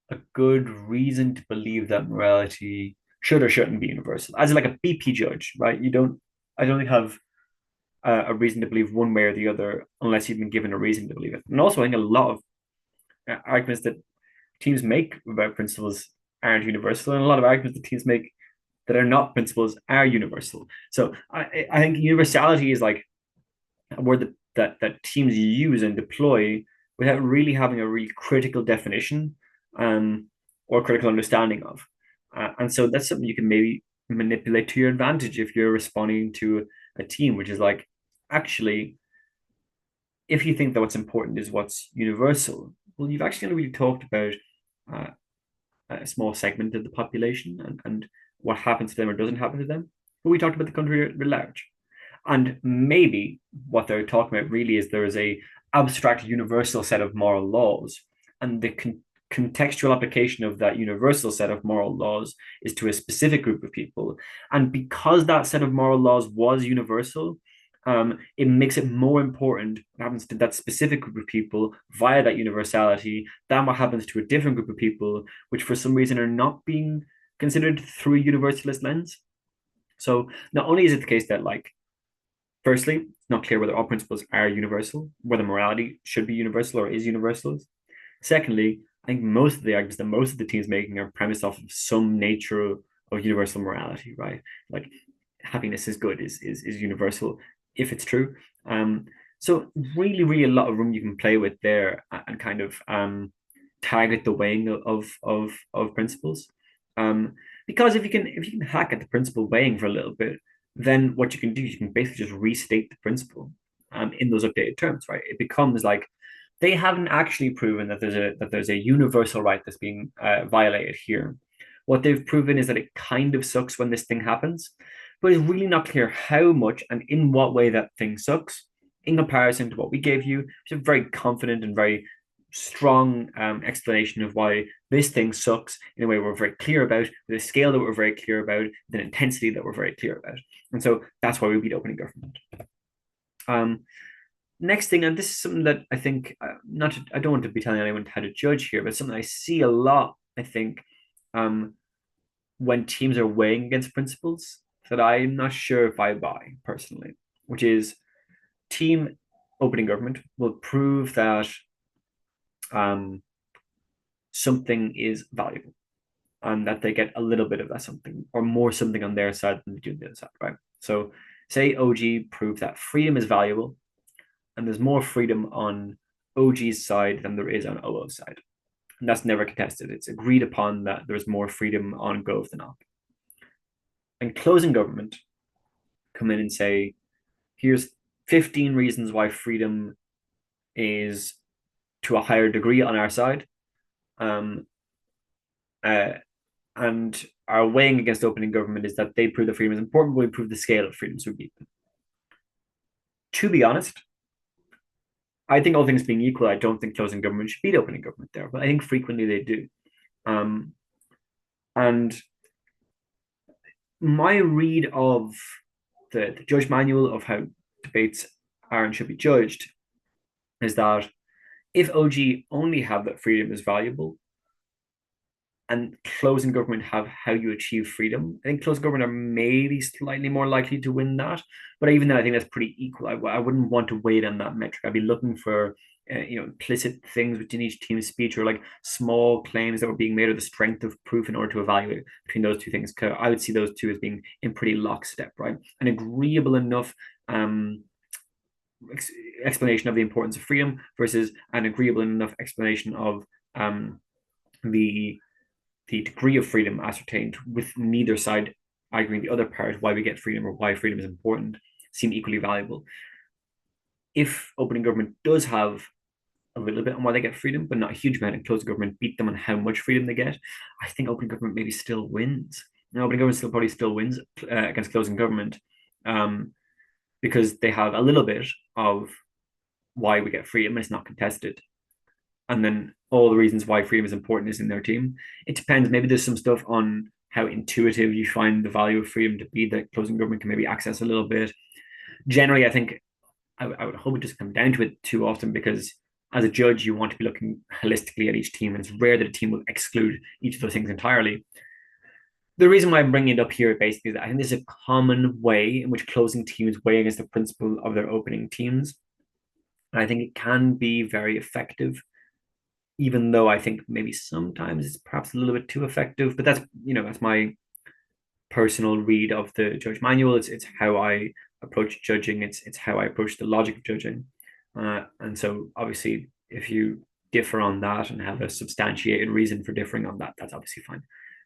a good reason to believe that morality should or shouldn't be universal. As like a BP judge, right? I don't have a reason to believe one way or the other unless you've been given a reason to believe it. And also, I think a lot of arguments that teams make about principles aren't universal, and a lot of arguments that teams make that are not principles are universal. So I think universality is like a word that teams use and deploy without really having a really critical definition or critical understanding of. And so that's something you can maybe manipulate to your advantage if you're responding to a team, which is like, actually, if you think that what's important is what's universal, well, you've actually really talked about a small segment of the population and what happens to them or doesn't happen to them. But we talked about the country at large. And maybe what they're talking about really is there is a abstract universal set of moral laws, and the contextual application of that universal set of moral laws is to a specific group of people. And because that set of moral laws was universal, it makes it more important what happens to that specific group of people via that universality than what happens to a different group of people, which for some reason are not being considered through a universalist lens. So not only is it the case that, like, firstly, it's not clear whether all principles are universal, whether morality should be universal or is universal. Secondly, I think most of the arguments that most of the teams making are premised off of some nature of universal morality, right? Like happiness is good is universal if it's true. So really, really a lot of room you can play with there and kind of target the weighing of principles. Because if you can hack at the principle weighing for a little bit, then what you can do is you can basically just restate the principle in those updated terms, right? It becomes like they haven't actually proven that there's a universal right that's being violated here. What they've proven is that it kind of sucks when this thing happens, but it's really not clear how much and in what way that thing sucks in comparison to what we gave you. It's a very confident and very strong explanation of why this thing sucks in a way we're very clear about, with a scale that we're very clear about, with an intensity that we're very clear about. And so that's why we beat opening government. Next thing, and this is something that I think, I don't want to be telling anyone how to judge here, but something I see a lot, I think, when teams are weighing against principles that I'm not sure if I buy personally, which is team opening government will prove that something is valuable and that they get a little bit of that something or more something on their side than they do on the other side, right? So say OG prove that freedom is valuable and there's more freedom on OG's side than there is on OO's side. And that's never contested. It's agreed upon that there's more freedom on Gove than op. And closing government come in and say, here's 15 reasons why freedom is to a higher degree on our side. And our weighing against opening government is that they prove that freedom is important, but we prove the scale of freedom, so we beat them. To be honest, I think all things being equal, I don't think closing government should beat opening government there, but I think frequently they do. And my read of the judge manual of how debates are and should be judged is that if OG only have that freedom is valuable, and closing government have how you achieve freedom. I think closing government are maybe slightly more likely to win that, but even then, I think that's pretty equal. I wouldn't want to wait on that metric. I'd be looking for implicit things within each team's speech or like small claims that were being made or the strength of proof in order to evaluate between those two things. I would see those two as being in pretty lockstep, right? An agreeable enough explanation of the importance of freedom versus an agreeable enough explanation of the degree of freedom ascertained with neither side arguing the other part why we get freedom or why freedom is important seem equally valuable. If opening government does have a little bit on why they get freedom, but not a huge amount, and closing government beat them on how much freedom they get, I think opening government maybe still wins. Now, opening government probably still wins against closing government because they have a little bit of why we get freedom and it's not contested. And then all the reasons why freedom is important is in their team. It depends. Maybe there's some stuff on how intuitive you find the value of freedom to be that closing government can maybe access a little bit. Generally, I think I would hope it doesn't come down to it too often because as a judge, you want to be looking holistically at each team, and it's rare that a team will exclude each of those things entirely. The reason why I'm bringing it up here basically is that I think this is a common way in which closing teams weigh against the principle of their opening teams. And I think it can be very effective, even though I think maybe sometimes it's perhaps a little bit too effective. But that's my personal read of the judge manual. It's how I approach judging. It's how I approach the logic of judging. And so obviously, if you differ on that and have a substantiated reason for differing on that, that's obviously fine.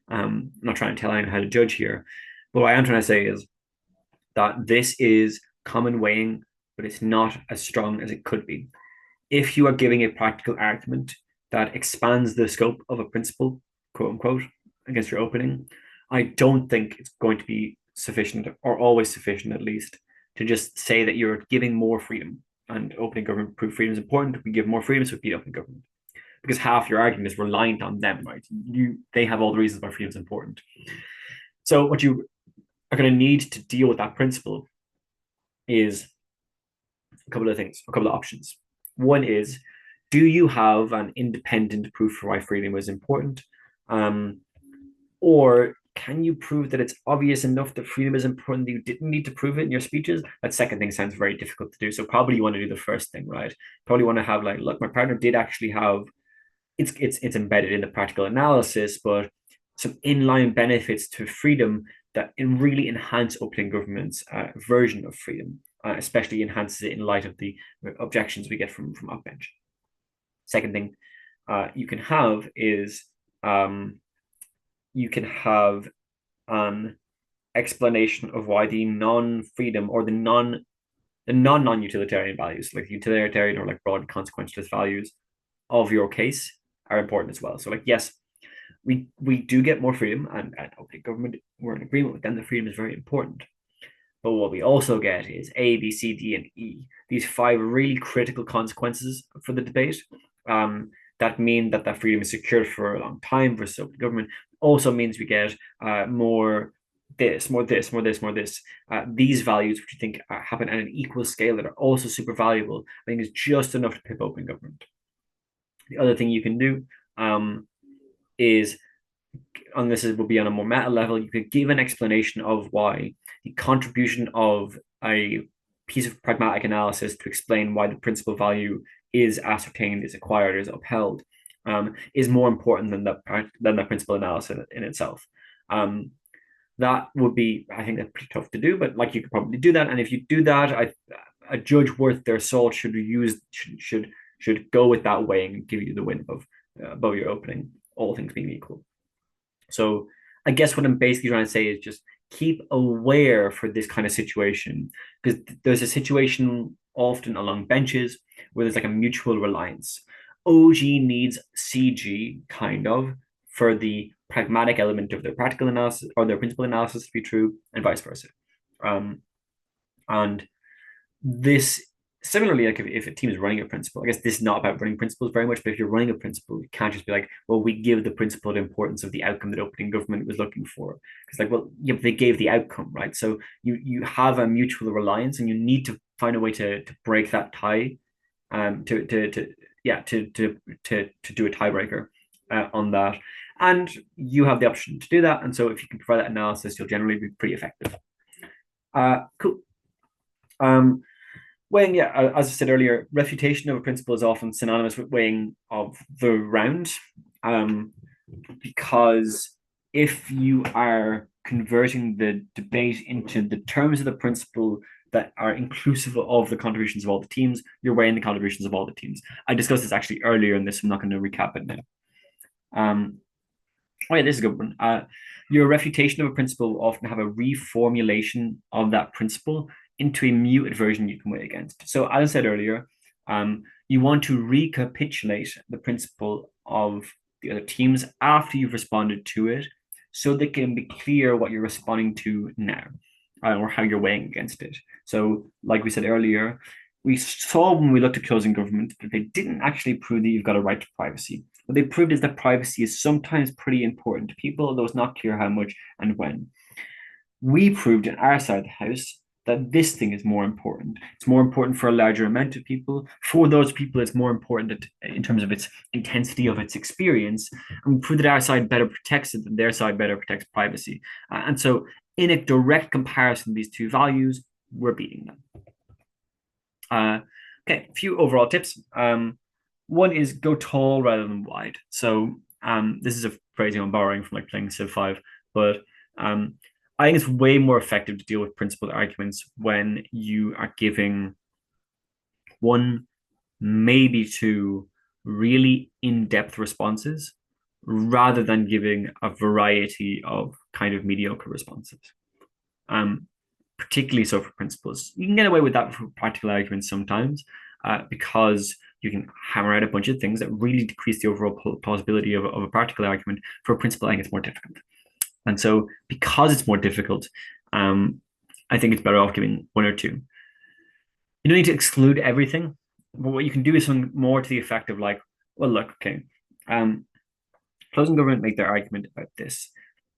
I'm not trying to tell anyone how to judge here, but what I am trying to say is that this is common weighing, but it's not as strong as it could be. If you are giving a practical argument that expands the scope of a principle, quote unquote, against your opening, I don't think it's going to be sufficient or always sufficient, at least, to just say that you're giving more freedom and opening government proof freedom is important. We give more freedom, so we beat open government. Because half your argument is reliant on them, right? They have all the reasons why freedom is important. So what you are going to need to deal with that principle is a couple of things, a couple of options. One is, do you have an independent proof for why freedom is important? Or can you prove that it's obvious enough that freedom is important that you didn't need to prove it in your speeches? That second thing sounds very difficult to do. So probably you want to do the first thing, right? Probably want to have like, look, my partner did actually have it's embedded in the practical analysis, but some inline benefits to freedom that really enhance opening government's version of freedom, especially enhances it in light of the objections we get from upbench. Second thing you can have is you can have an explanation of why the non-freedom or the the non-utilitarian values, like utilitarian or like broad consequentialist values of your case are important as well. So like, yes, we do get more freedom, and okay, government, we're in agreement with them, the freedom is very important. But what we also get is A, B, C, D, and E. These five really critical consequences for the debate, that mean that that freedom is secured for a long time versus open government. Also means we get more this, more this, more this, more this. These values, which you think happen at an equal scale, that are also super valuable, I think is just enough to pip open government. The other thing you can do is, and this will be on a more meta level, you could give an explanation of why the contribution of a piece of pragmatic analysis to explain why the principal value is ascertained, is acquired, is upheld, is more important than the principal analysis in itself. That would be, I think, that's pretty tough to do, but like you could probably do that. And if you do that, a judge worth their salt should go with that weighing and give you the win above your opening, all things being equal. So I guess what I'm basically trying to say is just keep aware for this kind of situation, because there's a situation often along benches where there's like a mutual reliance. OG needs CG kind of for the pragmatic element of their practical analysis or their principal analysis to be true, and vice versa. And this, similarly, like if a team is running a principle, I guess this is not about running principles very much, but if you're running a principle, you can't just be like, well, we give the principle the importance of the outcome that opening government was looking for. Because like, well, yeah, they gave the outcome, right? So you have a mutual reliance, and you need to find a way to break that tie, to do a tiebreaker on that. And you have the option to do that. And so if you can provide that analysis, you'll generally be pretty effective. Cool. Weighing, yeah, as I said earlier, refutation of a principle is often synonymous with weighing of the round, because if you are converting the debate into the terms of the principle that are inclusive of the contributions of all the teams, you're weighing the contributions of all the teams. I discussed this actually earlier in this. I'm not going to recap it now. Oh yeah, this is a good one. Your refutation of a principle will often have a reformulation of that principle into a muted version you can weigh against. So as I said earlier, you want to recapitulate the principle of the other teams after you've responded to it, so they can be clear what you're responding to now, or how you're weighing against it. So like we said earlier, we saw when we looked at closing government that they didn't actually prove that you've got a right to privacy. What they proved is that privacy is sometimes pretty important to people, although it's not clear how much and when. We proved in our side of the house that this thing is more important. It's more important for a larger amount of people. For those people, it's more important in terms of its intensity of its experience. And we proved that our side better protects it than their side better protects privacy. And so in a direct comparison of these two values, we're beating them. Okay, a few overall tips. One is go tall rather than wide. So this is a phrase I'm borrowing from like playing Civ 5, but I think it's way more effective to deal with principled arguments when you are giving one, maybe two really in-depth responses, rather than giving a variety of kind of mediocre responses. Particularly so for principles. You can get away with that for practical arguments sometimes, because you can hammer out a bunch of things that really decrease the overall plausibility of a practical argument. For a principle, I think it's more difficult. And so because it's more difficult, I think it's better off giving one or two. You don't need to exclude everything, but what you can do is something more to the effect of like, well, look, okay, closing government make their argument about this.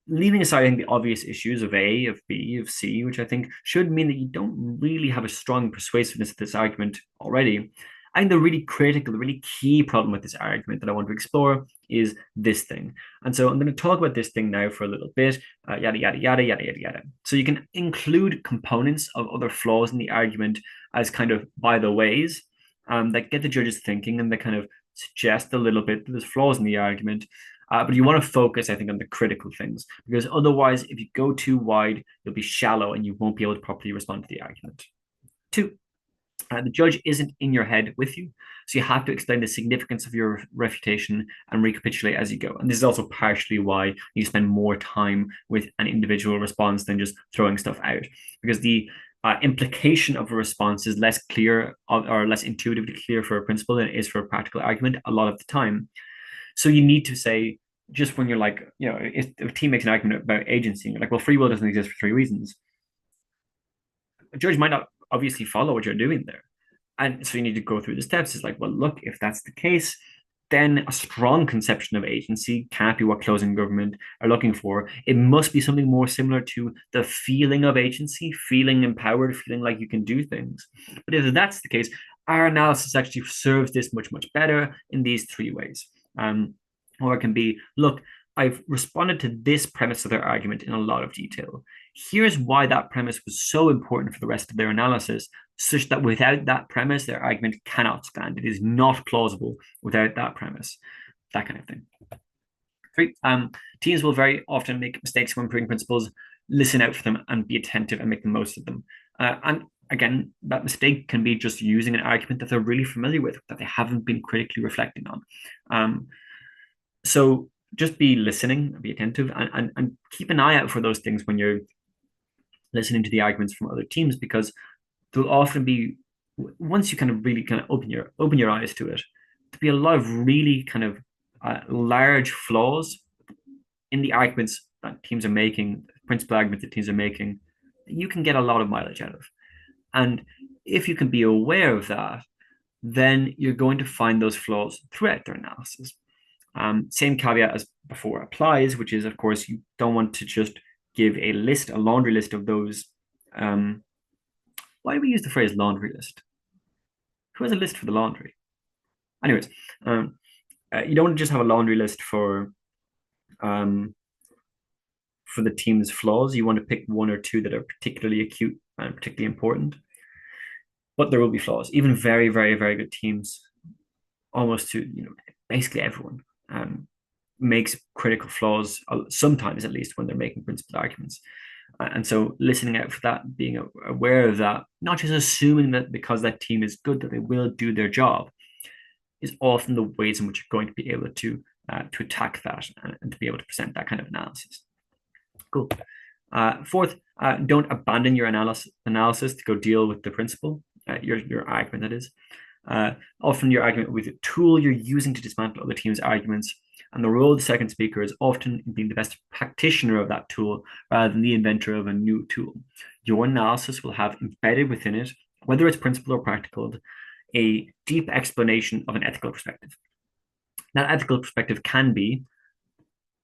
Leaving aside, I think, the obvious issues of A, of B, of C, which I think should mean that you don't really have a strong persuasiveness of this argument already. I think the really critical, the really key problem with this argument that I want to explore is this thing. And so I'm going to talk about this thing now for a little bit, yada, yada, yada, yada, yada, yada. So you can include components of other flaws in the argument as kind of by the ways, that get the judges thinking, and that kind of suggest a little bit that there's flaws in the argument. But you want to focus, I think, on the critical things, because otherwise, if you go too wide, you'll be shallow and you won't be able to properly respond to the argument. Two, the judge isn't in your head with you, so you have to explain the significance of your refutation and recapitulate as you go. And this is also partially why you spend more time with an individual response than just throwing stuff out, because the implication of a response is less clear or less intuitively clear for a principle than it is for a practical argument a lot of the time. So you need to say, just when you're like, if a team makes an argument about agency, you're like, well, free will doesn't exist for three reasons. A judge might not obviously follow what you're doing there. And so you need to go through the steps. It's like, well, look, if that's the case, then a strong conception of agency can't be what closing government are looking for. It must be something more similar to the feeling of agency, feeling empowered, feeling like you can do things. But if that's the case, our analysis actually serves this much, much better in these three ways. Or it can be, look, I've responded to this premise of their argument in a lot of detail. Here's why that premise was so important for the rest of their analysis, such that without that premise, their argument cannot stand. It is not plausible without that premise. That kind of thing. Three, teams will very often make mistakes when proving principles. Listen out for them and be attentive and make the most of them. And again, that mistake can be just using an argument that they're really familiar with, that they haven't been critically reflecting on. So just be listening, be attentive, and keep an eye out for those things when you're listening to the arguments from other teams, because there'll often be, once you kind of really kind of open your eyes to it, there'll be a lot of really kind of large flaws in the arguments that teams are making, principal arguments that teams are making, that you can get a lot of mileage out of. And if you can be aware of that, then you're going to find those flaws throughout their analysis. Same caveat as before applies, which is, of course, you don't want to just give a laundry list of those. Why do we use the phrase laundry list? Who has a list for the laundry? Anyways, you don't just have a laundry list for the team's flaws. You want to pick one or two that are particularly acute and particularly important. But there will be flaws. Even very, very, very good teams, almost to basically everyone, makes critical flaws sometimes, at least when they're making principled arguments. And so listening out for that, being aware of that, not just assuming that because that team is good that they will do their job, is often the ways in which you're going to be able to attack that and to be able to present that kind of analysis. Cool. Fourth, don't abandon your analysis to go deal with the principle, your argument, that is. Often your argument with a tool you're using to dismantle other teams' arguments, and the role of the second speaker is often being the best practitioner of that tool rather than the inventor of a new tool. Your analysis will have embedded within it, whether it's principled or practical, a deep explanation of an ethical perspective. That ethical perspective can be,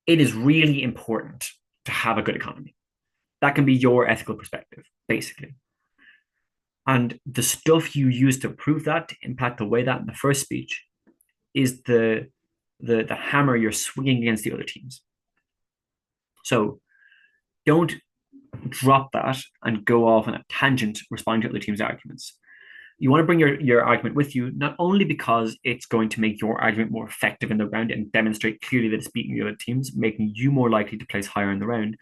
it is really important to have a good economy. That can be your ethical perspective, basically. And the stuff you use to prove that, to impact the way that in the first speech, is the hammer you're swinging against the other teams. So don't drop that and go off on a tangent responding to other teams' arguments. You want to bring your argument with you, not only because it's going to make your argument more effective in the round and demonstrate clearly that it's beating the other teams, making you more likely to place higher in the round,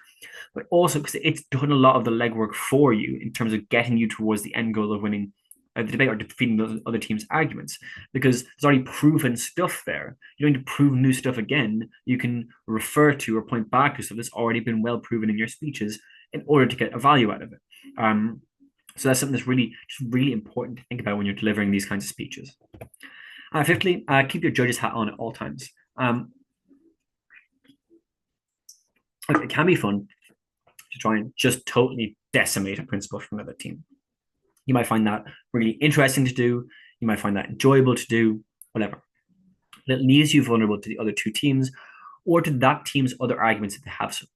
but also because it's done a lot of the legwork for you in terms of getting you towards the end goal of winning the debate or defeating those other teams' arguments, because there's already proven stuff there. You don't need to prove new stuff again. You can refer to or point back to stuff that's already been well proven in your speeches in order to get a value out of it. So that's something that's really important to think about when you're delivering these kinds of speeches. Fifthly, keep your judge's hat on at all times. It can be fun to try and just totally decimate a principle from another team. You might find that really interesting to do. You might find that enjoyable to do, whatever. It leaves you vulnerable to the other two teams or to that team's other arguments if they have some.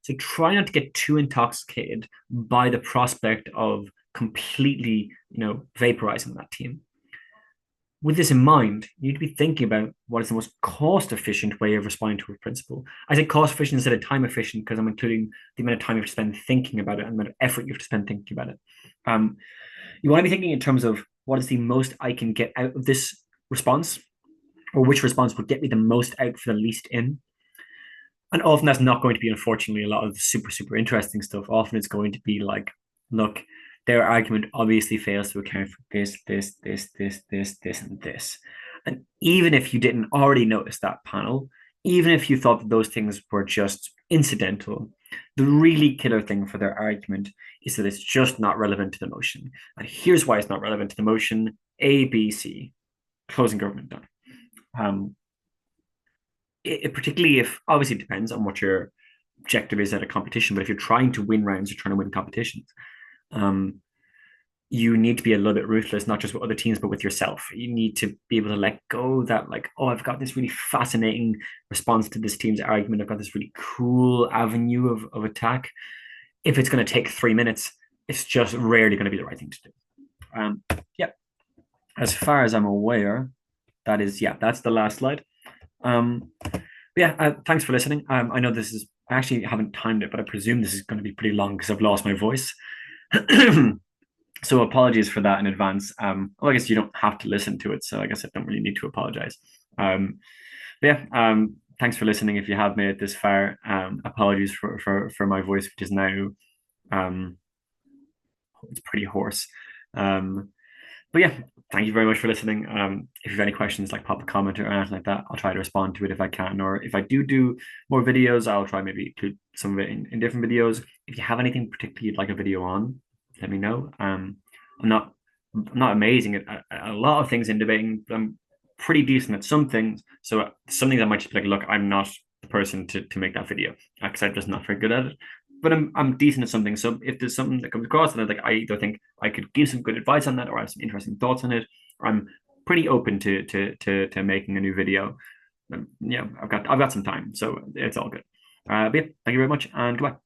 So try not to get too intoxicated by the prospect of completely, vaporizing that team. With this in mind, you need to be thinking about what is the most cost-efficient way of responding to a principle. I say cost-efficient instead of time-efficient because I'm including the amount of time you have to spend thinking about it and the amount of effort you have to spend thinking about it. You want to be thinking in terms of what is the most I can get out of this response, or which response would get me the most out for the least in. And often that's not going to be, unfortunately, a lot of the super, super interesting stuff. Often it's going to be like, look, their argument obviously fails to account for this, and this. And even if you didn't already notice that panel, even if you thought that those things were just incidental. The really killer thing for their argument is that it's just not relevant to the motion. And here's why it's not relevant to the motion: A, B, C. Closing government done. Um, it particularly if obviously it depends on what your objective is at a competition, but if you're trying to win rounds, you're trying to win competitions. Um, you need to be a little bit ruthless, not just with other teams, but with yourself. You need to be able to let go that, like, oh, I've got this really fascinating response to this team's argument. I've got this really cool avenue of attack. If it's going to take 3 minutes, it's just rarely going to be the right thing to do. Yeah, as far as I'm aware, that's the last slide. Thanks for listening. I know I actually haven't timed it, but I presume this is going to be pretty long because I've lost my voice. So apologies for that in advance. Well, I guess you don't have to listen to it, so I guess I don't really need to apologize. Thanks for listening. If you have made it this far, apologies for my voice, which is now it's pretty hoarse. But yeah, thank you very much for listening. If you have any questions, like pop a comment or anything like that, I'll try to respond to it if I can. Or if I do more videos, I'll try maybe include some of it in different videos. If you have anything particularly you'd like a video on, let me know. I'm not amazing at a lot of things in debating, but I'm pretty decent at some things. So some things I might just be like, look, I'm not the person to make that video because I'm just not very good at it. But I'm decent at something. So if there's something that comes across and I either think I could give some good advice on that, or I have some interesting thoughts on it, or I'm pretty open to making a new video. Yeah, I've got some time, so it's all good. But yeah, thank you very much, and goodbye.